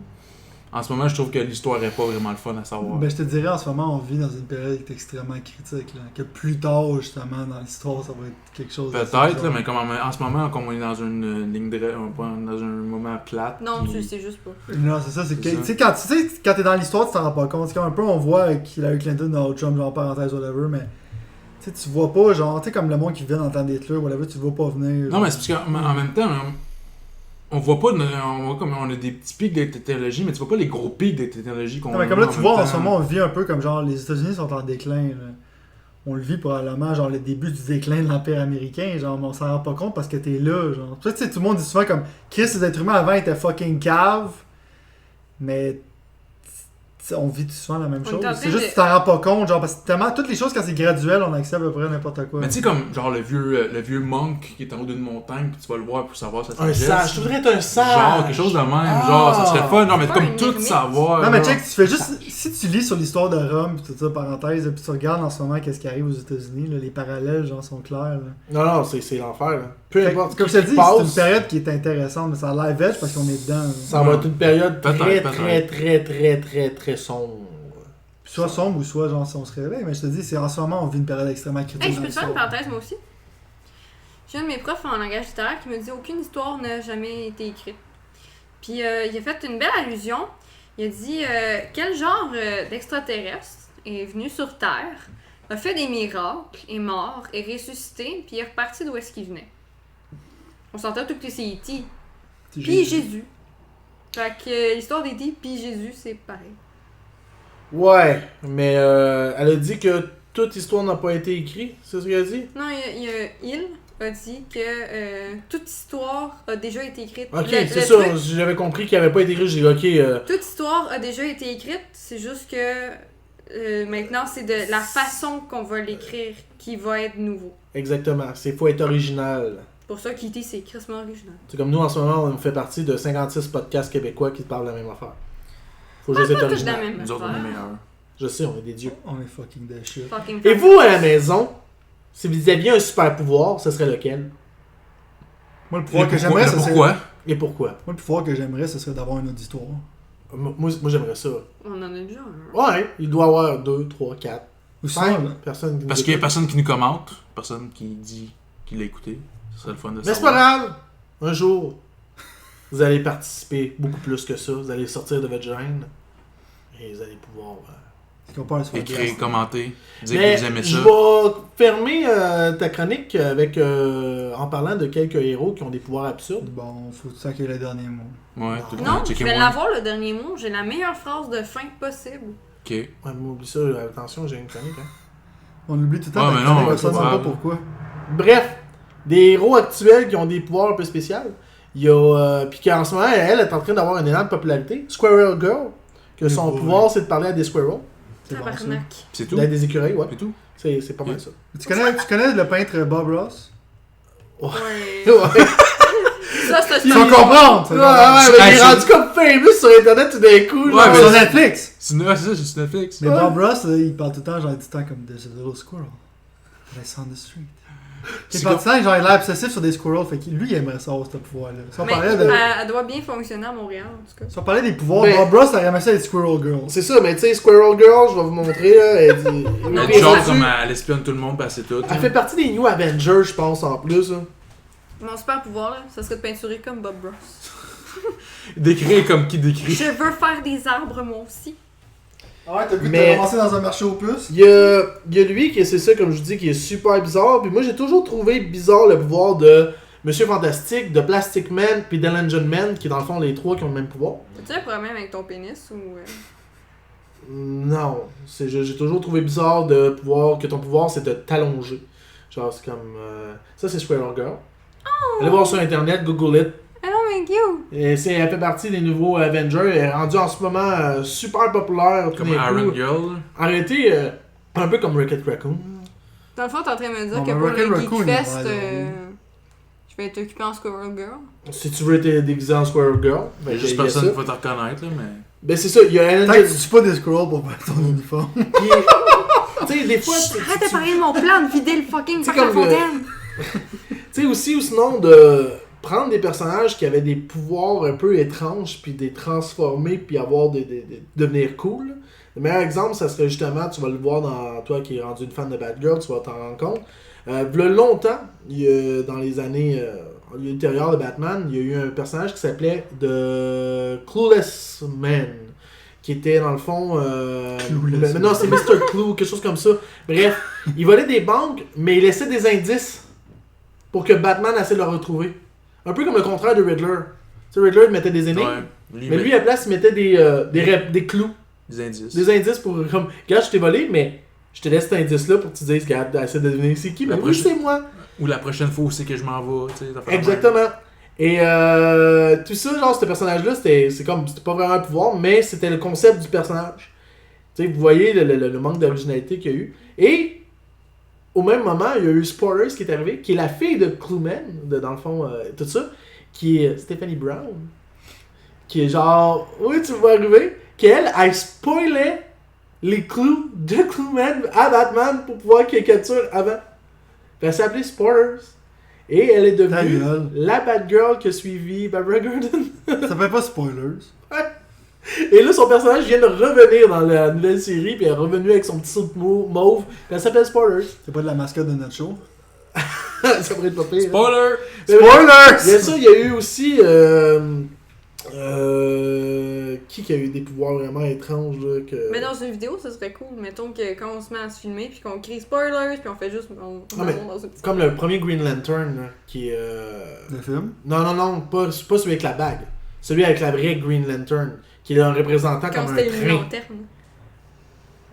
en ce moment, je trouve que l'histoire est pas vraiment le fun à savoir. Ben, je te dirais, en ce moment, on vit dans une période qui est extrêmement critique, là, que plus tard, justement, dans l'histoire, ça va être quelque chose Peut-être, là, mais comme en ce moment, comme on est dans une ligne dans un moment plate. Non, puis- tu le sais juste pas. Non, c'est ça, c'est que, C'est tu sais, quand t'es dans l'histoire, tu t'en rends pas compte. C'est comme un peu, on voit avec Hillary Clinton, Donald Trump, genre parenthèse, whatever, mais tu sais, tu vois pas, genre, tu sais, comme le monde qui vient d'entendre Hitler, whatever, tu le vois pas venir. Non, mais c'est parce qu'en même temps, on voit pas, on voit comme on a des petits pics de technologie, mais tu vois pas les gros pics de technologie qu'on Non, mais comme là, a en tu même vois, en temps. ce moment, on vit un peu comme genre, les États-Unis sont en déclin, là. on le vit probablement, genre, le début du déclin de l'Empire américain, genre, mais on s'en rend pas compte parce que t'es là, genre. Tu sais, tout le monde dit souvent comme, Chris, les êtres humains avant étaient fucking caves, mais on vit souvent la même On chose. est en C'est train juste de- que tu t'en rends pas compte, genre, parce que tellement, toutes les choses, quand c'est graduel, on accepte à peu près n'importe quoi. Mais tu sais, comme genre le vieux monk qui est en haut d'une montagne, puis tu vas le voir pour savoir sa Un sagesse. sage. Je voudrais être un sage. Genre, quelque chose de même. Ah. Genre, ça serait fun. Genre, mais Pas comme une tout ermite. savoir. Non, mais genre. check, tu fais juste. Si tu lis sur l'histoire de Rome, pis tout ça, parenthèse, puis tu regardes en ce moment qu'est-ce qui arrive aux États-Unis, là, les parallèles, genre, sont clairs. Là. Non, c'est l'enfer. Là. Peu Fait que, importe. comme qui je te dis, passe, c'est une période qui est intéressante, mais ça a l'air vêche parce qu'on est dedans. là. Ça va être une période Peut-être. très sombre. Puis soit sombre ou soit genre si on se réveille, mais je te dis, c'est en ce moment on vit une période extrêmement critique. Hey, je dans peux te faire une l'histoire. parenthèse, moi aussi? J'ai un de mes profs en langage littéraire qui me dit aucune histoire n'a jamais été écrite. Puis il a fait une belle allusion. Il a dit quel genre d'extraterrestre est venu sur Terre, a fait des miracles, est mort, est ressuscité, puis est reparti d'où est-ce qu'il venait. On s'entend tout que c'est E.T. Puis Jésus. Fait que l'histoire d'E.T. puis Jésus, c'est pareil. Ouais, mais elle a dit que toute histoire n'a pas été écrite, c'est ce qu'elle a dit? Non, il a dit que toute histoire a déjà été écrite. Ok, Le c'est ça, truc- j'avais compris qu'il n'avait pas été écrit, j'ai dit ok, Toute histoire a déjà été écrite, c'est juste que maintenant c'est de la façon qu'on va l'écrire qui va être nouveau. exactement, c'est faut être original. C'est pour ça qu'E.T. c'est crissement original. C'est comme nous en ce moment, on fait partie de 56 podcasts québécois qui parlent de la même affaire. Faut juste être Pas tous la original. même Nous autres, on est affaire. meilleurs. Je sais, on est des dieux. On est fucking de shit. Fucking Et fun. vous, à la maison, si vous aviez un super pouvoir, ce serait lequel? Moi, le pouvoir que Et j'aimerais, ce serait. pourquoi? Et pourquoi? Moi, le pouvoir que j'aimerais, ce serait d'avoir une auditoire. Moi j'aimerais ça. On en a déjà un. Ouais, il doit y avoir 2, 3, 4, Ou 5 sinon, là, personnes qui nous Parce qu'il y a écoutent. personne qui nous commente, personne qui dit qu'il l'a écouté. Ce serait le fun de Mais c'est savoir. pas grave! Un jour, vous allez participer beaucoup plus que ça. Vous allez sortir de votre gêne. Et vous allez pouvoir. c'est qu'on parle sur le Écrire, glace. commenter, dire Mais que vous aimez je ça. vais fermer ta chronique avec en parlant de quelques héros qui ont des pouvoirs absurdes. Bon, faut que ça qu'il y ait le dernier mot. Ouais, tout le Non, temps. je vais Checkez-moi. l'avoir le dernier mot. J'ai la meilleure phrase de fin possible. Ok. Ouais, mais oublie ça, attention, j'ai une chronique. Hein. On oublie tout le temps, Ouais, la mais non, chronique, on c'est se demande pas pas grave. pourquoi. Bref, des héros actuels qui ont des pouvoirs un peu spéciaux. Il y a. Puis qu'en ce moment, elle est en train d'avoir une énorme popularité. Squirrel Girl, que son Oui. pouvoir c'est de parler à des squirrels, C'est bon, ça. Tabarnak. C'est tout? à des écureuils, ouais. C'est tout? C'est pas mal ça. Tu connais le peintre Bob Ross? Ouais. Ouais, Ça, c'est Tu vas comprendre! ça, ouais, là. mais il est c'est- rendu comme famous sur internet tout d'un coup. Ouais, là. mais Sur c'est- Netflix! C'est c'est ça, c'est sur Netflix. Mais Ouais. Bob Ross, là, il parle tout le temps, genre, il dit tout le temps comme There's a little squirrel. That's on the street. Il C'est parle tout le temps, genre, il a l'air obsessif sur des squirrels, fait que lui, il aimerait ça avoir ce pouvoir-là. Si on Mais parlait de. elle doit bien fonctionner à Montréal, en tout cas. Si on parlait des pouvoirs, Mais- Bob Ross, il aimerait ça être Squirrel Girl. C'est ça, mais tu sais, Squirrel Girl, je vais vous montrer. Là, elle dit. Non, Une mais chose ça- comme elle espionne tout le monde, pis elle sait tout. Elle fait partie des New Avengers, je pense, en plus. Là. Mon super pouvoir, là, ça serait de peinturer comme Bob Ross. Décrire comme qui décrit. Je veux faire des arbres, moi aussi. Ah ouais, t'as vu que Mais- t'as ramassé dans un marché aux puces? Il y a lui qui c'est ça, comme je vous dis, qui est super bizarre. Puis moi, j'ai toujours trouvé bizarre le pouvoir de Monsieur Fantastique, de Plastic Man, puis d'Illusion Man, qui est dans le fond les trois qui ont le même pouvoir. As-tu un problème avec ton pénis ou. Non, j'ai toujours trouvé bizarre de pouvoir que ton pouvoir c'est de t'allonger. Genre c'est comme ça c'est Squirrel Girl. Allez voir sur internet, Google it. Ah non, mais cute! Et elle fait partie des nouveaux Avengers. Elle est rendue en ce moment super populaire. tout Comme d'un Iron coup. Girl. Arrêtez un peu comme Rocket Raccoon. Dans le fond, t'es en train de me dire Bon, que ben, pour Rocket le Raccoon, Geekfest, il va aller, je vais être occupé en Squirrel Girl. Si tu veux être déguisé en Squirrel Girl, Il ben y a juste il y a personne ça. qui va te reconnaître, là, mais. Ben c'est ça, il y a Tant Angel. que tu tues pas des squirrels pour faire ton uniforme. Puis, tu sais, des fois, Arrête de parler de mon plan de vider le fucking C'est parc La comme le- Fontaine! tu sais aussi, ou sinon, de prendre des personnages qui avaient des pouvoirs un peu étranges, puis des transformer, puis avoir devenir cool. Le meilleur exemple, ça serait justement, tu vas le voir dans toi qui es rendu une fan de Batgirl, tu vas t'en rendre compte. V'là longtemps, dans les années ultérieures de Batman, il y a eu un personnage qui s'appelait The Clueless Man, qui était dans le fond... Clueless. non, c'est Mr. Clue, quelque chose comme ça. Bref, il volait des banques, mais il laissait des indices pour que Batman essaie de le retrouver. Un peu comme le contraire de Riddler. Tu sais, Riddler il mettait des énigmes, Ouais. mais lui à la place il mettait des clous, des indices. des indices pour comme, regarde je t'ai volé, mais Je te laisse cet indice-là pour que tu dises, regarde, essaie de deviner c'est qui, mais oui, c'est moi. Ou la prochaine fois aussi que je m'en vais, tu sais. Exactement. Et tout ça, genre, ce personnage-là, c'était pas vraiment un pouvoir, mais c'était le concept du personnage. Tu sais, vous voyez le manque d'originalité qu'il y a eu. Et au même moment, il y a eu Spoilers qui est arrivé, qui est la fille de Clueman, dans le fond, tout ça, qui est Stephanie Brown. Qui est genre, oui, tu vas arriver, qu'elle, elle spoilait les clues de Clueman à Batman pour pouvoir qu'il capture avant. Elle s'appelait Spoilers. Et elle est devenue la Batgirl qui a suivi Barbara Gordon. Ça s'appelle pas Spoilers. Et là, son personnage vient de revenir dans la nouvelle série, puis elle est revenue avec son petit saut mauve. Puis elle s'appelle Spoilers. C'est pas de la mascotte de notre show. Ça pourrait être pas pire. Spoiler! Spoilers! Il y a ça, il y a eu aussi... qui a eu des pouvoirs vraiment étranges là, que... Mais dans une vidéo, ça serait cool. Mettons que quand on se met à se filmer, puis qu'on crie spoilers, puis on fait juste. On dans ce petit... Comme le premier Green Lantern, là, qui est. Le film? Non, pas celui avec la bague. Celui avec la vraie Green Lantern, qui est un représentant quand comme un c'était train. long terme.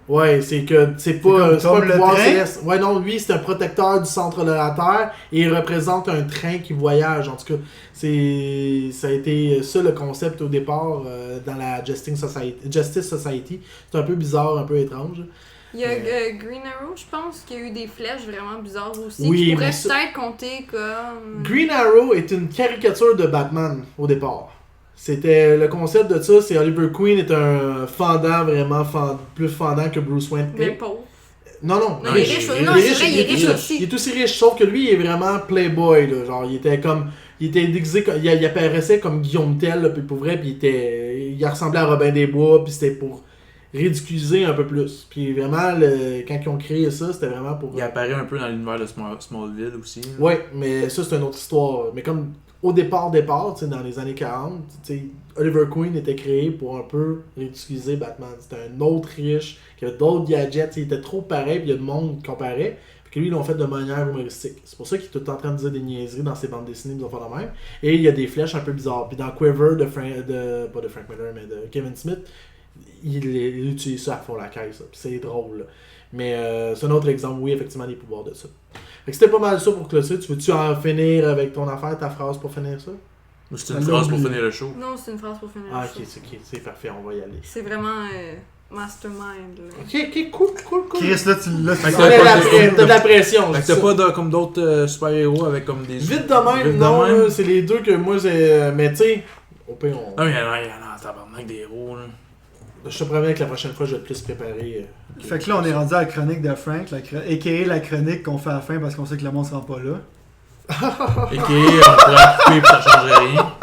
Ouais, c'est que c'est pas comme le le pouvoir train? céleste. Ouais, non, lui c'est un protecteur du centre de la Terre et il représente un train qui voyage. En tout cas, ça a été ça le concept au départ dans la Justice Society. C'est un peu bizarre, un peu étrange. Il y a Green Arrow, je pense, qui a eu des flèches vraiment bizarres aussi. Oui, qui pourraient mais ça... peut-être compter comme. Green Arrow est une caricature de Batman au départ. C'était le concept de ça, c'est Oliver Queen est un fendant vraiment plus fendant que Bruce Wayne. Mais pauvre. Non, il est riche. Non, c'est vrai, il est riche aussi. Il est aussi riche, sauf que lui, il est vraiment playboy, là. Genre, il était déguisé, il apparaissait comme Guillaume Tell, là, puis pour vrai, puis il ressemblait à Robin des Bois, puis c'était pour ridiculiser un peu plus. Puis vraiment, quand ils ont créé ça, c'était vraiment pour... Il apparaît un peu dans l'univers de Smallville aussi. Ouais, mais ça, c'est une autre histoire. Mais comme au départ, tu sais, dans les années 40, tu sais, Oliver Queen était créé pour un peu ridiculiser Batman. C'était un autre riche, qui avait d'autres gadgets, il était trop pareil, puis il y a de monde qui comparait. Puis que lui, ils l'ont fait de manière humoristique. C'est pour ça qu'il est tout le temps en train de dire des niaiseries dans ses bandes dessinées, des affaires de même. Et il y a des flèches un peu bizarres. Puis dans Quiver pas de Frank Miller, mais de Kevin Smith, il utilise ça à fond la caisse. Puis c'est drôle. Là. Mais c'est un autre exemple, oui, effectivement, des pouvoirs de ça. Fait que c'était pas mal ça pour clôturer. Tu veux-tu en finir avec ton affaire, ta phrase pour finir ça? Ou c'est une phrase pour finir le show? Non, c'est une phrase pour finir le show. Ok, c'est parfait, on va y aller. C'est vraiment mastermind. Là. Ok, cool. Chris, là, tu l'as T'as de la pression. Fait que t'as pas comme d'autres super-héros avec comme des... Vite de même, non, là, c'est les deux que moi j'ai... Mais tu sais, au pire, on... Non, il y en a tabarnak des héros, là. Je te promets que la prochaine fois, je vais te plus préparer. Fait que là, on est rendu à la chronique de Frank, a.k.a. la chronique qu'on fait à la fin parce qu'on sait que le monde se rend pas là. Et qui on pourrait couper pis ça changerait rien.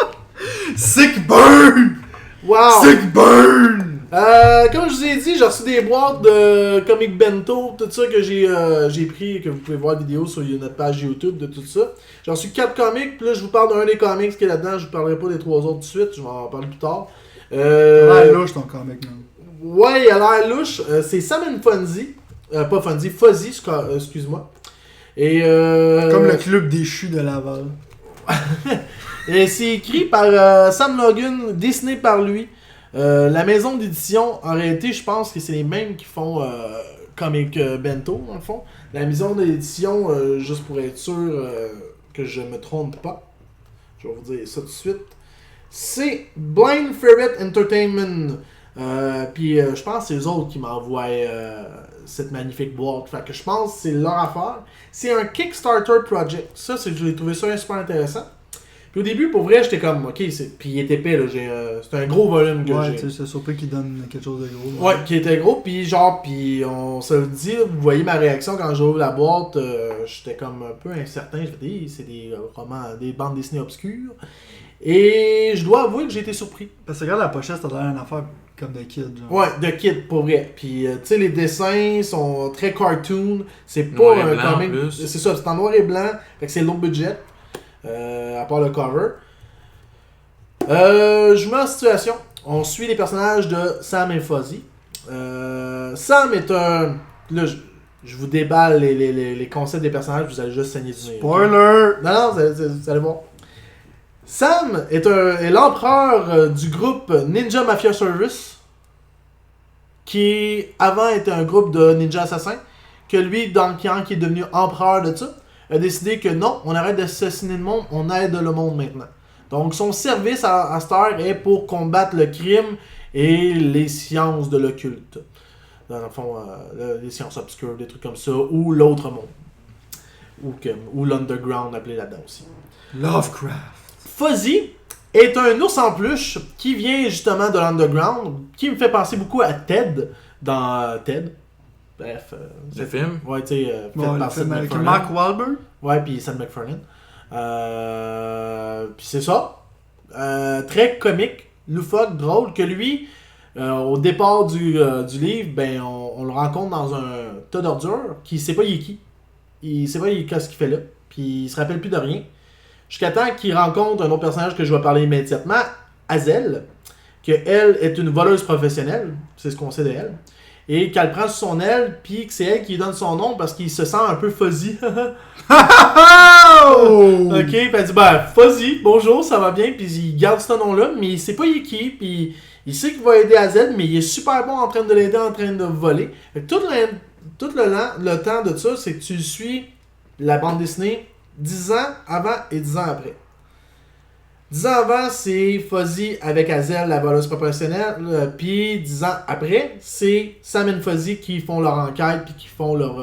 Sick burn! Wow! Sick burn! Comme je vous ai dit, j'ai reçu des boîtes de comic bento, tout ça que j'ai pris, que vous pouvez voir la vidéo sur notre page YouTube de tout ça. J'ai reçu 4 comics, puis là je vous parle d'un des comics qui est là-dedans, je vous parlerai pas des 3 autres tout de suite, je vais en parler plus tard. Ouais, louche ton comic, man. Ouais, il a l'air louche. C'est Sam & Fonzie. Pas Fonzie, Fuzzy, excuse-moi. Et Comme le club déchu de Laval. Et c'est écrit par Sam Logan, dessiné par lui. La maison d'édition, en réalité, je pense que c'est les mêmes qui font Comic Bento, dans le fond. La maison d'édition, juste pour être sûr que je me trompe pas, je vais vous dire ça tout de suite. C'est Blind Ferret Entertainment. Puis je pense que c'est eux autres qui m'envoient cette magnifique boîte. Fait que je pense que c'est leur affaire. C'est un Kickstarter project. Ça, j'ai trouvé ça super intéressant. Puis au début, pour vrai, j'étais comme, ok, puis il est épais, là. C'est un gros volume que j'ai. Ouais, tu sais, c'est surpris qu'ils donnent quelque chose de gros. Ouais, qui était gros. Puis genre, puis on se le dit, vous voyez ma réaction quand j'ouvre la boîte. J'étais comme un peu incertain. Je me dis, c'est des romans, des bandes dessinées obscures. Et je dois avouer que j'ai été surpris. Parce que regarde la pochette, ça a l'air une affaire comme de kid. Genre. Ouais, de kid, pour vrai. Puis, tu sais, les dessins sont très cartoon. C'est pas un comic. C'est ça, c'est en noir et blanc. Fait que c'est low budget. À part le cover. Je vous mets en situation. On suit les personnages de Sam et Fuzzy. Sam est un... Là, je vous déballe les concepts des personnages. Vous allez juste saigner du nez. Spoiler! Non, vous allez voir. Sam est l'empereur du groupe Ninja Mafia Service. qui avant était un groupe de ninja assassins, que lui, dans le clan qui est devenu empereur de ça, a décidé que non, on arrête d'assassiner le monde, on aide le monde maintenant. Donc son service à Star est pour combattre le crime et les sciences de l'occulte. Dans le fond, les sciences obscures, des trucs comme ça, ou l'autre monde. Ou l'underground appelé là-dedans aussi. Lovecraft. Fuzzy est un ours en peluche qui vient justement de l'underground, qui me fait penser beaucoup à Ted dans Ted. Bref. Le film? Ouais, tu sais, fait Bon, par le film Seth avec MacFarlane. Mark Wahlberg. Ouais, puis Seth MacFarlane. Puis c'est ça. Très comique, loufoque, drôle, que lui, au départ du livre, ben, on le rencontre dans un tas d'ordures, qui sait pas il est qui. Il sait pas qu'est-ce qu'il fait là. Puis il se rappelle plus de rien. Jusqu'à temps qu'il rencontre un autre personnage que je vais parler immédiatement, Hazel, que elle est une voleuse professionnelle, c'est ce qu'on sait d'elle, et qu'elle prend sous son aile, puis que c'est elle qui lui donne son nom parce qu'il se sent un peu fuzzy. Oh! Ok, puis elle dit Fuzzy, bonjour, ça va bien, puis il garde ce nom-là, mais il sait pas il est qui, puis il sait qu'il va aider Hazel, mais il est super bon en train de l'aider, en train de voler. Fait que tout le temps de ça, c'est que tu suis la bande dessinée 10 ans avant et 10 ans après. 10 ans avant, c'est Fuzzy avec Hazel, la voleuse professionnelle, puis 10 ans après, c'est Sam et Fuzzy qui font leur enquête, puis qui font leur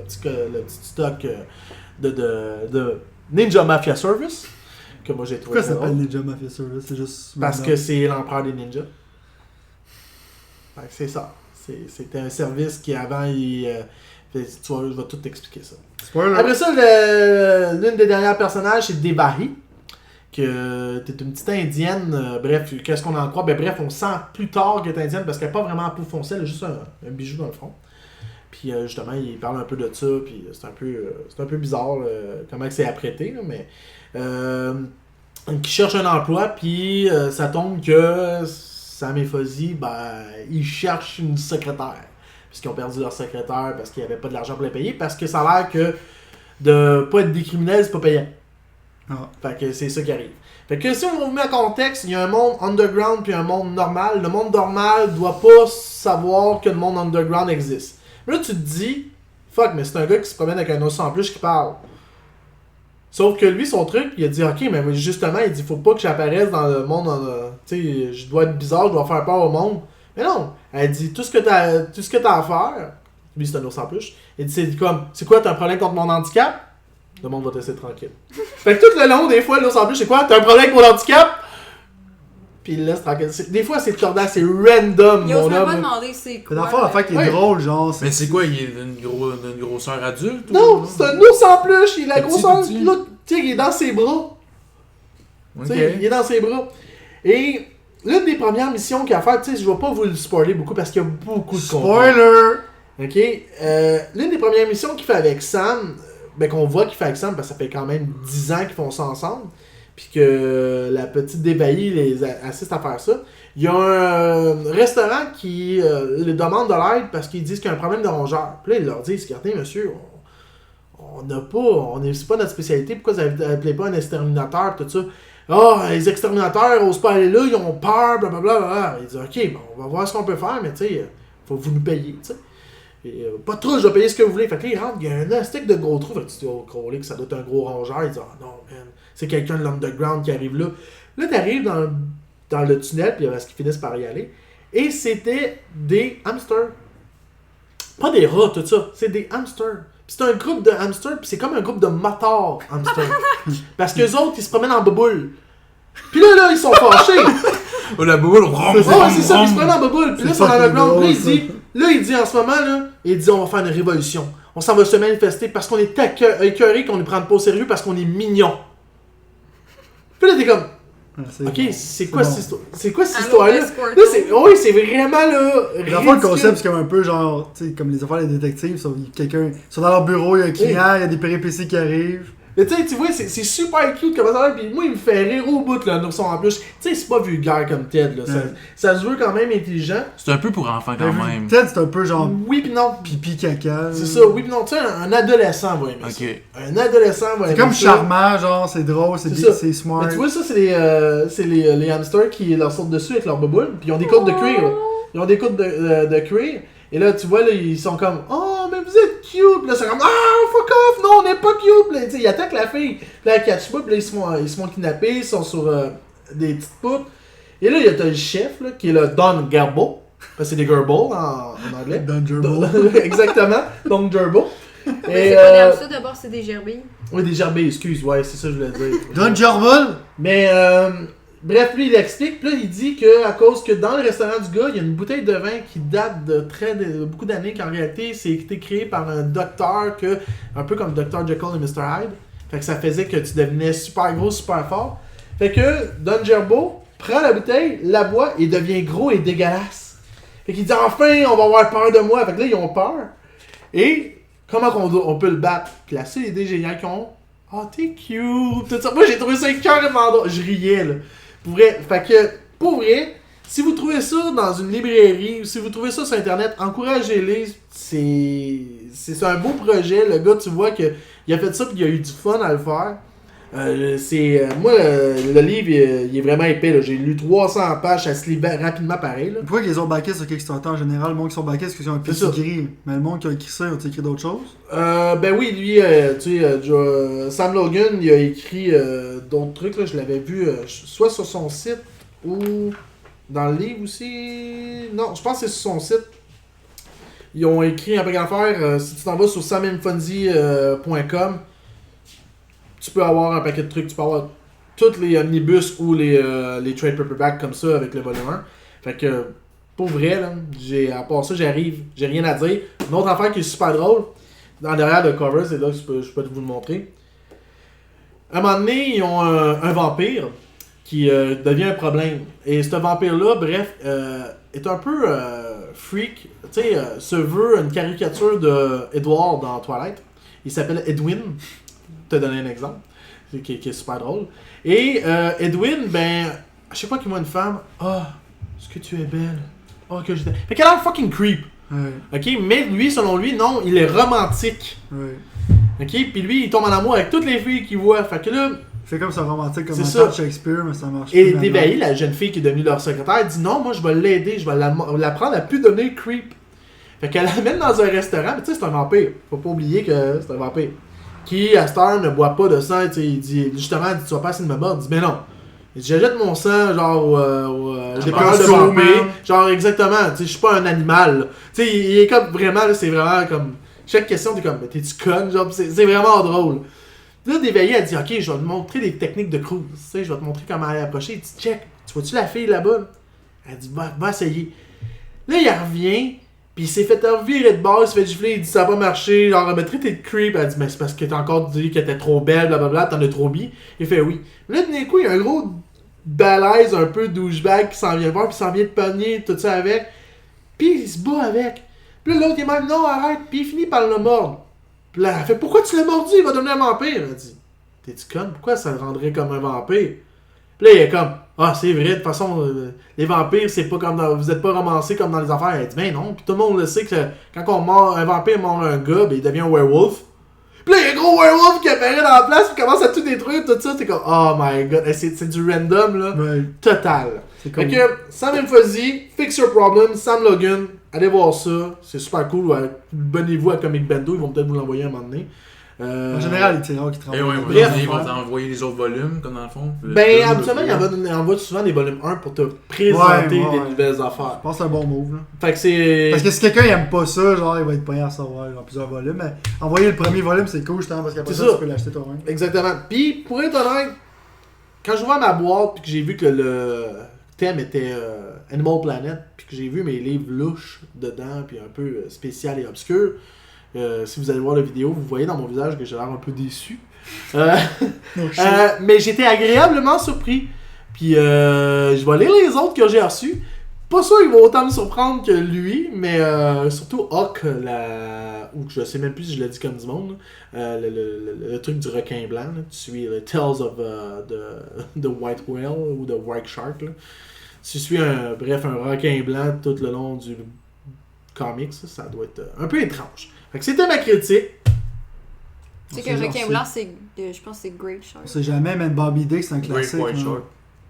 petit stock de Ninja Mafia Service, que moi j'ai trouvé. Pourquoi ça s'appelle Ninja Mafia Service? C'est juste. Parce que c'est l'empereur des ninjas. Fait que c'est ça. C'était un service qui avant, tu vois, je vais tout t'expliquer ça. Spoiler. Après ça, l'une des dernières personnages, c'est Devahi, que t'es une petite indienne, bref, qu'est-ce qu'on en croit? Ben bref, on sent plus tard qu'elle est indienne parce qu'elle n'est pas vraiment à peau foncée, elle a juste un bijou dans le front. Puis justement, il parle un peu de ça, puis c'est un peu bizarre comment c'est apprêté, là, mais qui cherche un emploi, puis ça tombe que Sam et Fuzzy, ils cherchent une secrétaire. Puisqu'ils ont perdu leur secrétaire parce qu'il n'y avait pas de l'argent pour les payer, parce que ça a l'air que de pas être des criminels, c'est pas payant. Ah. Fait que c'est ça qui arrive. Fait que si on vous met en contexte, il y a un monde underground puis un monde normal. Le monde normal doit pas savoir que le monde underground existe. Mais là, tu te dis, fuck, mais c'est un gars qui se promène avec un os en plus qui parle. Sauf que lui, son truc, il a dit, ok, mais justement, il dit, faut pas que j'apparaisse dans le monde, tu sais, je dois être bizarre, je dois faire peur au monde. Mais non, elle dit, tout ce que t'as à faire, lui c'est un ours en plus, elle dit, c'est quoi, t'as un problème contre mon handicap? Le monde va te laisser tranquille. Fait que tout le long, des fois, l'ours en plus, c'est quoi, t'as un problème avec mon handicap? Puis il laisse tranquille. Des fois, c'est tordant, c'est random, Il mon ose même pas homme. demander c'est quoi. Dans le fond, l'affaire qui est Ouais. drôle, genre. Mais c'est quoi, il est d'une grosseur adulte? ou- Non, c'est un ours en plus, il a la Petit, grosseur, petit. là, tu sais, il est dans ses bras. Ok. Tu sais, il est dans ses bras. Et l'une des premières missions qu'il a à faire, tu sais, je vais pas vous le spoiler beaucoup parce qu'il y a beaucoup de contenu. Spoiler! Ok. L'une des premières missions qu'il fait avec Sam, ben qu'on voit qu'il fait avec Sam, parce que ça fait quand même 10 ans qu'ils font ça ensemble, puis que la petite Devahi les assiste à faire ça. Il y a un restaurant qui les demande de l'aide parce qu'ils disent qu'il y a un problème de rongeurs. Puis là, ils leur disent, regardez monsieur, c'est pas notre spécialité, pourquoi vous n'appelez pas un exterminateur, tout ça. Les exterminateurs osent pas aller là, ils ont peur, blablabla. Il dit, ok, bon, on va voir ce qu'on peut faire, mais tu sais, faut vous nous payer, tu sais. Et, pas trop, je dois payer ce que vous voulez. Fait que là, il rentre, il y a un astic de gros trou. Fait que tu te dis, oh, crôlé, que ça doit être un gros rongeur. Il dit, oh non, man, c'est quelqu'un de l'underground qui arrive là. Là, t'arrives dans le tunnel, puis parce qu'ils finissent par y aller. Et c'était des hamsters. Pas des rats, tout ça. C'est des hamsters. Puis c'est un groupe de hamsters, puis c'est comme un groupe de motards hamsters. Parce qu'eux autres, ils se promènent en boboule. Puis là, ils sont fâchés. Oh, la boule, C'est ça, ils se prennent en boboule. Puis là, ils sont dans le ground. Là, il dit en ce moment, on va faire une révolution. On s'en va se manifester parce qu'on est écœurés qu'on ne prenne pas au sérieux parce qu'on est mignon. Puis là, t'es comme, ok, c'est quoi cette histoire? C'est quoi cette histoire-là? Là, c'est vraiment là. Dans le fond, le concept, c'est comme un peu genre, tu sais, comme les affaires des détectives. Ils sont dans leur bureau, il y a un client, il y a des péripéties qui arrivent. Mais tu vois, c'est super cute comme ça. Puis moi, il me fait rire au bout, là, l'ourson en plus. Tu sais, c'est pas vulgaire comme Ted, là. Ça se veut quand même intelligent. C'est un peu pour enfants quand même. Ted, c'est un peu genre Oui, pis non. pipi caca. C'est ça, oui, pis non. Tu sais, un adolescent va aimer ça. Ok. Un adolescent va aimer C'est comme ça. charmant, genre, c'est drôle, C'est ça. c'est smart. Mais tu vois, ça, c'est les hamsters qui leur sautent dessus avec leur boboule, puis ils ont des côtes de cuir. Là. ils ont des coudes de cuir. Et là, tu vois, là, ils sont comme, oh, mais vous êtes cute. Puis là, c'est comme, ah, fuck off, non, on n'est pas cute. Puis là, tu sais, ils attaquent la fille. Puis là, elle catch pas. Puis là, ils se font kidnapper. Ils sont sur des petites poutres. Et là, il y a le chef, là, qui est le Don Gerbo. Parce que c'est des Gerbo en anglais. Don Gerbo. Exactement, Don Gerbo. Mais c'est pas comme ça, d'abord, c'est des gerbilles. Oui, des gerbés, excuse, ouais, c'est ça que je voulais dire. Don Gerbo? Mais, bref, lui, il explique, puis là, il dit que à cause que dans le restaurant du gars, il y a une bouteille de vin qui date de beaucoup d'années, qu'en réalité, c'est été créé par un docteur, un peu comme Dr. Jekyll et Mr. Hyde. Fait que ça faisait que tu devenais super gros, super fort. Fait que Don Gerbo prend la bouteille, la boit et devient gros et dégueulasse. Fait qu'il dit enfin, on va avoir peur de moi. Fait que là, ils ont peur. Et comment on peut le battre? Puis la seule idée géniale qu'ils ont, oh, t'es cute. Tout ça. Moi, j'ai trouvé ça carrément drôle. Je riais, là. Pour vrai. Fait que, pour vrai, si vous trouvez ça dans une librairie ou si vous trouvez ça sur Internet, encouragez-les. C'est un beau projet. Le gars, tu vois qu'il a fait ça puis il a eu du fun à le faire. Moi, le livre, il est vraiment épais. Là. J'ai lu 300 pages, ça se lit rapidement pareil. Là. Pourquoi ils ont backé sur Kickstarter en général? Le monde qui sont backés, c'est qu'ils ont un peu gris. Mais le monde qui a écrit ça, ils ont écrit d'autres choses? Ben oui, lui, tu sais, Sam Logan, il a écrit d'autres trucs. Là, je l'avais vu soit sur son site ou dans le livre aussi. Non, je pense que c'est sur son site. Ils ont écrit un peu d'affaires. Si tu t'en vas sur samandfunzy.com, tu peux avoir un paquet de trucs, tu peux avoir tous les omnibus ou les trade paperbacks comme ça avec le volume 1. Fait que, pour vrai, là, à part ça, j'ai rien à dire. Une autre affaire qui est super drôle, dans derrière le cover, c'est là que je peux vous le montrer. À un moment donné, ils ont un vampire qui devient un problème. Et ce vampire-là, bref, est un peu freak. Tu sais, se veut une caricature de Edward dans Twilight. Il s'appelle Edwin. Te donner un exemple, qui est super drôle. Et Edwin, ben, à chaque fois qu'il voit une femme, est-ce que tu es belle? Que j'étais. Fait qu'elle a un fucking creep. Ouais. Ok, mais lui, selon lui, non, il est romantique. Ouais. Ok, puis lui, il tombe en amour avec toutes les filles qu'il voit. Fait que là. C'est comme ça romantique comme c'est un ça. Shakespeare, mais ça marche Et plus. Dévahi, la jeune fille qui est devenue leur secrétaire, dit non, moi je vais l'aider, je vais l'apprendre à plus devenir creep. Fait qu'elle l'amène dans un restaurant, mais tu sais, c'est un vampire. Faut pas oublier que c'est un vampire. Qui, à cette heure, ne boit pas de sang, tu sais, il dit, justement, tu vas pas essayer de me mordre. Il dit, mais non. Il dit, j'achète mon sang, genre, des paroles de vampire. Genre, exactement, tu sais, je suis pas un animal. Tu sais, il est comme, vraiment, là, c'est vraiment comme, chaque question, t'es comme, mais t'es-tu conne, genre, c'est vraiment drôle. Là, Déveillé a dit, ok, je vais te montrer des techniques de cruise, tu sais, je vais te montrer comment aller approcher. Il dit, check, tu vois-tu la fille là-bas? Elle dit, va essayer. Là, il revient. Pis il s'est fait virer de bord, il s'est fait gifler, il dit ça a pas marché, genre mais t'es de creep, elle dit mais c'est parce que t'as encore dit qu'elle était trop belle, blablabla, t'en as trop mis. Il fait oui. Là d'un coup il y a un gros balèze un peu douchebag qui s'en vient voir, pis s'en vient de pogner tout ça avec. Pis il se bat avec. Pis là l'autre il est même non arrête, pis il finit par le mordre. Pis là elle fait pourquoi tu l'as mordu, il va devenir un vampire. Elle dit t'es-tu conne, pourquoi ça le rendrait comme un vampire? Pis là il est comme c'est vrai, de toute façon, les vampires, c'est pas comme vous êtes pas romancés comme dans les affaires. Elle dit, ben non, pis tout le monde le sait que quand un vampire mord un gars, ben il devient un werewolf. Pis là, il y a un gros werewolf qui apparaît dans la place, pis commence à tout détruire, tout ça. T'es comme, oh my god, c'est du random, là. Ouais. Total. Comme... Fait que, Sam Fuzzy, Fix Your Problem, Sam Logan, allez voir ça. C'est super cool. Abonnez-vous à Comic Bando, ils vont peut-être vous l'envoyer un moment donné. En général, les tireurs qui travaillent. Et ouais, Bref, ils vont t'envoyer les autres volumes, comme dans le fond. Ben, habituellement, ils envoient souvent des volumes 1 pour te présenter des nouvelles affaires. Je pense que c'est un bon move, là. Fait que c'est. Parce que si quelqu'un aime pas ça, genre, il va être pogné à savoir genre, plusieurs volumes. Mais envoyer le premier volume, c'est cool, justement, parce qu'après ça, tu peux l'acheter toi-même. Exactement. Puis, pour être honnête, quand je vois ma boîte, puis que j'ai vu que le thème était Animal Planet, puis que j'ai vu mes livres louches dedans, puis un peu spécial et obscur. Si vous allez voir la vidéo, vous voyez dans mon visage que j'ai l'air un peu déçu. Mais j'étais agréablement surpris. Puis je vais lire les autres que j'ai reçus. Pas sûr qu'ils vont autant me surprendre que lui, mais surtout Hawk, ou je sais même plus si je l'ai dit comme du monde, le truc du requin blanc. Là. Tu suis Tales of the White Whale ou The White Shark. Là. Tu suis un requin blanc tout le long du comics. Ça doit être un peu étrange. Fait que c'était ma critique. Tu sais que le requin blanc, je pense que c'est Great Shark. On sait jamais, même Bobby Dick, c'est un classique. Great White Shark.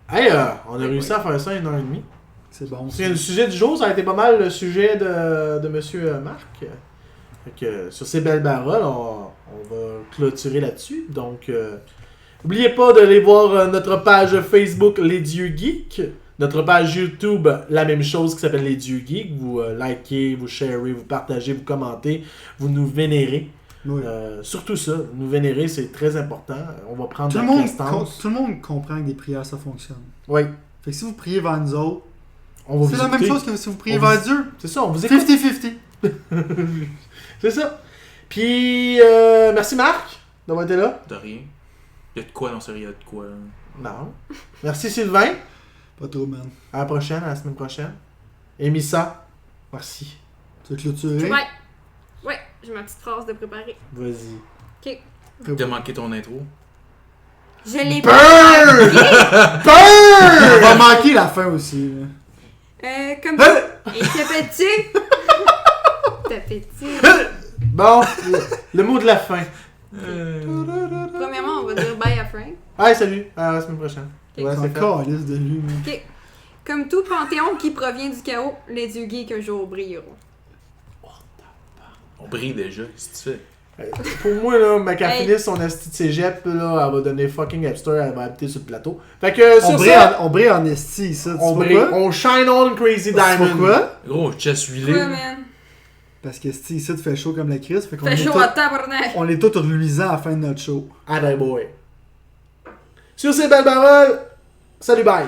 Hey, on a réussi à faire ça en 1 heure et demie. C'est bon. C'est le sujet du jour, ça a été pas mal le sujet de Monsieur Marc. Fait que, sur ces belles paroles, on va clôturer là-dessus. Donc, n'oubliez pas d'aller voir notre page Facebook Les Dieux Geeks. Notre page YouTube, la même chose qui s'appelle Les Dieux Geeks. Vous likez, vous sharez, vous partagez, vous commentez, vous nous vénérez. Oui. Surtout ça, nous vénérer, c'est très important. On va prendre Tout la le monde prestance. tout le monde comprend que des prières, ça fonctionne. Oui. Fait que si vous priez vers nous autres, On va c'est vous la même écouter. chose que si vous priez On vers vous- Dieu. C'est ça, on vous écoute. 50-50. C'est ça. Puis, merci Marc d'avoir été là. De rien. Y'a de quoi dans ce il y a de quoi. Non. Merci Sylvain. Pas trop, man. À la prochaine, à la semaine prochaine. Et Missa, merci. Tu veux clôturer? Ouais. Ouais, j'ai ma petite phrase de préparer. Vas-y. Ok. T'as manqué ton intro. Je l'ai Burn! On Burn! va manquer la fin aussi. là. Comme Hein? Et t'as petit. T'as petit. Bon, le mot de la fin. Premièrement, on va dire bye à Frank. Allez, salut. À la semaine prochaine. Ok. Ouais, C'est c'est fait. calisse de lui, man. Ok. Comme tout panthéon qui provient du chaos, les dieux geeks un jour brilleront. On brille déjà, qu'est-ce que tu fais? Pour moi, là, ma finisse son asti de cégep, là, elle va donner fucking Hipster, elle va habiter sur le plateau. Fait que, On sur brille, ça, on brille en esti, ça. Tu on sais brille. pourquoi? On shine on Crazy Tu sais Diamond. pourquoi? Gros, chest huilé. Quoi, man? Parce que esti, ici, tu fais chaud comme la crise. Fait qu'on Fait est chaud tous- à tabarnak. on est tous reluisants à la fin de notre show. Attaboy. Sur ces belles paroles, salut bye.